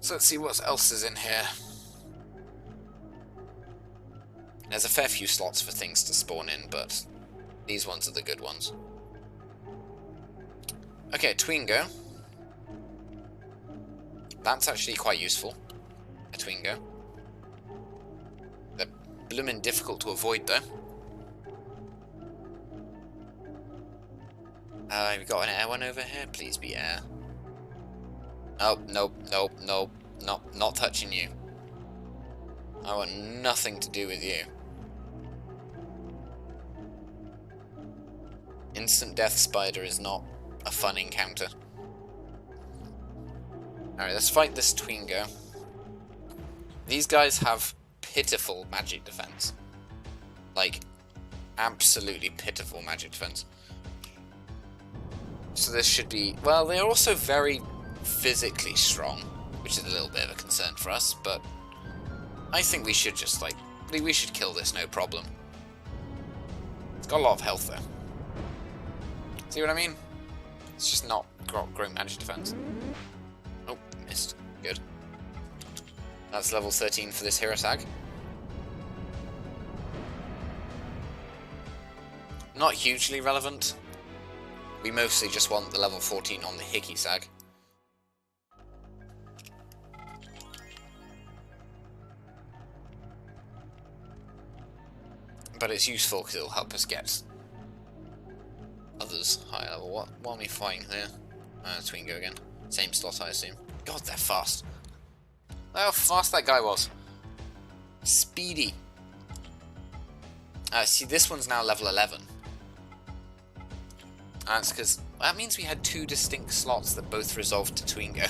So let's see what else is in here. There's a fair few slots for things to spawn in, but these ones are the good ones. Okay, Twingo. That's actually quite useful, a Twingo. They're bloomin' difficult to avoid though. We've got an air one over here, please be air. Nope, nope, nope, nope, not touching you. I want nothing to do with you. Instant death spider is not a fun encounter. Alright, let's fight this Twingo. These guys have pitiful magic defense. Like, absolutely pitiful magic defense. So this should be... Well, they're also very physically strong, which is a little bit of a concern for us, but I think we should just, like... We should kill this, no problem. It's got a lot of health, though. See what I mean? It's just not got great magic defense. Oh, missed. Good. That's level 13 for this Hirosag. Not hugely relevant. We mostly just want the level 14 on the Hikisag. But it's useful because it'll help us get others higher level. What are we fighting here? Twingo again. Same slot, I assume. God, they're fast. Look how fast that guy was. Speedy. See, this one's now level 11. That's because... That means we had 2 distinct slots that both resolved to Twingo.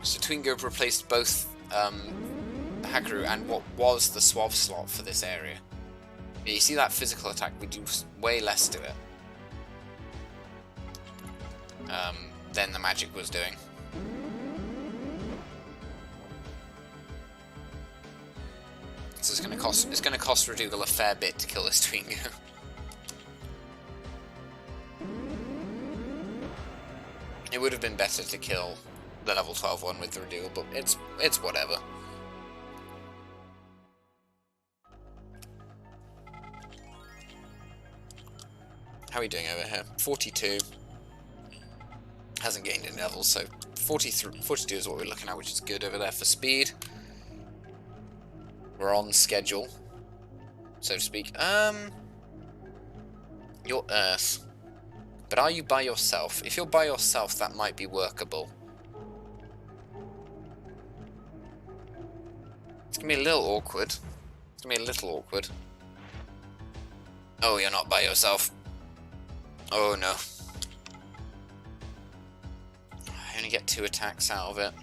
So Twingo replaced both Hakaru and what was the Suave slot for this area. You see that physical attack, we do way less to it than the magic was doing. So it's gonna cost Redugal a fair bit to kill this Twingo. It would have been better to kill the level 12 one with the Redugal, but it's whatever. How are we doing over here? 42. Hasn't gained any levels, so 42 is what we're looking at, which is good over there for speed. We're on schedule, so to speak. You're Earth. But are you by yourself? If you're by yourself, that might be workable. It's gonna be a little awkward. It's gonna be a little awkward. Oh, you're not by yourself. Oh no. I only get 2 attacks out of it.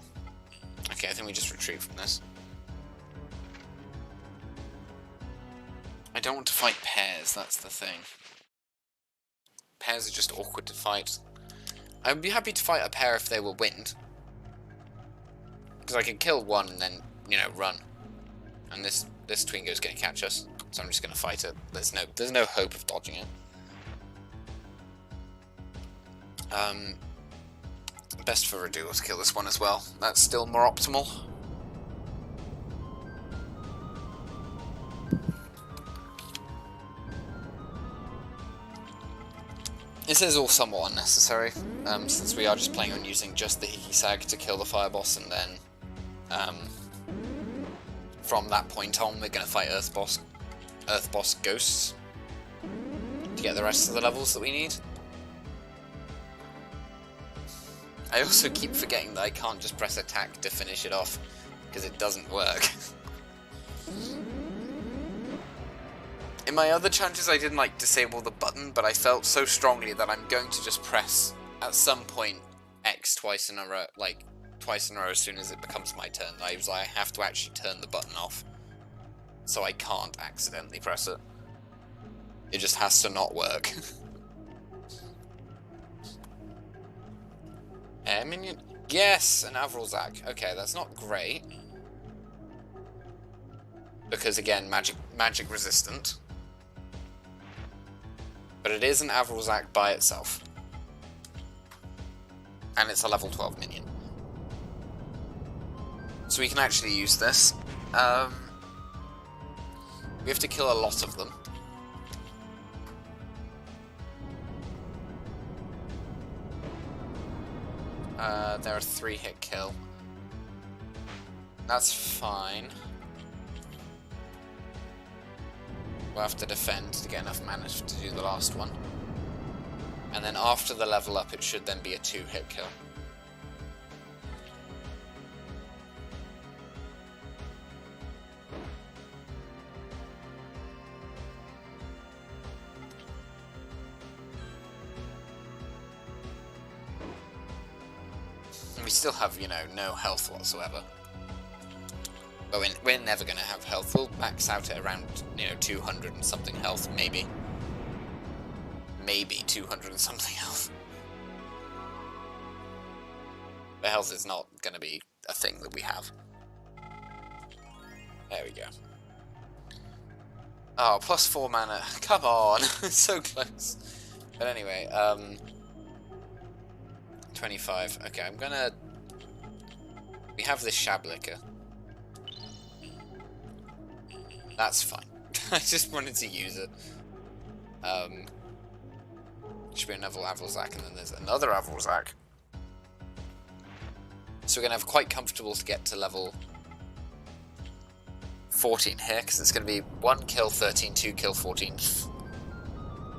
Okay, I think we just retreat from this. I don't want to fight pairs, that's the thing. Pairs are just awkward to fight. I would be happy to fight a pair if they were wind. Because I could kill one and then, you know, run. And this Twingo's going to catch us, so I'm just going to fight it. There's no hope of dodging it. best for Reduo to kill this one as well. That's still more optimal. This is all somewhat unnecessary, since we are just planning on using just the Hikisag to kill the fire boss, and then from that point on we're going to fight Earth boss ghosts to get the rest of the levels that we need. I also keep forgetting that I can't just press attack to finish it off, because it doesn't work. In my other challenges I didn't disable the button, but I felt so strongly that I'm going to just press, at some point, X twice in a row, as soon as it becomes my turn. I was like, I have to actually turn the button off, so I can't accidentally press it. It just has to not work. Air minion? Yes, an Avrolzak. Okay, that's not great. Because again, magic resistant. But it is an Avrolzak by itself. And it's a level 12 minion. So we can actually use this. We have to kill a lot of them. They're a 3-hit kill. That's fine. We'll have to defend to get enough mana to do the last one. And then after the level up, it should then be a 2-hit kill. And we still have, you know, no health whatsoever. But we're never going to have health. We'll max out at around, you know, 200 and something health, maybe. Maybe 200 and something health. But health is not going to be a thing that we have. There we go. Oh, plus 4 mana. Come on! So close. But anyway, 25. Okay, I'm gonna... We have this Shablicker. That's fine. I just wanted to use it. Should be another Avrolzak, and then there's another Avrolzak. So we're going to have quite comfortable to get to level 14 here, because it's going to be 1 kill 13, 2 kill 14,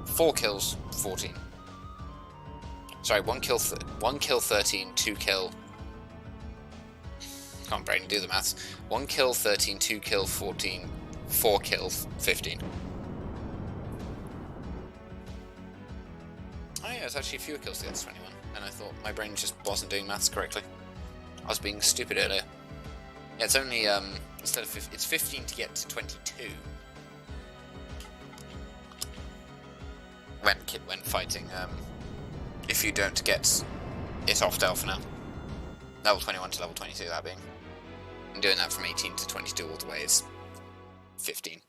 4 kills 14. Sorry, 1 kill 13, 2 kill... Can't brain do the maths. 1 kill 13, 2 kill 14, 4 kills 15. Oh yeah, it's actually fewer kills to get to 21, and I thought my brain just wasn't doing maths correctly. I was being stupid earlier. Yeah, it's only, instead of it's 15 to get to 22. When fighting, if you don't get it off to Alpha now. Level 21 to level 22, that being. And doing that from 18 to 22 all the way is 15.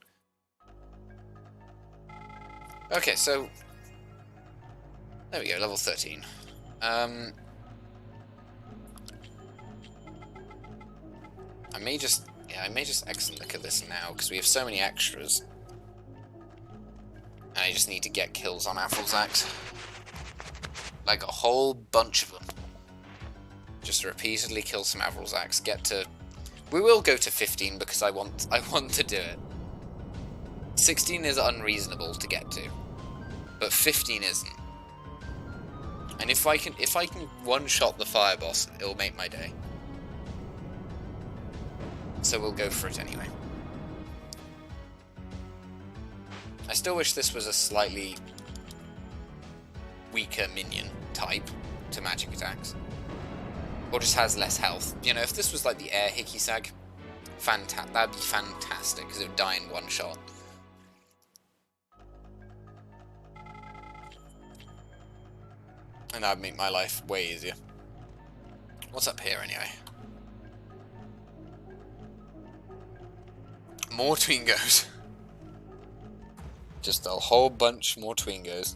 Okay, so... There we go, level 13. I may just excellent look at this now, because we have so many extras. And I just need to get kills on Avrolzaks. Like a whole bunch of them. Just repeatedly kill some Avrolzaks, get to... We will go to 15 because I want to do it. 16 is unreasonable to get to. But 15 isn't. And if I can one-shot the fire boss, it'll make my day. So we'll go for it anyway. I still wish this was a slightly weaker minion type to magic attacks. Or just has less health. You know, if this was like the air Hikisag, that'd be fantastic, because it would die in one shot. And that'd make my life way easier. What's up here anyway? More Twingos. Just a whole bunch more Twingos.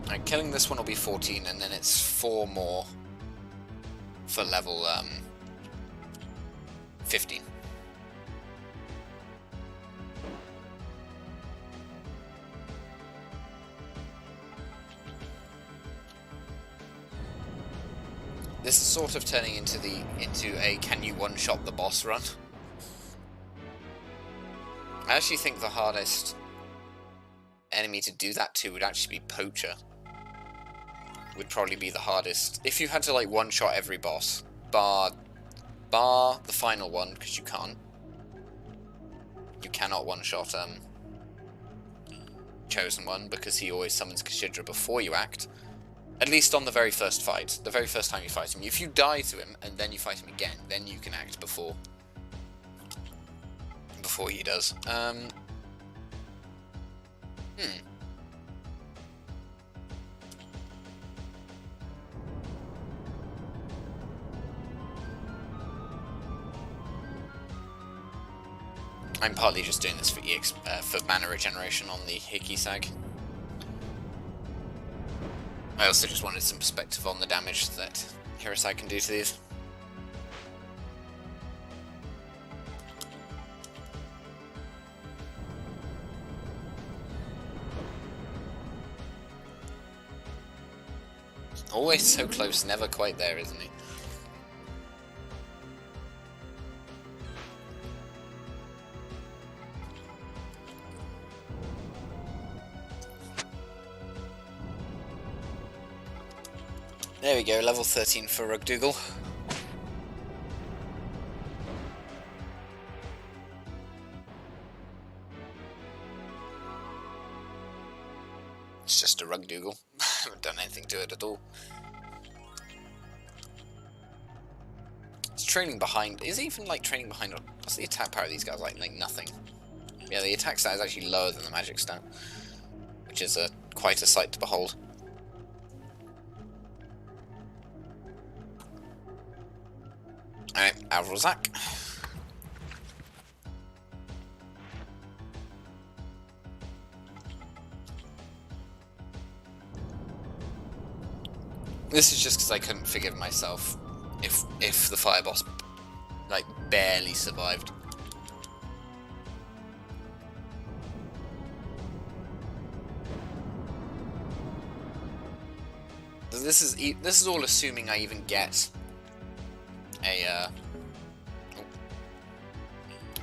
Alright, killing this one will be 14, and then it's 4 more for level 15. This is sort of turning into a can you one-shot the boss run. I actually think the hardest enemy to do that to would actually be Poacher. Would probably be the hardest. If you had to like one-shot every boss, bar the final one, because you can't. You cannot one-shot Chosen One, because he always summons Kashidra before you act. At least on the very first fight, the very first time you fight him. If you die to him and then you fight him again, then you can act before he does. I'm partly just doing this for for mana regeneration on the Hikisag. I also just wanted some perspective on the damage that Hirosai can do to these. Always so close, never quite there, isn't he? There we go, level 13 for Rugdougal. It's just a Rugdougal. I haven't done anything to it at all. It's trailing behind. Is it even like trailing behind? What's the attack power of these guys like? Like nothing. Yeah, the attack stat is actually lower than the magic stat, which is quite a sight to behold. Alright, Alrozak. This is just because I couldn't forgive myself if the fire boss like barely survived. This is all assuming I even get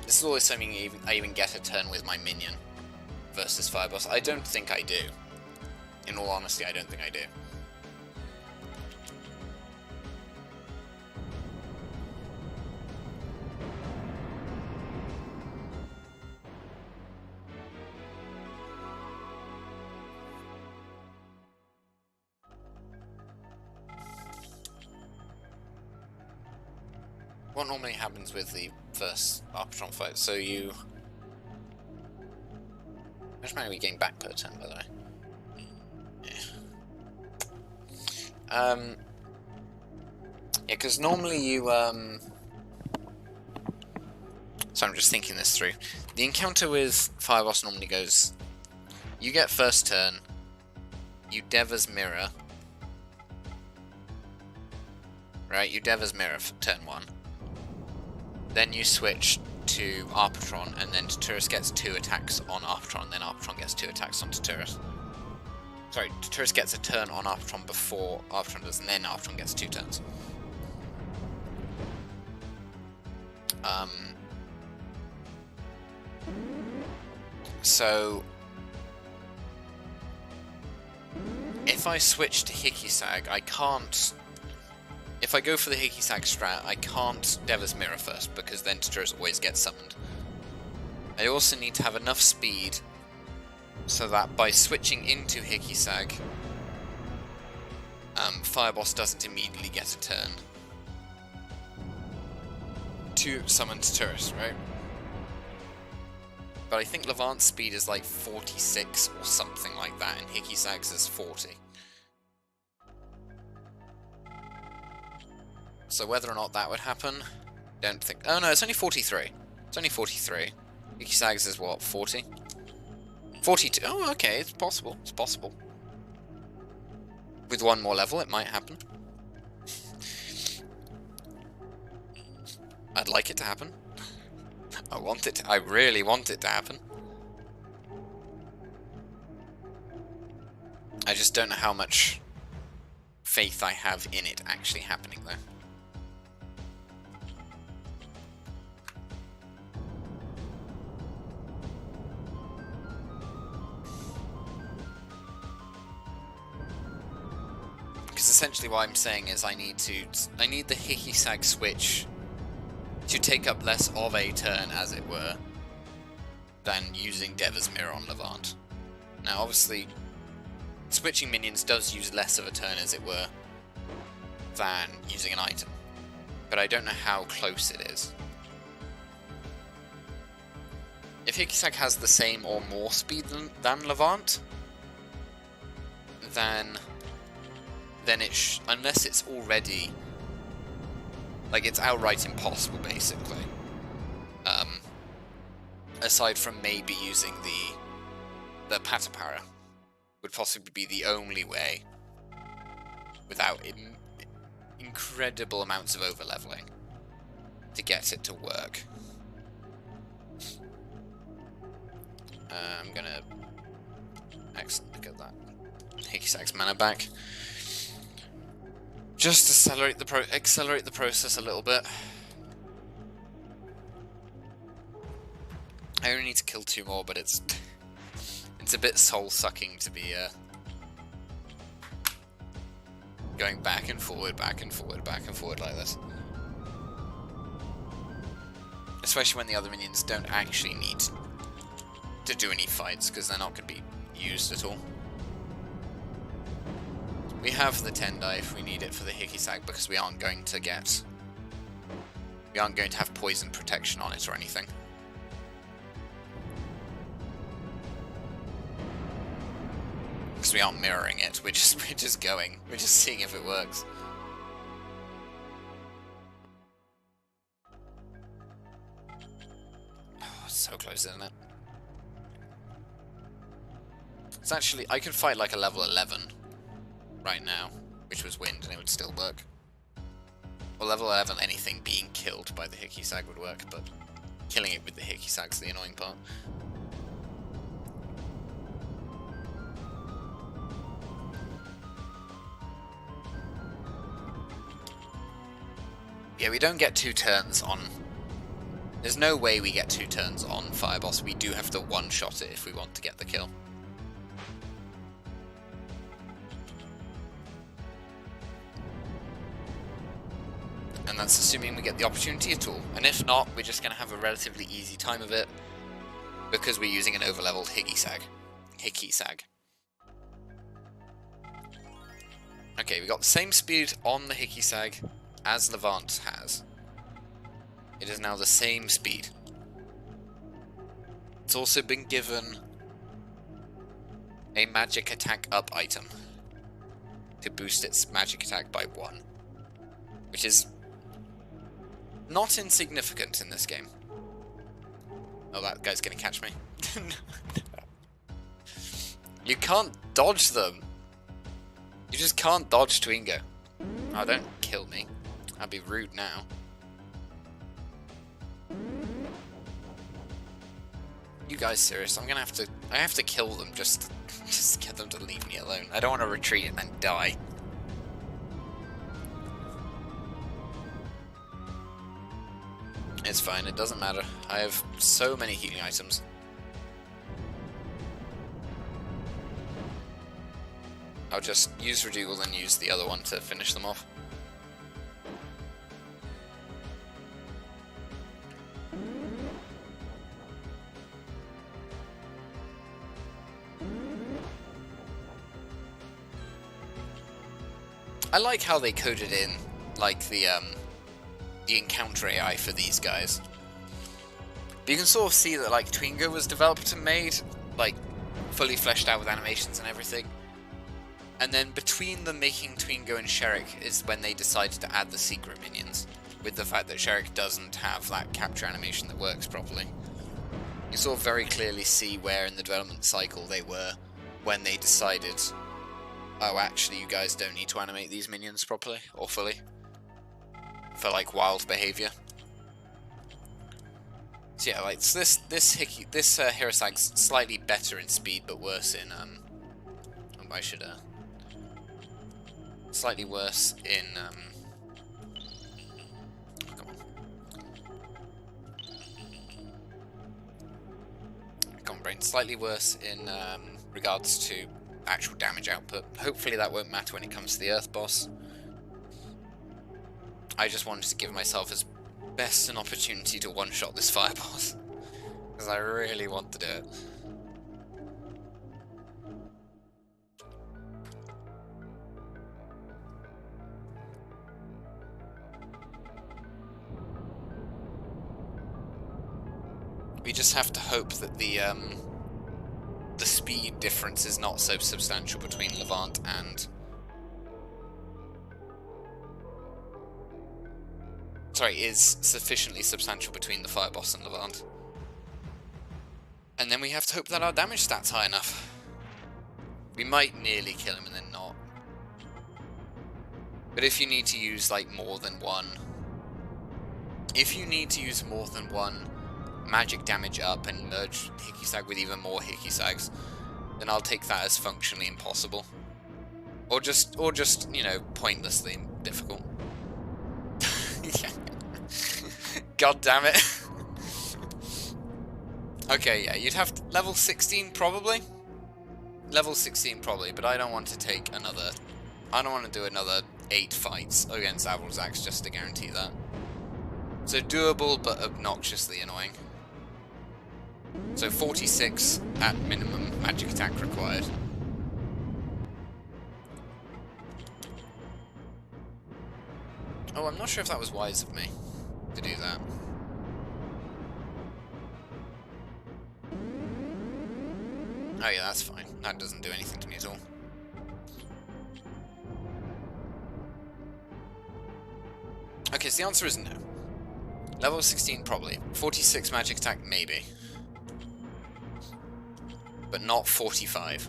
this is all assuming I even get a turn with my minion versus fire boss. I don't think I do. In all honesty, I don't think I do. What normally happens with the first Arpatron fight? So you... How much mana we gain back per turn, by the way? Yeah. Yeah, because normally you, So I'm just thinking this through. The encounter with Fire Boss normally goes... You get first turn, you Deva's Mirror. Right, you Deva's Mirror for turn 1. Then you switch to Arpatron, and then Turris gets 2 attacks on Arpatron, then Arpatron gets 2 attacks on Turris. Sorry, Turris gets a turn on Arpatron before Arpatron does, and then Arpatron gets 2 turns. So... If I switch to Hikisag, I can't... If I go for the Hikisag strat, I can't Deva's Mirror first, because then Turris always gets summoned. I also need to have enough speed so that by switching into Hikisag, Fireboss doesn't immediately get a turn to summon Turris, right? But I think Levant's speed is like 46 or something like that, and Hikisag's is 40. So whether or not that would happen, don't think... Oh no, it's only 43. It's only 43. Hikisag's is what, 40? 42? Oh, okay, it's possible. It's possible. With one more level, it might happen. I'd like it to happen. I really want it to happen. I just don't know how much faith I have in it actually happening, though. Because essentially what I'm saying is I need the Hickey-Sag switch to take up less of a turn, as it were, than using Deva's Mirror on Levant. Now, obviously, switching minions does use less of a turn, as it were, than using an item. But I don't know how close it is. If Hickey-Sag has the same or more speed than Levant, then it unless it's already, like, it's outright impossible, basically. Aside from maybe using the Patapara, would possibly be the only way, without incredible amounts of overleveling, to get it to work. I'm gonna excellent, look at that. Hickey-Sag's mana back. Just accelerate the process a little bit. I only need to kill 2 more, but it's a bit soul-sucking to be going back and forward, back and forward, back and forward like this. Especially when the other minions don't actually need to do any fights, because they're not going to be used at all. We have the 10 die if we need it for the Hickey-Sag, because we aren't going to have poison protection on it or anything. Because we aren't mirroring it, we're just seeing if it works. Oh, it's so close, isn't it? It's actually, I could fight like a level 11 right now, which was wind, and it would still work. Or level 11, anything being killed by the Hickey-Sag would work, but killing it with the Hickey-Sag's the annoying part. Yeah, we don't get 2 turns on... There's no way we get 2 turns on Fireboss. We do have to one-shot it if we want to get the kill. And that's assuming we get the opportunity at all. And if not, we're just going to have a relatively easy time of it, because we're using an overleveled Hickey-Sag. Okay, we got the same speed on the Hickey-Sag as Levant has. It is now the same speed. It's also been given a magic attack up item to boost its magic attack by 1, which is not insignificant in this game. Oh, that guy's gonna catch me. You can't dodge them. You just can't dodge Twingo. Oh, don't kill me. That'd be rude now. You guys serious? I have to kill them just get them to leave me alone. I don't want to retreat and then die. It's fine, it doesn't matter. I have so many healing items. I'll just use Redugal and use the other one to finish them off. I like how they coded in, like, the encounter AI for these guys. But you can sort of see that, like, Twingo was developed and made, like, fully fleshed out with animations and everything. And then between them making Twingo and Sherrick is when they decided to add the secret minions, with the fact that Sherrick doesn't have that capture animation that works properly. You sort of very clearly see where in the development cycle they were when they decided Oh, actually, you guys don't need to animate these minions properly or fully for like wild behavior. So yeah, like this Hirosag's slightly better in speed, but worse in I should slightly worse in come on. Come on, brain. Slightly worse in regards to actual damage output. Hopefully that won't matter when it comes to the Earth boss. I just wanted to give myself as best an opportunity to one-shot this fire boss. Because I really want to do it. We just have to hope that the speed difference is not so substantial between Levant and... Sorry, is sufficiently substantial between the fire boss and Levant. And then we have to hope that our damage stat's high enough. We might nearly kill him and then not. But if you need to use like more than one... If you need to use more than one magic damage up and merge Hikisag with even more Hikisags, then I'll take that as functionally impossible. Or just, you know, pointlessly difficult. Yeah. God damn it. Okay, yeah, you'd have to, level 16 probably. Level 16 probably, but I don't want to take another... I don't want to do another 8 fights against Avril-Zax just to guarantee that. So doable, but obnoxiously annoying. So 46 at minimum magic attack required. Oh, I'm not sure if that was wise of me to do that. Oh yeah, that's fine. That doesn't do anything to me at all. Okay, so the answer is no. Level 16 probably. 46 magic attack maybe. But not 45.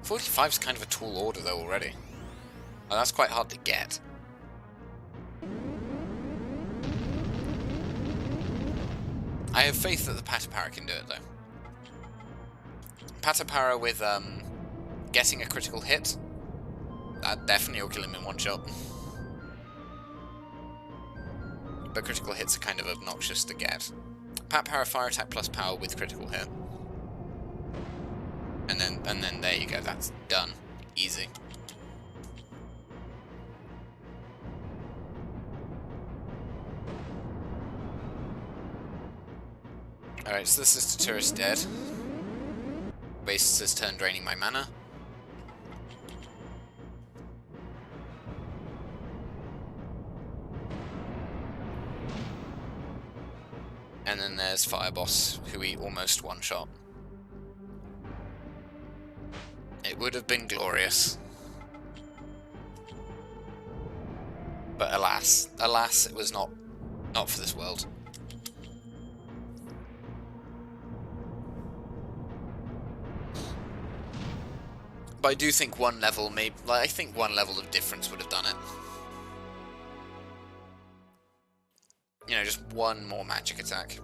45 is kind of a tall order though already. Well, that's quite hard to get. I have faith that the Patapara can do it though. Patapara with getting a critical hit. That definitely will kill him in one shot. But critical hits are kind of obnoxious to get. Patapara fire attack plus power with critical hit. And then there you go, that's done. Easy. Alright, so this is Tatura's dead. Wastes his turn draining my mana. And then there's Fire Boss, who we almost one-shot. It would have been glorious. But alas, it was not for this world. But I do think one level, I think one level of difference would have done it. You know, just one more magic attack.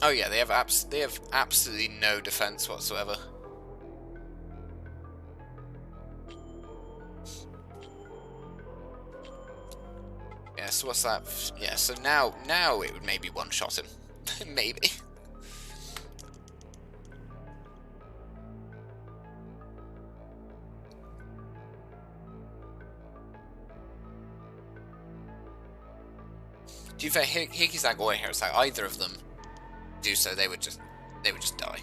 Oh yeah, they have absolutely no defense whatsoever. Yeah, so what's that? Yeah, so now it would maybe one-shot him. Maybe. To be fair, Hikisag or Hirosag, either of them do so, they would just die.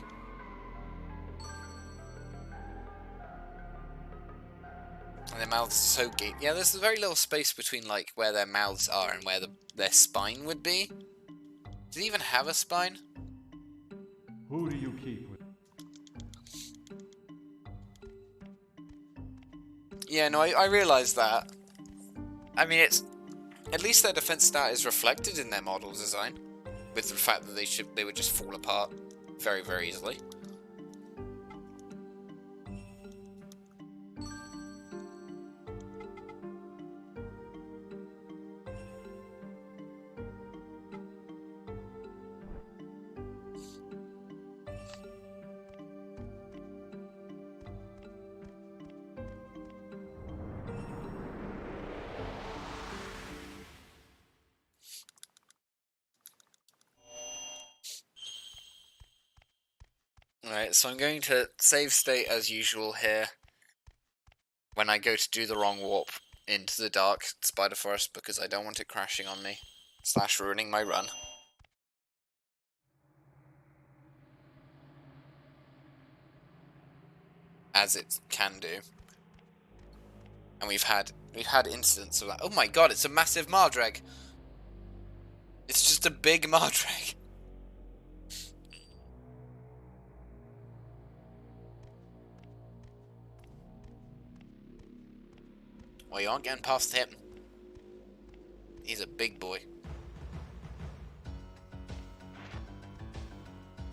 And their mouths are so gaping. Yeah, there's very little space between like where their mouths are and where their spine would be. Do they even have a spine? Who do you keep with? Yeah, no, I realise that. I mean, it's... At least their defense stat is reflected in their model design. With the fact that they would just fall apart very, very easily. Alright, so I'm going to save state as usual here when I go to do the wrong warp into the dark spider forest because I don't want it crashing on me / ruining my run. As it can do. And we've had incidents of that. Oh my god, it's a massive Mardreg! It's just a big Mardreg. Well, you aren't getting past him. He's a big boy.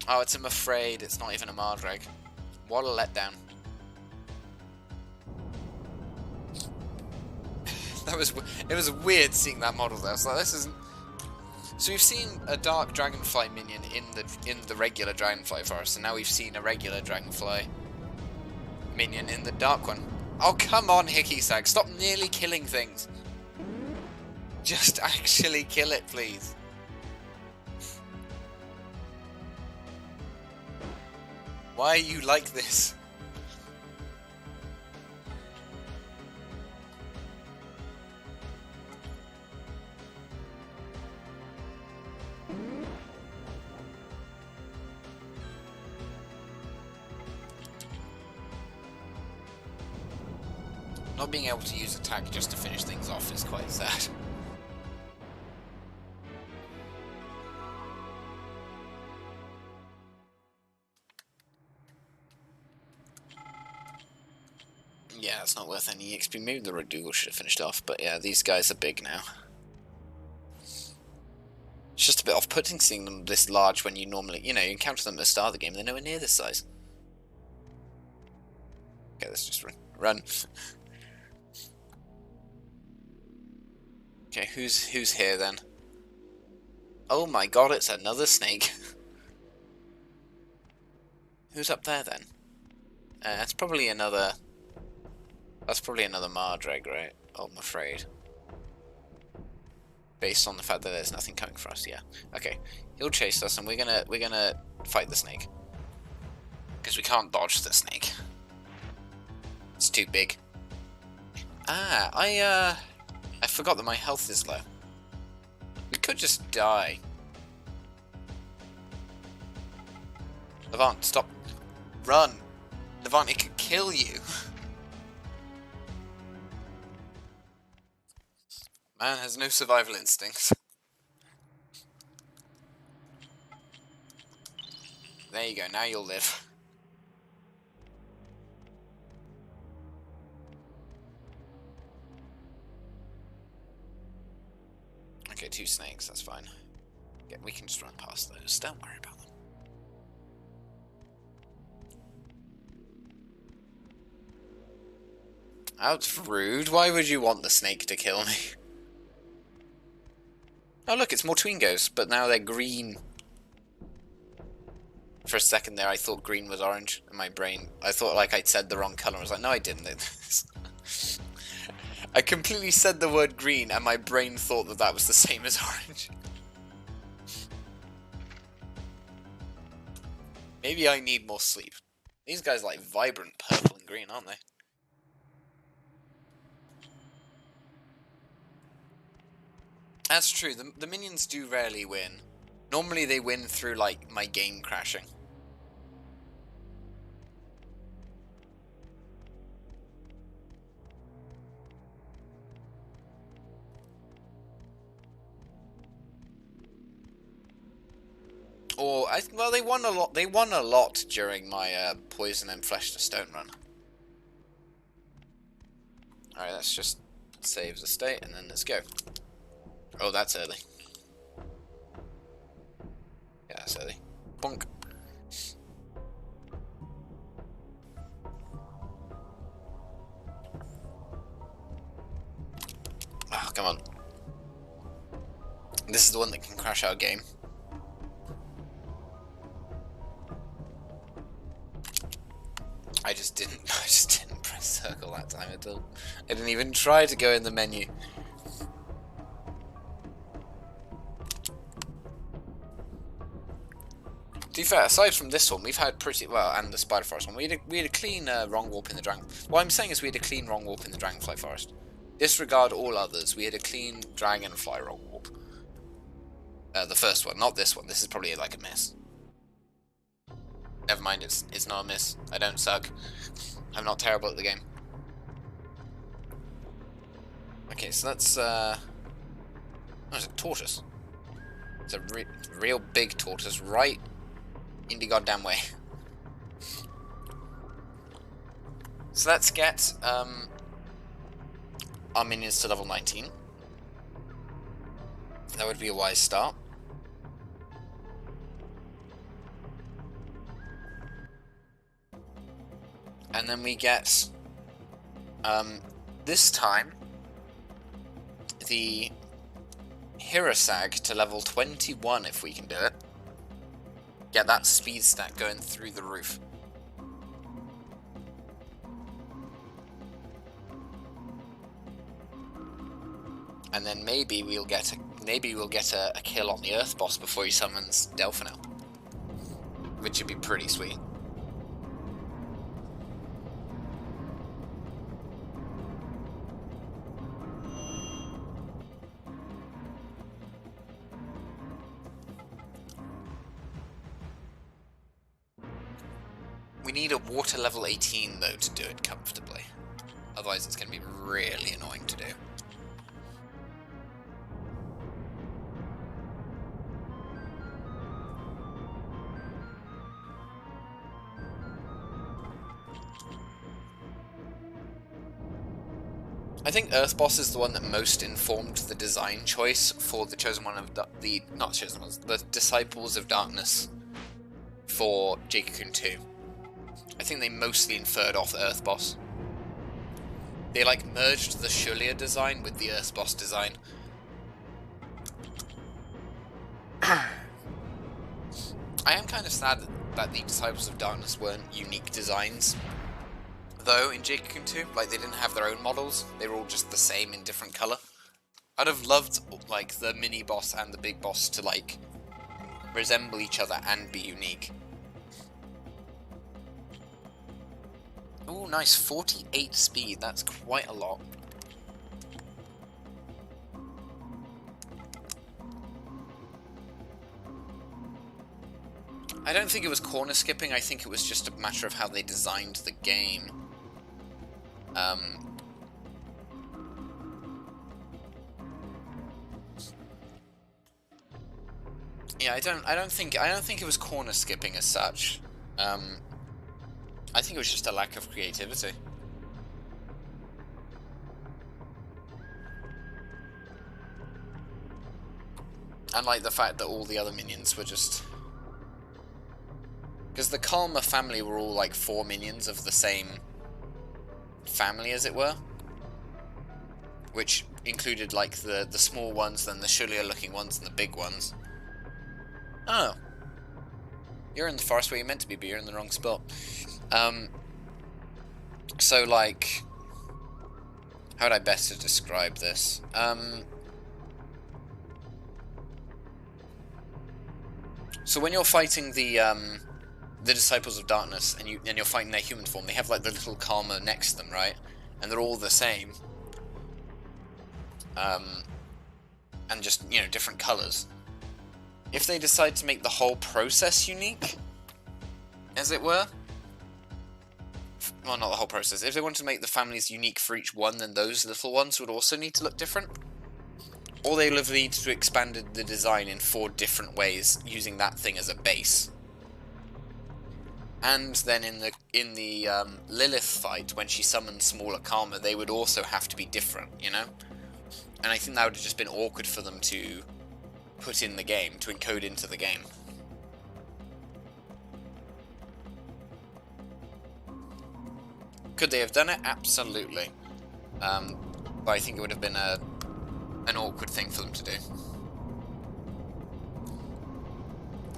Oh, it's I'm afraid. It's not even a Mardreg. What a letdown. It was weird seeing that model there. So this isn't. So we've seen a dark dragonfly minion in the regular dragonfly forest, and now we've seen a regular dragonfly minion in the dark one. Oh, come on, Hickey-Sag. Stop nearly killing things. Just actually kill it, please. Why are you like this? Not being able to use attack just to finish things off is quite sad. Yeah, it's not worth any EXP. Maybe the Rodougal should have finished off, but yeah, these guys are big now. It's just a bit off-putting seeing them this large when you normally, you encounter them at the start of the game, they're nowhere near this size. Okay, let's just run. Run. Okay, who's here then? Oh my god, it's another snake. Who's up there then? That's probably another Mardreg, right? Oh, I'm afraid. Based on the fact that there's nothing coming for us, yeah. Okay, he'll chase us, and we're gonna fight the snake because we can't dodge the snake. It's too big. Ah, I forgot that my health is low. We could just die. Levant, stop. Run! Levant, it could kill you. Man has no survival instincts. There you go, now you'll live. Okay, 2 snakes, that's fine. Yeah, we can just run past those, don't worry about them. That's rude, why would you want the snake to kill me? Oh look, it's more Twingos, but now they're green. For a second there, I thought green was orange in my brain. I thought like I'd said the wrong colour. I was like, no, I didn't. I completely said the word green, and my brain thought that that was the same as orange. Maybe I need more sleep. These guys are like vibrant purple and green, aren't they? That's true, the minions do rarely win. Normally they win through, like, my game crashing. Or, well, they won a lot. They won a lot during my Poison and Flesh to Stone run. Alright, let's just save the state and then let's go. Oh, that's early. Yeah, that's early. Bonk. Oh, come on. This is the one that can crash our game. I just didn't press circle that time at all. I didn't even try to go in the menu. To be fair, aside from this one, we've had pretty well, and the Spider Forest one, we had a clean wrong warp in the Dragon. What I'm saying is we had a clean wrong warp in the Dragonfly Forest. Disregard all others. We had a clean Dragonfly wrong warp. The first one, not this one. This is probably like a miss. Never mind, it's not a miss. I don't suck. I'm not terrible at the game. Okay, so that's oh, it's a tortoise. It's a real big tortoise, right in the goddamn way. So let's get our minions to level 19. That would be a wise start. And then we get, this time, the Hirasag to level 21 if we can do it. Get that speed stat going through the roof. And then maybe we'll get a kill on the Earth boss before he summons Delphinel, which would be pretty sweet. We need a water level 18 though to do it comfortably. Otherwise it's going to be really annoying to do. I think Earth Boss is the one that most informed the design choice for the Chosen One of not Chosen Ones, the Disciples of Darkness for Jade Cocoon 2. I think they mostly inferred off Earth Boss. They like merged the Shulia design with the Earth Boss design. I am kind of sad that the Disciples of Darkness weren't unique designs. Though, in Jade Cocoon 2, like, they didn't have their own models, they were all just the same in different colour. I'd have loved, like, the mini-boss and the big boss to, like, resemble each other and be unique. Ooh, nice, 48 speed, that's quite a lot. I don't think it was corner skipping, I think it was just a matter of how they designed the game. Yeah, I don't think it was corner skipping as such. I think it was just a lack of creativity. And like the fact that all the other minions were just, because the Kalma family were all like 4 minions of the same family, as it were, which included like the small ones, then the Shulia looking ones, and the big ones. Oh, you're in the forest where you're meant to be, but you're in the wrong spot. So like, how would I best describe this? So when you're fighting the Disciples of Darkness, and you're fighting their human form, they have like the little Karma next to them, right? And they're all the same. And just, you know, different colours. If they decide to make the whole process unique, as it were, well, not the whole process, if they want to make the families unique for each one, then those little ones would also need to look different. Or they would have needed to expanded the design in 4 different ways, using that thing as a base. And then in the Lilith fight, when she summoned smaller Karma, they would also have to be different, you know? And I think that would have just been awkward for them to put in the game, to encode into the game. Could they have done it? Absolutely. But I think it would have been an awkward thing for them to do.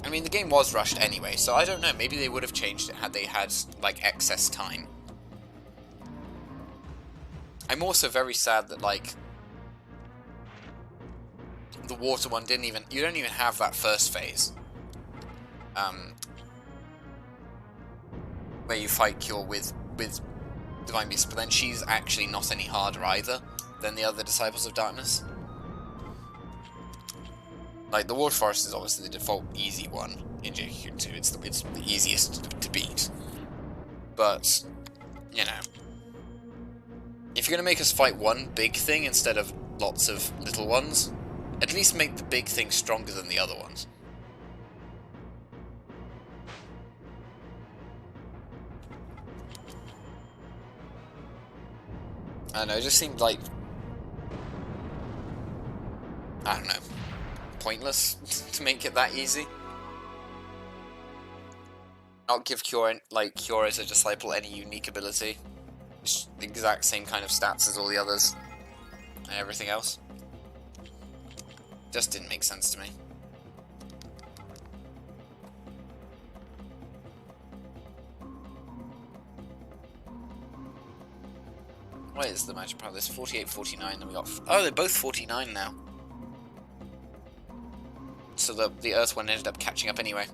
I mean, the game was rushed anyway, so I don't know, maybe they would have changed it had they had, like, excess time. I'm also very sad that, like, the water one didn't even... You don't even have that first phase. Where you fight Cure with Divine Beast, but then she's actually not any harder either than the other Disciples of Darkness. Like, the Water Forest is obviously the default easy one in Jade Cocoon 2. It's the easiest to beat. But, you know, if you're going to make us fight one big thing instead of lots of little ones, at least make the big thing stronger than the other ones. I don't know, it just seemed like... I don't know. Pointless to make it that easy. Not give Cure as a disciple any unique ability. It's the exact same kind of stats as all the others and everything else. Just didn't make sense to me. What is the magic power? There's 48, 49, and we got... Oh, they're both 49 now. So the Earth one ended up catching up anyway.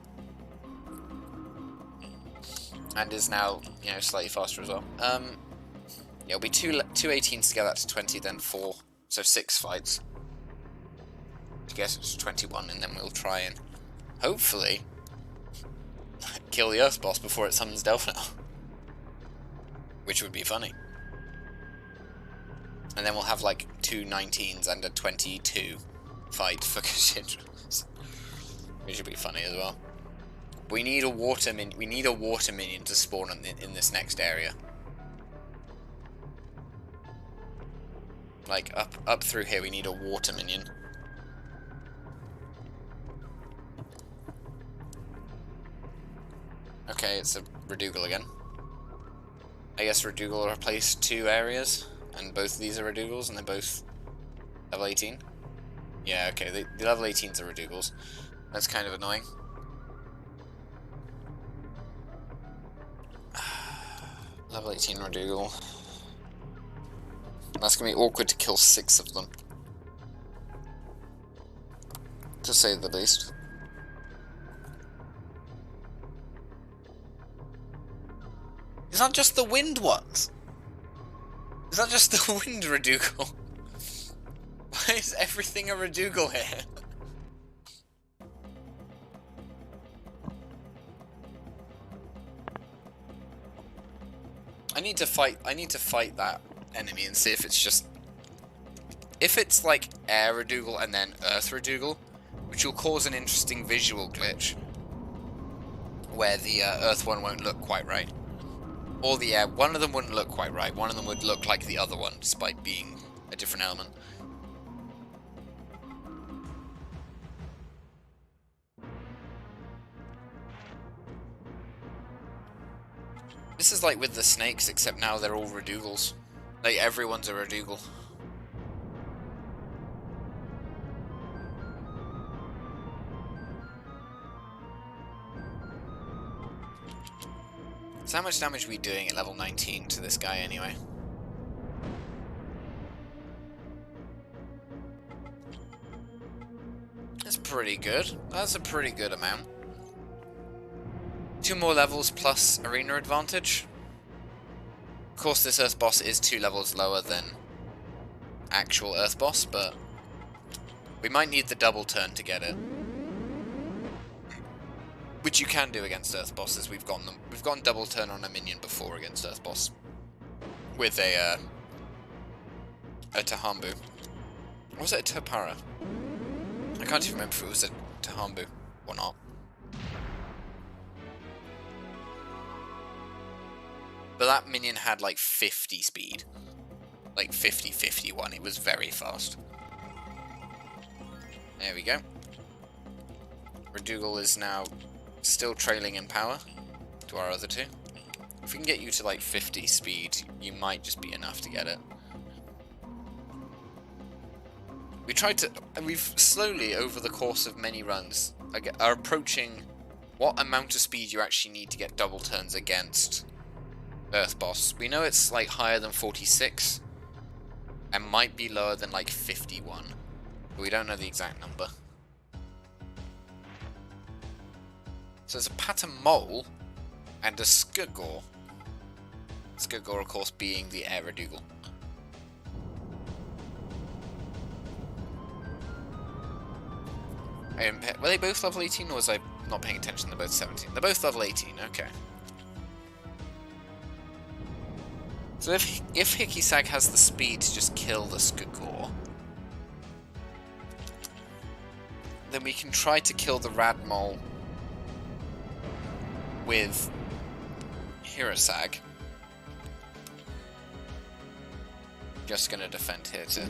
And is now, you know, slightly faster as well. Yeah, it'll be two 18s to get that to 20, then 4. So 6 fights. To get it to 21, and then we'll try and, hopefully, kill the Earth boss before it summons Delphinel. Which would be funny. And then we'll have like 2 19s and a 22 fight for Kashidra. Which would be funny as well. We need a water minion to spawn in this next area. Like up through here, we need a water minion. Okay, it's a Redugal again. I guess Redugal will replace 2 areas, and both of these are Redugals, and they're both level 18. Yeah, okay, the level 18s are Redugals. That's kind of annoying. Level 18 Redugal. That's gonna be awkward to kill 6 of them. To say the least. Is that just the wind ones? Is that just the wind Redugal? Why is everything a Redugal here? I need to fight that enemy and see if it's just... If it's like air Redugal and then earth Redugal, which will cause an interesting visual glitch, where the earth one won't look quite right. Or the air, one of them wouldn't look quite right, one of them would look like the other one, despite being a different element. This is like with the snakes, except now they're all Redugals. Like, everyone's a Redugal. So how much damage are we doing at level 19 to this guy anyway? That's pretty good. That's a pretty good amount. 2 more levels plus arena advantage. Of course, this Earth boss is 2 levels lower than actual Earth boss, but we might need the double turn to get it. Which you can do against Earth bosses. We've gotten double turn on a minion before against Earth boss. With a Tahambu. Or was it a Tapara? I can't even remember if it was a Tahambu or not. But that minion had like 50 speed. Like 50, 51. It was very fast. There we go. Redugal is now still trailing in power to our other two. If we can get you to like 50 speed, you might just be enough to get it. We've slowly, over the course of many runs, are approaching what amount of speed you actually need to get double turns against Earth Boss. We know it's like higher than 46, and might be lower than like 51, but we don't know the exact number. So there's a Patamole and a Skugor. Skugor, of course, being the Air Redugal. Were they both level 18, or was I not paying attention? They're both 17. They're both level 18, okay. So if Hickey-Sag has the speed to just kill the Skugor, then we can try to kill the Radmole with Hirosag. Just gonna defend here too.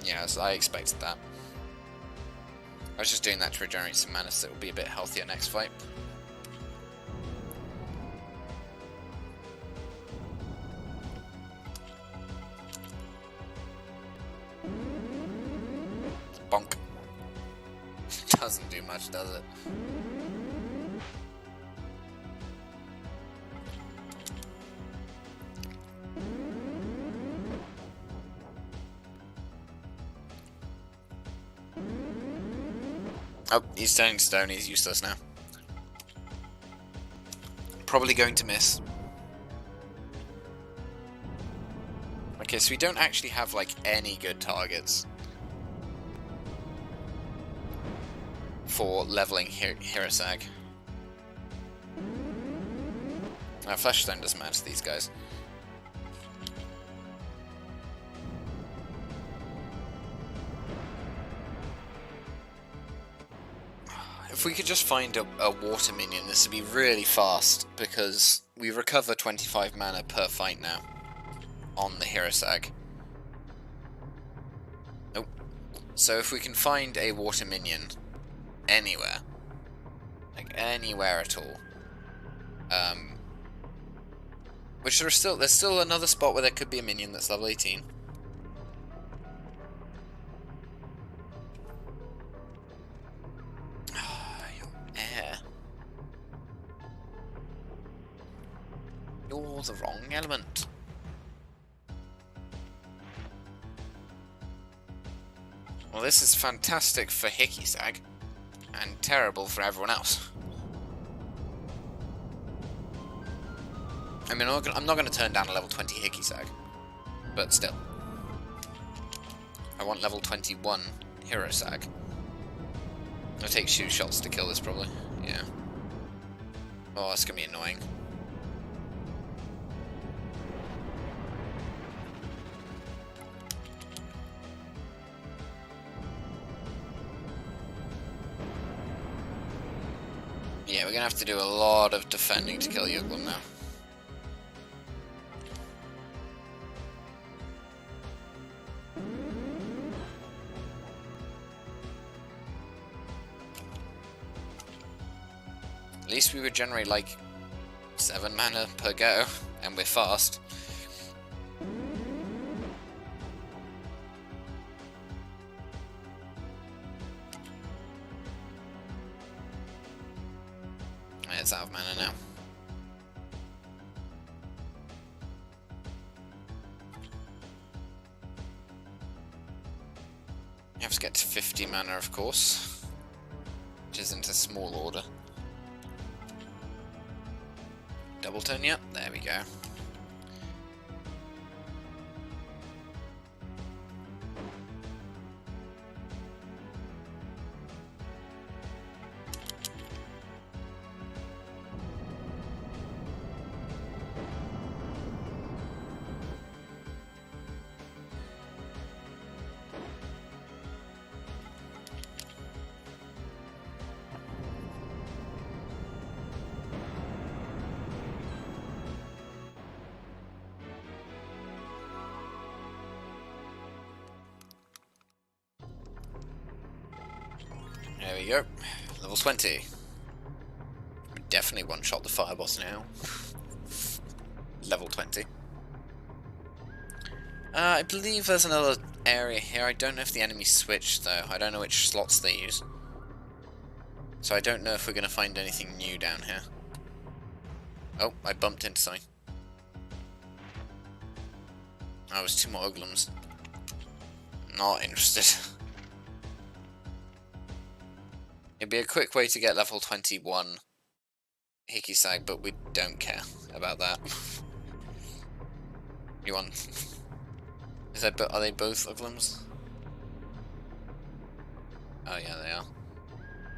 Yeah, so I expected that. I was just doing that to regenerate some mana so it will be a bit healthier next fight. Bonk. Doesn't do much, does it? Oh, he's turning stone, he's useless now. Probably going to miss. Okay, so we don't actually have, like, any good targets for leveling Hirosag. Flesh Stone doesn't matter to these guys. If we could just find a water minion, this would be really fast, because we recover 25 mana per fight now on the Hirosag. Nope. So if we can find a water minion anywhere, like anywhere at all, which there's still another spot where there could be a minion that's level 18. You're the wrong element. Well, this is fantastic for Hickey-Sag, and terrible for everyone else. I mean, I'm not going to turn down a level 20 Hickey-Sag, but still. I want level 21 Hirosag. It'll take 2 shots to kill this, probably. Yeah. Oh, that's going to be annoying. Yeah, we're gonna have to do a lot of defending to kill Yuglum now. At least we would generate like 7 mana per go, and we're fast. It's out of mana now. You have to get to 50 mana, of course, which isn't a small order. Double turn, yep, there we go. There we go. Level 20. Definitely one-shot the fire boss now. Level 20. I believe there's another area here. I don't know if the enemies switch, though. I don't know which slots they use. So I don't know if we're going to find anything new down here. Oh, I bumped into something. Oh, it was 2 more Uglums. Not interested. It'd be a quick way to get level 21 Hikisag, but we don't care about that. You want... Are they both Uglums? Oh yeah, they are.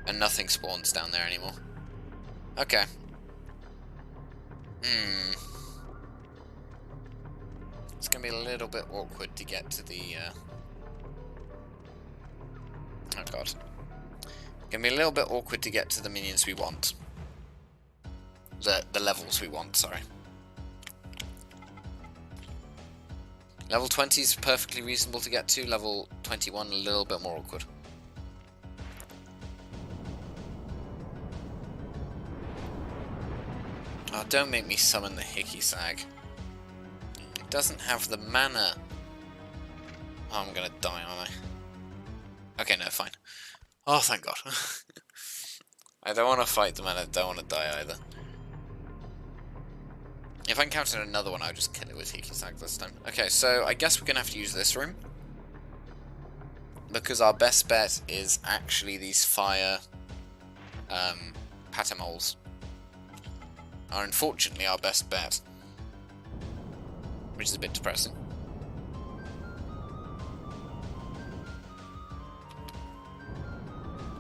And nothing spawns down there anymore. Okay. It's gonna be a little bit awkward to get to the... Oh god. Gonna be a little bit awkward to get to the minions we want. The levels we want, sorry. Level 20 is perfectly reasonable to get to. Level 21 a little bit more awkward. Oh, don't make me summon the Hikisag. It doesn't have the mana. Oh, I'm gonna die, aren't I? Okay, no, fine. Oh, thank god. I don't want to fight them and I don't want to die either. If I encounter another one, I'll just kill it with Hikisag this time. Okay, so I guess we're going to have to use this room. Because our best bet is actually these fire Patamoles. Are unfortunately our best bet. Which is a bit depressing.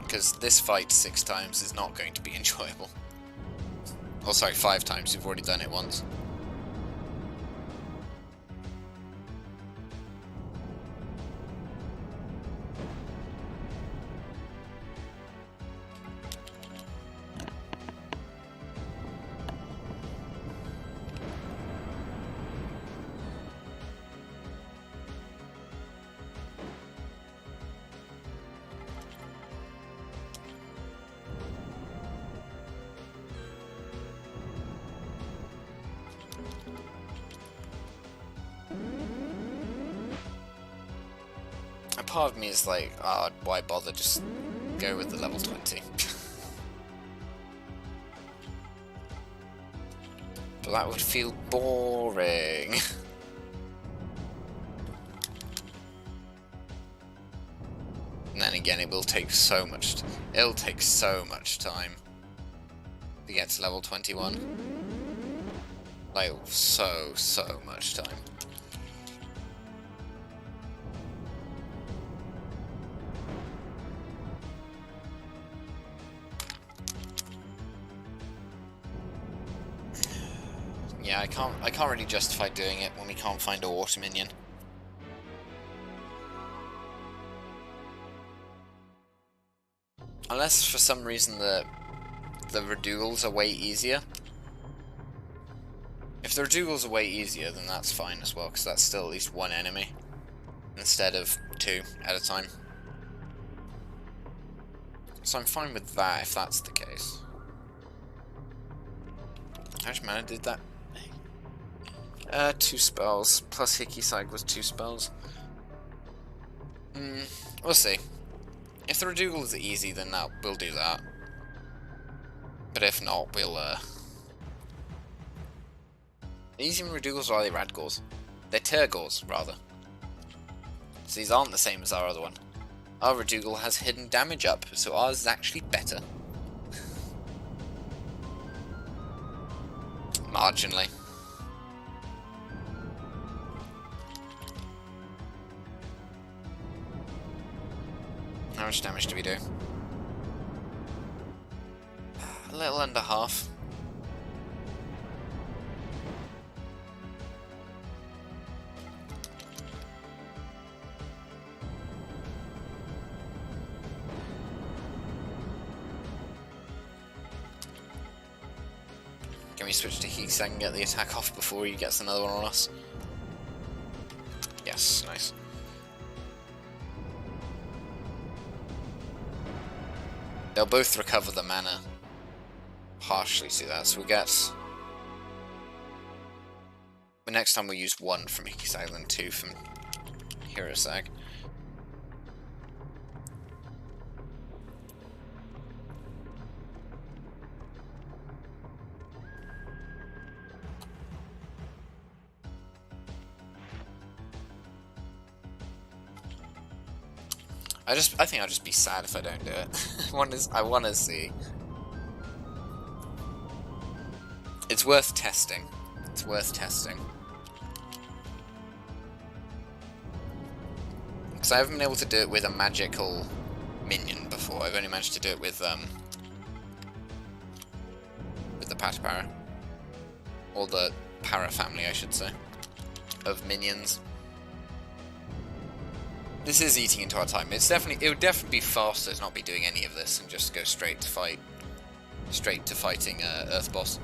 Because this fight 6 times is not going to be enjoyable. Oh, sorry, 5 times. You've already done it once. Part of me is like, oh, why bother, just go with the level 20. But that would feel boring. And then again, it will take so much, it'll take so much time to get to level 21. Like, so much time. Yeah, I can't really justify doing it when we can't find a water minion. Unless for some reason the Redugals are way easier. If the Redugals are way easier, then that's fine as well, because that's still at least 1 enemy instead of 2 at a time. So I'm fine with that if that's the case. How much mana did that? 2 spells, plus Hikisag was 2 spells. We'll see. If the Redugal is easy, then we'll do that. But if not, we'll, These even Redugals or are they Radgors? They're Tergors, rather. So these aren't the same as our other one. Our Redugal has hidden damage up, so ours is actually better. Marginally. How much damage do we do? A little under half. Can we switch to Hikisag and get the attack off before he gets another one on us? Yes, nice. They'll both recover the mana partially to that, so we get... But next time we'll use 1 from Hikisag and 2 from Hirosag. I think I'll just be sad if I don't do it. I want to see. It's worth testing. It's worth testing. Because I haven't been able to do it with a magical minion before. I've only managed to do it with the Patapara. Or the Para family, I should say, of minions. This is eating into our time. It would definitely be faster to not be doing any of this and just go straight to fighting Earth Boss.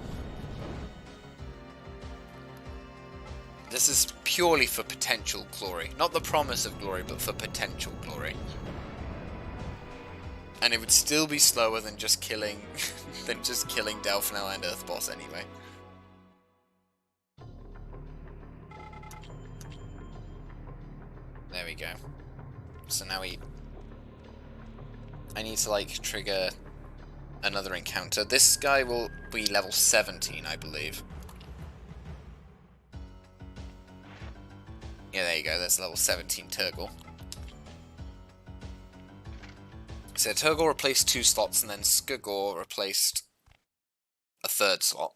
This is purely for potential glory, not the promise of glory, but for potential glory. And it would still be slower than just killing, Delphinel and Earth Boss anyway. There we go. So now I need to, like, trigger another encounter. This guy will be level 17, I believe. Yeah, there you go, that's level 17 Turgle. So Turgle replaced 2 slots, and then Skugor replaced a 3rd slot.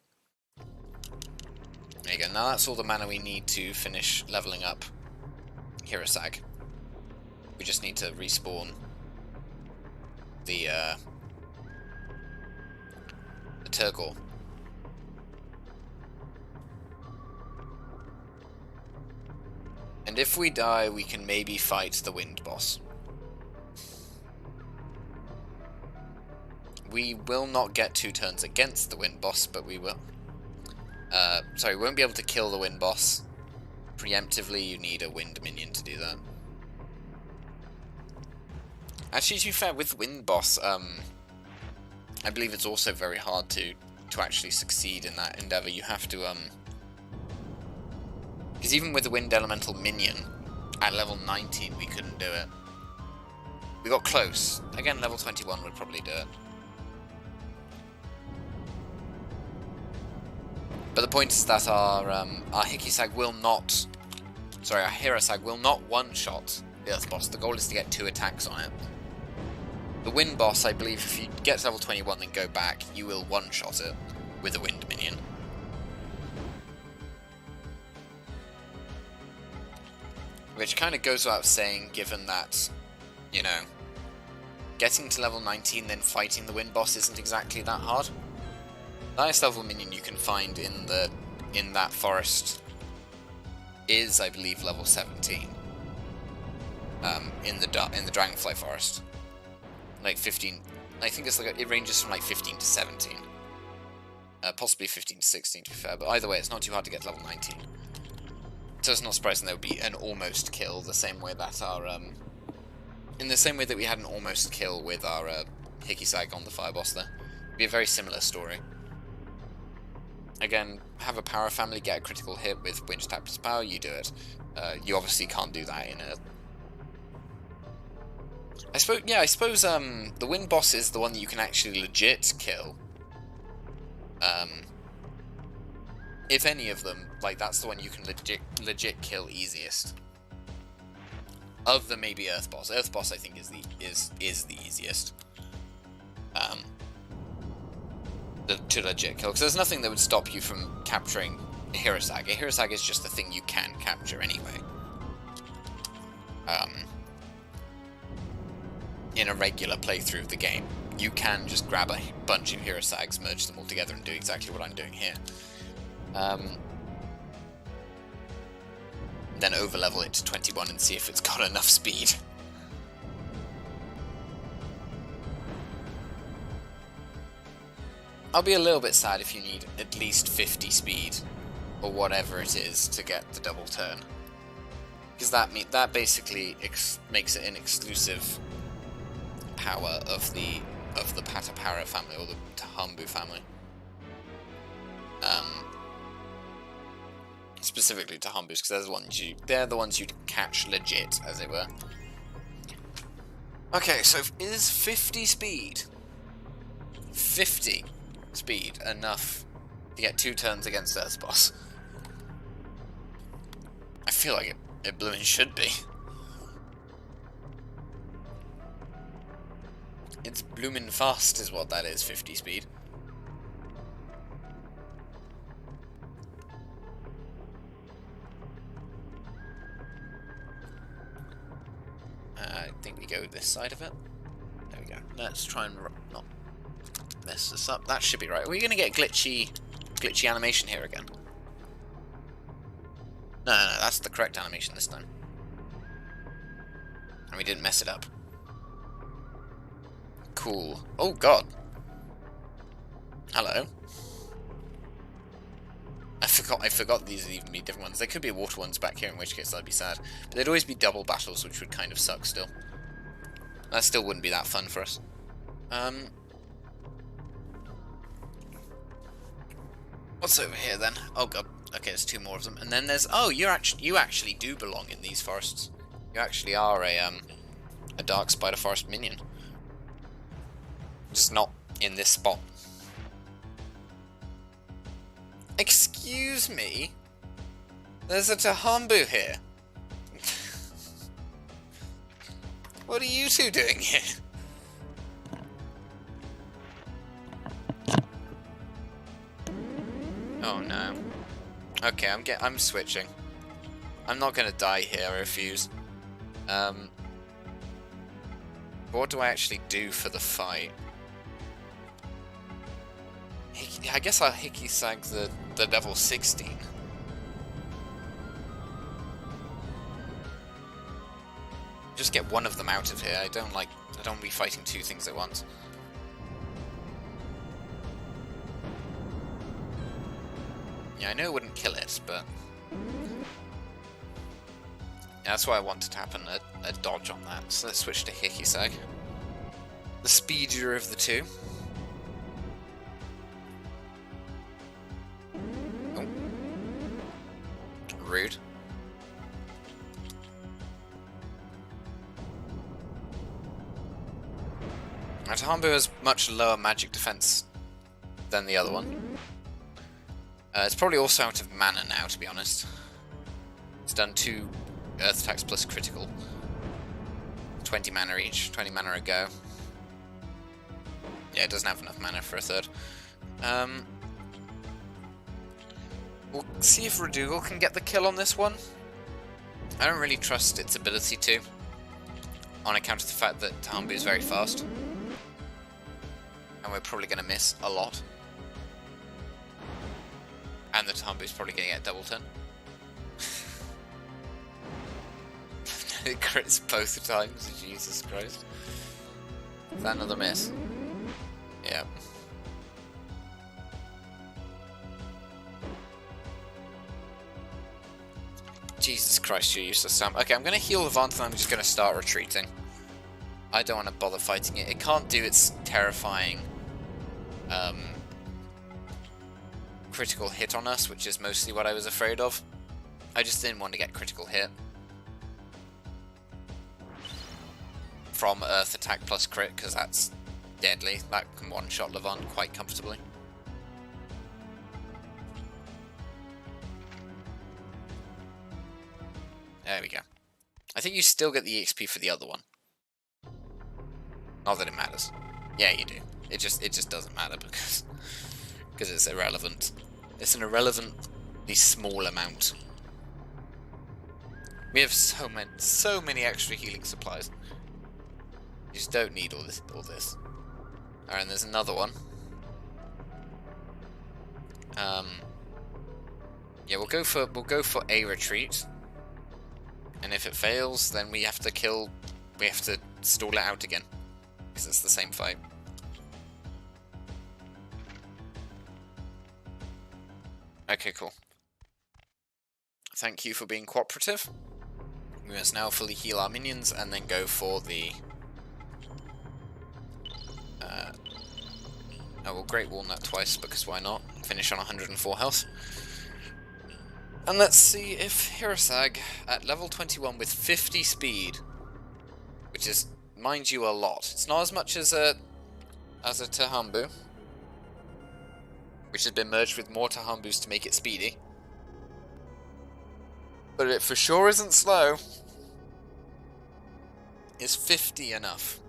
There you go, now that's all the mana we need to finish leveling up Hirosag. We just need to respawn the Turgle. And if we die, we can maybe fight the Wind Boss. We will not get 2 turns against the Wind Boss, but we will. Sorry, we won't be able to kill the Wind Boss. Preemptively, you need a Wind minion to do that. Actually, to be fair, with Wind Boss, I believe it's also very hard to actually succeed in that endeavor. You have to, because even with the Wind Elemental minion, at level 19, we couldn't do it. We got close. Again, level 21 would probably do it. But the point is that our Hikisag will not... Sorry, our Hirosag will not one-shot the Earth Boss. The goal is to get 2 attacks on it. The Wind Boss, I believe, if you get to level 21 and go back, you will one-shot it with a Wind minion. Which kind of goes without saying, given that, you know, getting to level 19 then fighting the Wind Boss isn't exactly that hard. The highest level minion you can find in that forest is, I believe, level 17. In the Dragonfly Forest. Like 15, I think it's like, it ranges from like 15 to 17. Possibly 15 to 16 to be fair, but either way it's not too hard to get to level 19. So it's not surprising there would be an almost kill, the same way that our, in the same way that we had an almost kill with our Hikisag on the Fire Boss there. It'd be a very similar story. Again, have a Power Family get a critical hit with Wind Tap plus Power, you do it. You obviously can't do that in a... I suppose the Wind Boss is the one that you can actually legit kill. If any of them, like, that's the one you can legit kill easiest. Of the maybe Earth Boss. Earth Boss I think is the easiest. To legit kill, because there's nothing that would stop you from capturing a Hirosag. A Hirosag is just the thing you can capture anyway. In a regular playthrough of the game, you can just grab a bunch of Hirosags, merge them all together, and do exactly what I'm doing here. Then overlevel it to 21 and see if it's got enough speed. I'll be a little bit sad if you need at least 50 speed, or whatever it is, to get the double turn. Because that basically makes it an exclusive power of of the Patapara family, or the Tahambu family. Specifically Tahambus, because they're the ones you'd catch legit, as it were. Okay, so is 50 speed? 50 speed enough to get 2 turns against Earth's boss? I feel like it bloomin' should be. It's bloomin' fast is what that is, 50 speed. I think we go this side of it. There we go. Let's try and not mess this up. That should be right. Are we going to get glitchy animation here again? No, that's the correct animation this time. And we didn't mess it up. Cool. Oh god. Hello. I forgot these would even be different ones. There could be water ones back here, in which case I'd be sad. But there'd always be double battles, which would kind of suck still. That still wouldn't be that fun for us. What's over here then? Oh god. Okay, there's 2 more of them. And then there's... Oh, you actually do belong in these forests. You actually are a dark spider forest minion. Just not in this spot. Excuse me? There's a Tahambu here. What are you two doing here? Oh no. Okay, I'm switching. I'm not gonna die here, I refuse. What do I actually do for the fight? I guess I'll Hickey-Sag the level 16. Just get one of them out of here. I don't want to be fighting 2 things at once. Yeah, I know it wouldn't kill it, but... Yeah, that's why I wanted to happen, a dodge on that. So let's switch to Hickey-Sag. The speedier of the 2. Oh. Rude. Now, Tahambu has much lower magic defense than the other one. It's probably also out of mana now, to be honest. It's done 2 earth attacks plus critical. 20 mana each, 20 mana a go. Yeah, it doesn't have enough mana for a 3rd. We'll see if Redugal can get the kill on this one. I don't really trust its ability to, on account of the fact that Tahambu is very fast. And we're probably going to miss a lot. And the Tahambu is probably going to get a double turn. It crits both times, Jesus Christ. Is that another miss? Yep. Jesus Christ, you're useless, Sam. Okay, I'm going to heal Levant and I'm just going to start retreating. I don't want to bother fighting it. It can't do its terrifying critical hit on us, which is mostly what I was afraid of. I just didn't want to get critical hit from Earth attack plus crit, because that's deadly. That can one-shot Levant quite comfortably. There we go. I think you still get the EXP for the other one. Not that it matters. Yeah, you do. It just doesn't matter because it's irrelevant. It's an irrelevantly small amount. We have so many extra healing supplies. You just don't need all this. Alright, and there's another one. Yeah, we'll go for a retreat. And if it fails, then we have to stall it out again. Because it's the same fight. Okay, cool. Thank you for being cooperative. We must now fully heal our minions and then go for the I will Great Walnut twice, because why not? Finish on 104 health. And let's see if Hirasag, at level 21 with 50 speed, which is, mind you, a lot. It's not as much as a Tahambu, which has been merged with more Tahambus to make it speedy. But it for sure isn't slow. Is 50 enough?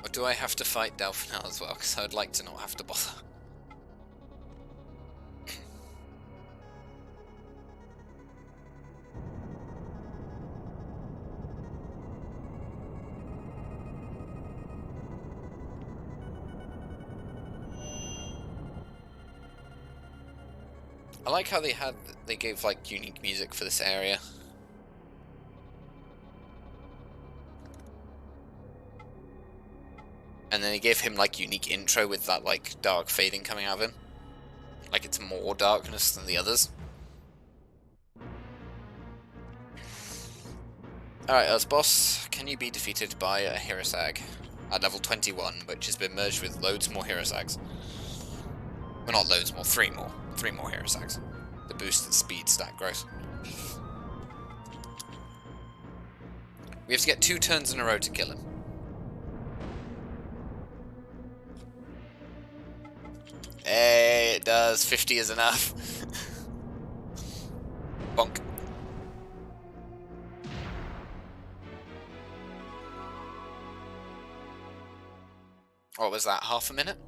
Or do I have to fight Delphinel as well? Because I would like to not have to bother. I like how they gave like unique music for this area. And then they gave him like unique intro with that like dark fading coming out of him. Like it's more darkness than the others. Alright, Earth Boss, can you be defeated by a Hirasag at level 21, which has been merged with loads more Hirasags? Well, not loads more, 3 more. 3 more Hirasags. The boosted speed stat growth. We have to get 2 turns in a row to kill him. Hey, it does. 50 is enough. Bonk. What was that, half a minute?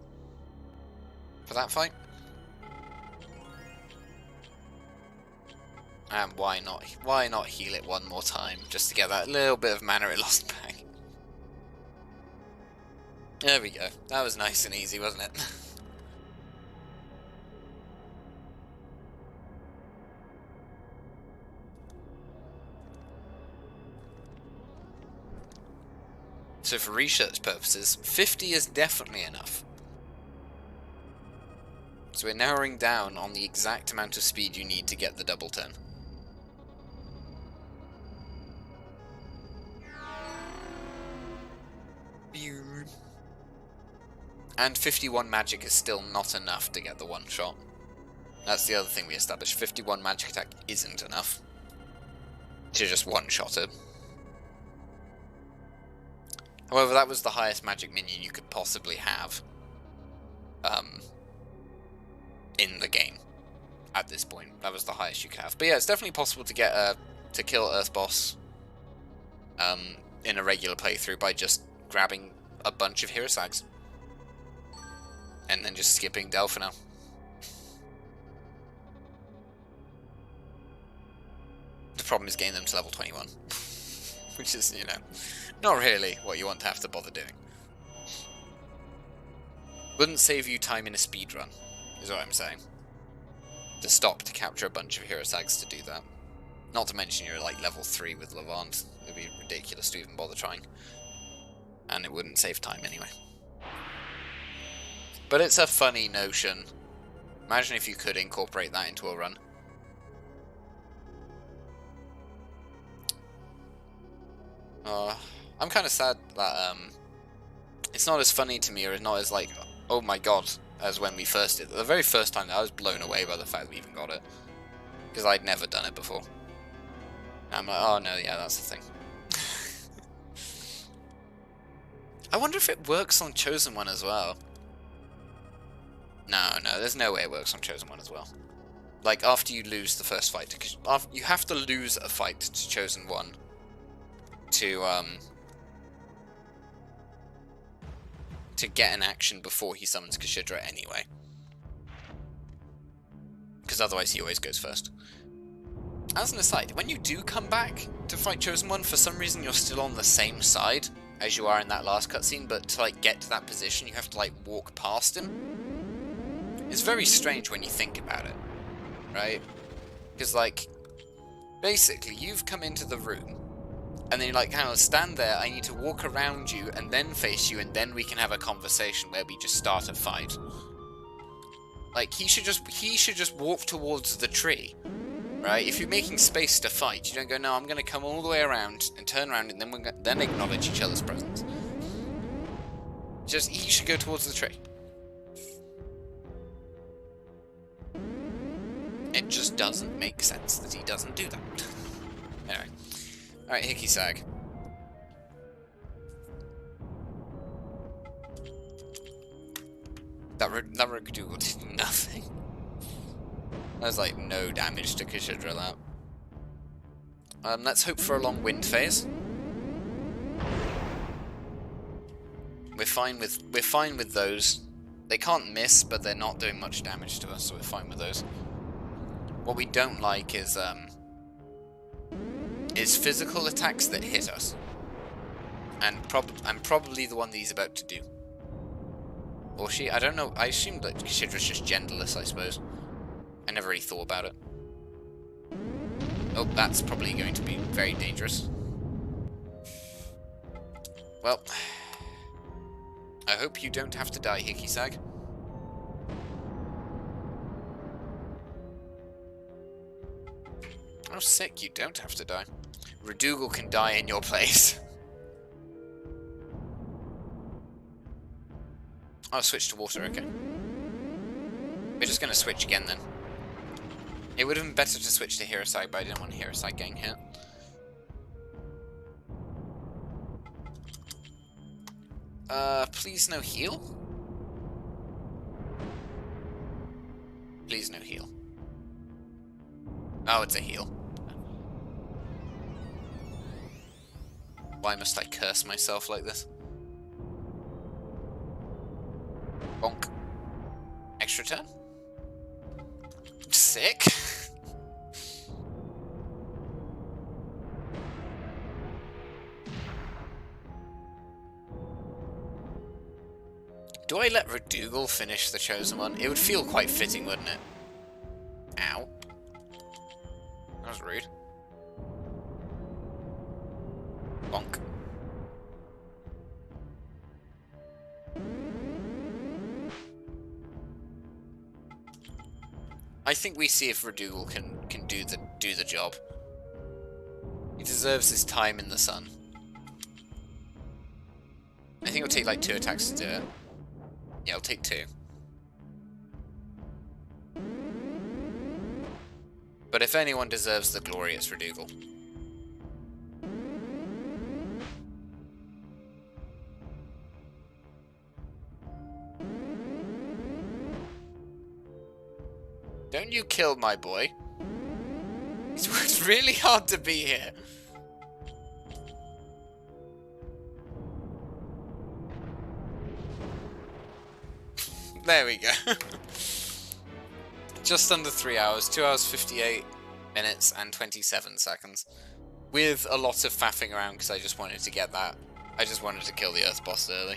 For that fight? And why not heal it one more time, just to get that little bit of mana it lost back. There we go. That was nice and easy, wasn't it? So for research purposes, 50 is definitely enough. So we're narrowing down on the exact amount of speed you need to get the double turn. And 51 magic is still not enough to get the one shot. That's the other thing we established. 51 magic attack isn't enough to just one shot it. However, that was the highest magic minion you could possibly have in the game at this point. That was the highest you could have. But yeah, it's definitely possible to get to kill Earth Boss in a regular playthrough by just grabbing a bunch of Hirasags and then just skipping Delphinel. The problem is getting them to level 21, which is, you know, not really what you want to have to bother doing. Wouldn't save you time in a speed run, is what I'm saying. To stop to capture a bunch of Hirasags to do that. Not to mention you're like level 3 with Levant. It'd be ridiculous to even bother trying. And it wouldn't save time anyway. But it's a funny notion. Imagine if you could incorporate that into a run. I'm kind of sad that it's not as funny to me, or not as like, oh my god, as when we first did it. The very first time I was blown away by the fact that we even got it. Because I'd never done it before. And I'm like, oh no, yeah, that's the thing. I wonder if it works on Chosen One as well. No, there's no way it works on Chosen One as well. Like, after you lose the first fight, you have to lose a fight to Chosen One to get an action before he summons Kashidra anyway. Because otherwise he always goes first. As an aside, when you do come back to fight Chosen One, for some reason you're still on the same side as you are in that last cutscene, but to like get to that position you have to like walk past him. It's very strange when you think about it, right? Because like, basically you've come into the room, And then you're like, hang on, stand there, I need to walk around you and then face you and then we can have a conversation where we just start a fight. Like, he should just walk towards the tree. Right? If you're making space to fight, you don't go, no, I'm gonna come all the way around and turn around and then acknowledge each other's presence. Just, he should go towards the tree. It just doesn't make sense that he doesn't do that. Anyway. Alright, Hickey Sag. That Rugdoodle did nothing. There's like no damage to Kashidra that. Let's hope for a long wind phase. We're fine with those. They can't miss, but they're not doing much damage to us, so we're fine with those. What we don't like is physical attacks that hit us. And probably the one that he's about to do. Or she, I don't know, I assumed that Kashidra's just genderless, I suppose. I never really thought about it. Oh, that's probably going to be very dangerous. Well, I hope you don't have to die, Hickey Sag. Oh, sick, you don't have to die. Rugdoodle can die in your place. Oh, switch to water, okay. We're just going to switch again then. It would have been better to switch to Hirosag, but I didn't want Hirosag getting hit. Please no heal? Please no heal. Oh, it's a heal. Why must I curse myself like this? Bonk. Extra turn? Sick. Do I let Rugdoodle finish the Chosen One? It would feel quite fitting, wouldn't it? Ow. That was rude. Bonk. I think we see if Rugdoodle can do the job. He deserves his time in the sun. I think it'll take like 2 attacks to do it. Yeah, I'll take 2. But if anyone deserves the glory, it's Rugdoodle. Don't you kill my boy. It's worked really hard to be here. There we go. Just under 3 hours. 2 hours, 58 minutes and 27 seconds. With a lot of faffing around because I just wanted to get that. I just wanted to kill the Earth boss early.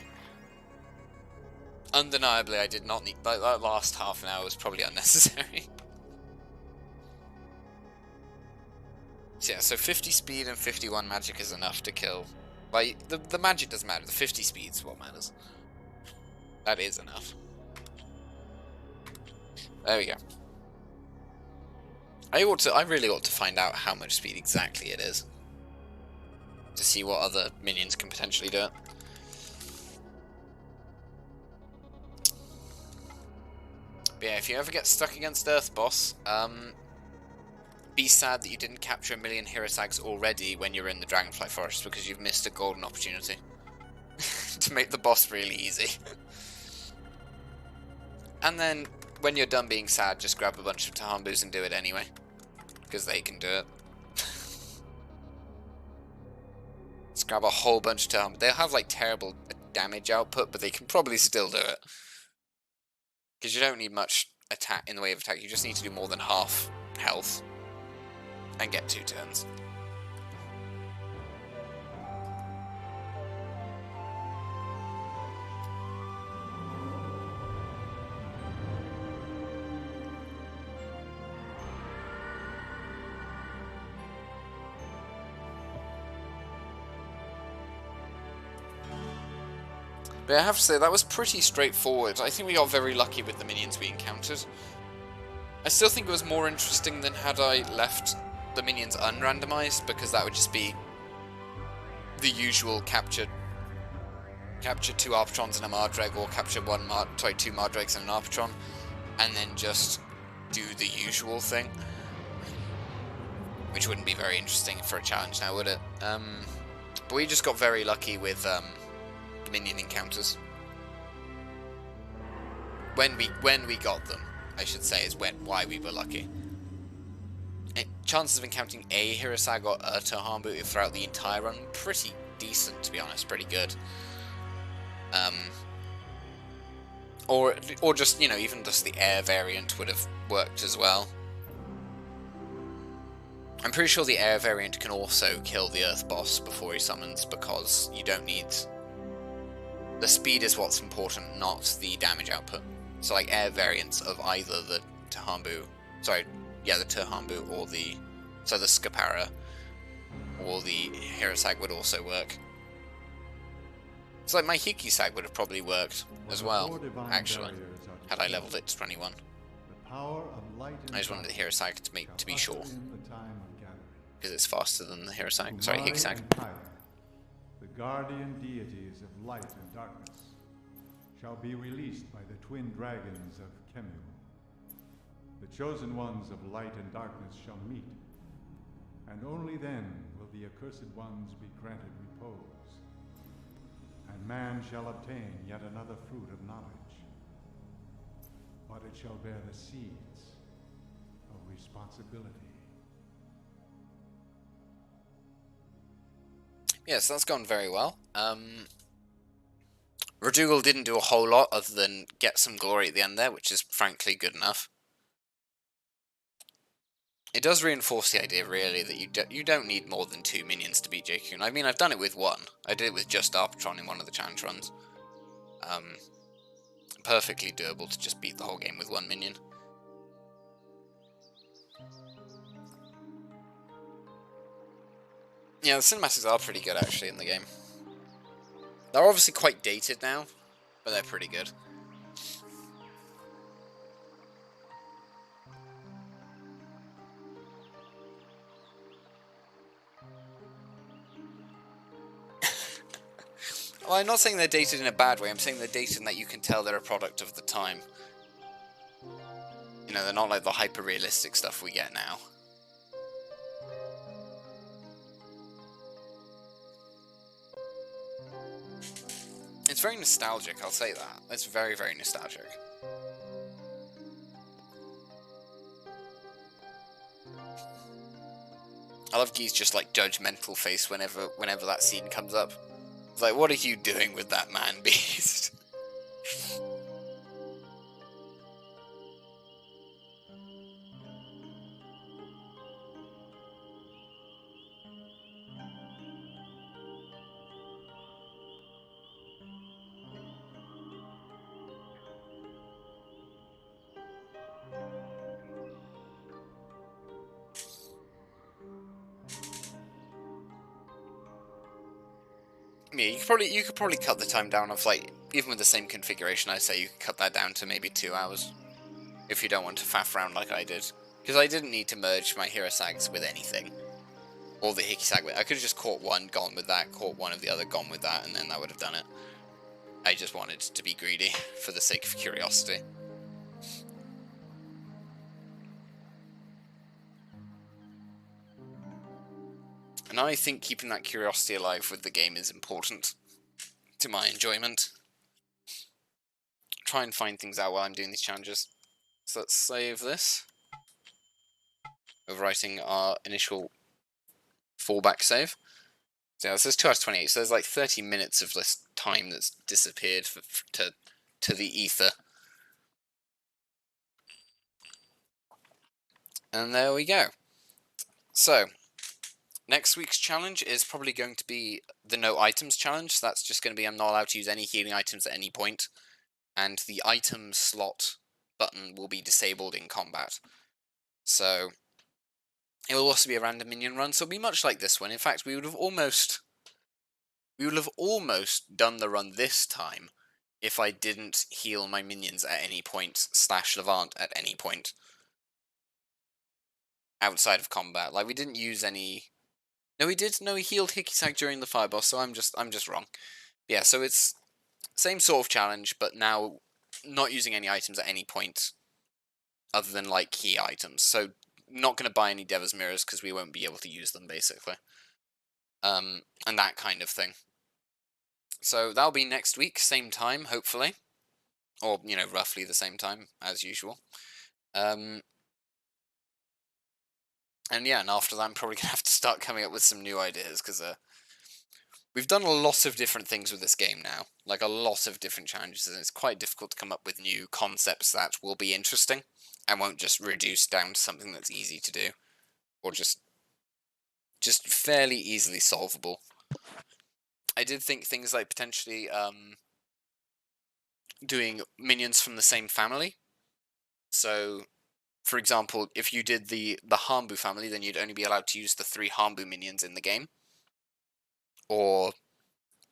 Undeniably, I did not need... Like, that last half an hour was probably unnecessary. So yeah, so 50 speed and 51 magic is enough to kill. Like, the magic doesn't matter. The 50 speed's what matters. That is enough. There we go. I really ought to find out how much speed exactly it is. To see what other minions can potentially do it. But yeah, if you ever get stuck against Earth Boss, be sad that you didn't capture 1 million Hirosags already when you're in the Dragonfly Forest, because you've missed a golden opportunity to make the boss really easy. And then, when you're done being sad, just grab a bunch of Tahambus and do it anyway, because they can do it. Just grab a whole bunch of Tahambu. They'll have like terrible damage output, but they can probably still do it. Because you don't need much attack in the way of attack, you just need to do more than half health. And get 2 turns. But I have to say, that was pretty straightforward. I think we got very lucky with the minions we encountered. I still think it was more interesting than had I left the minions unrandomized, because that would just be the usual capture 2 Arpatrons and a Mardrag, or capture 2 Mardrags and an Arpatron, and then just do the usual thing. Which wouldn't be very interesting for a challenge now, would it? But we just got very lucky with the minion encounters. When we got them, I should say, is why we were lucky. Chances of encountering a Hirasag or a Tohambu throughout the entire run, pretty decent, to be honest, pretty good. Or just, you know, even just the air variant would have worked as well. I'm pretty sure the air variant can also kill the Earth boss before he summons, because you don't need... The speed is what's important, not the damage output. So like air variants of either the Tohambu, the Tohambu or the Scapara or the Hirasag would also work. So like my Hikisag would have probably worked as well, actually, had I leveled it to 21. I just wanted the Hirasag to be sure, because it's faster than the Hirasag. Sorry, Hikisag. The guardian deities of light and darkness shall be released by the twin dragons of Kemu. The chosen ones of light and darkness shall meet, and only then will the accursed ones be granted repose. And man shall obtain yet another fruit of knowledge, but it shall bear the seeds of responsibility. Yes, that's gone very well. Radugal didn't do a whole lot other than get some glory at the end there, which is frankly good enough. It does reinforce the idea, really, that you don't need more than 2 minions to beat Jade Cocoon. I mean, I've done it with 1. I did it with just Arpatron in one of the challenge runs. Perfectly doable to just beat the whole game with 1 minion. Yeah, the cinematics are pretty good, actually, in the game. They're obviously quite dated now, but they're pretty good. Well, I'm not saying they're dated in a bad way, I'm saying they're dated in that you can tell they're a product of the time. You know, they're not like the hyper-realistic stuff we get now. It's very nostalgic, I'll say that. It's very, very nostalgic. I love Guy's just like judgmental face whenever that scene comes up. It's like, what are you doing with that man beast? Yeah, you could probably cut the time down of, like, even with the same configuration, I'd say you could cut that down to maybe 2 hours. If you don't want to faff around like I did. Because I didn't need to merge my Hirosags with anything. Or the Hikisag. I could have just caught one, gone with that, caught one of the other, gone with that, and then that would have done it. I just wanted to be greedy, for the sake of curiosity. And I think keeping that curiosity alive with the game is important to my enjoyment. Try and find things out while I'm doing these challenges. So let's save this. Overwriting our initial fallback save. So yeah, it says 2 hours 28, so there's like 30 minutes of this time that's disappeared to the ether. And there we go. So, next week's challenge is probably going to be the no items challenge. So that's just going to be I'm not allowed to use any healing items at any point. And the item slot button will be disabled in combat. So, it will also be a random minion run, so it'll be much like this one. In fact, we would have almost done the run this time if I didn't heal my minions at any point, / Levant at any point. Outside of combat. Like, we didn't use any... No, we did. No, he healed Hickey-Sack during the fire boss, so I'm just wrong. Yeah, so it's same sort of challenge, but now not using any items at any point other than, like, key items. So, not going to buy any Deva's Mirrors, because we won't be able to use them, basically. And that kind of thing. So, that'll be next week, same time, hopefully. Or, you know, roughly the same time, as usual. And yeah, and after that I'm probably going to have to start coming up with some new ideas, because we've done a lot of different things with this game now. Like, a lot of different challenges, and it's quite difficult to come up with new concepts that will be interesting, and won't just reduce down to something that's easy to do. Or just fairly easily solvable. I did think things like potentially, doing minions from the same family. So, for example, if you did the Hambu family, then you'd only be allowed to use the 3 Hambu minions in the game. Or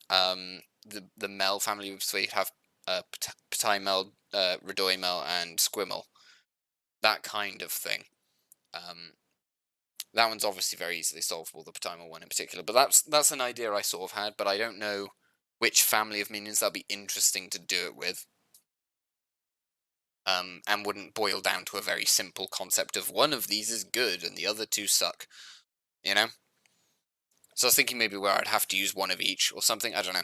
the Mel family, so you'd have Patai Mel, Radoi Mel, and Squimel. That kind of thing. That one's obviously very easily solvable, the Patai Mel one in particular. But that's an idea I sort of had, but I don't know which family of minions that'd be interesting to do it with. And wouldn't boil down to a very simple concept of one of these is good and the other 2 suck. You know? So I was thinking maybe where I'd have to use one of each or something, I don't know.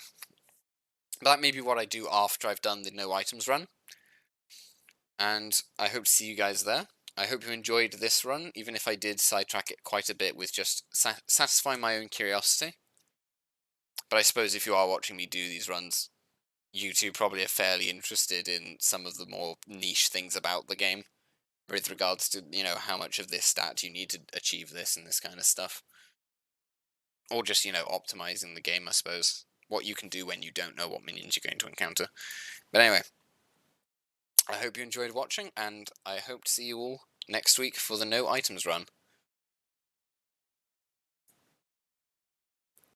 But that may be what I do after I've done the no items run. And I hope to see you guys there. I hope you enjoyed this run, even if I did sidetrack it quite a bit with just satisfying my own curiosity. But I suppose if you are watching me do these runs, you two probably are fairly interested in some of the more niche things about the game, with regards to, you know, how much of this stat you need to achieve this and this kind of stuff. Or just, you know, optimizing the game, I suppose. What you can do when you don't know what minions you're going to encounter. But anyway, I hope you enjoyed watching, and I hope to see you all next week for the no items run.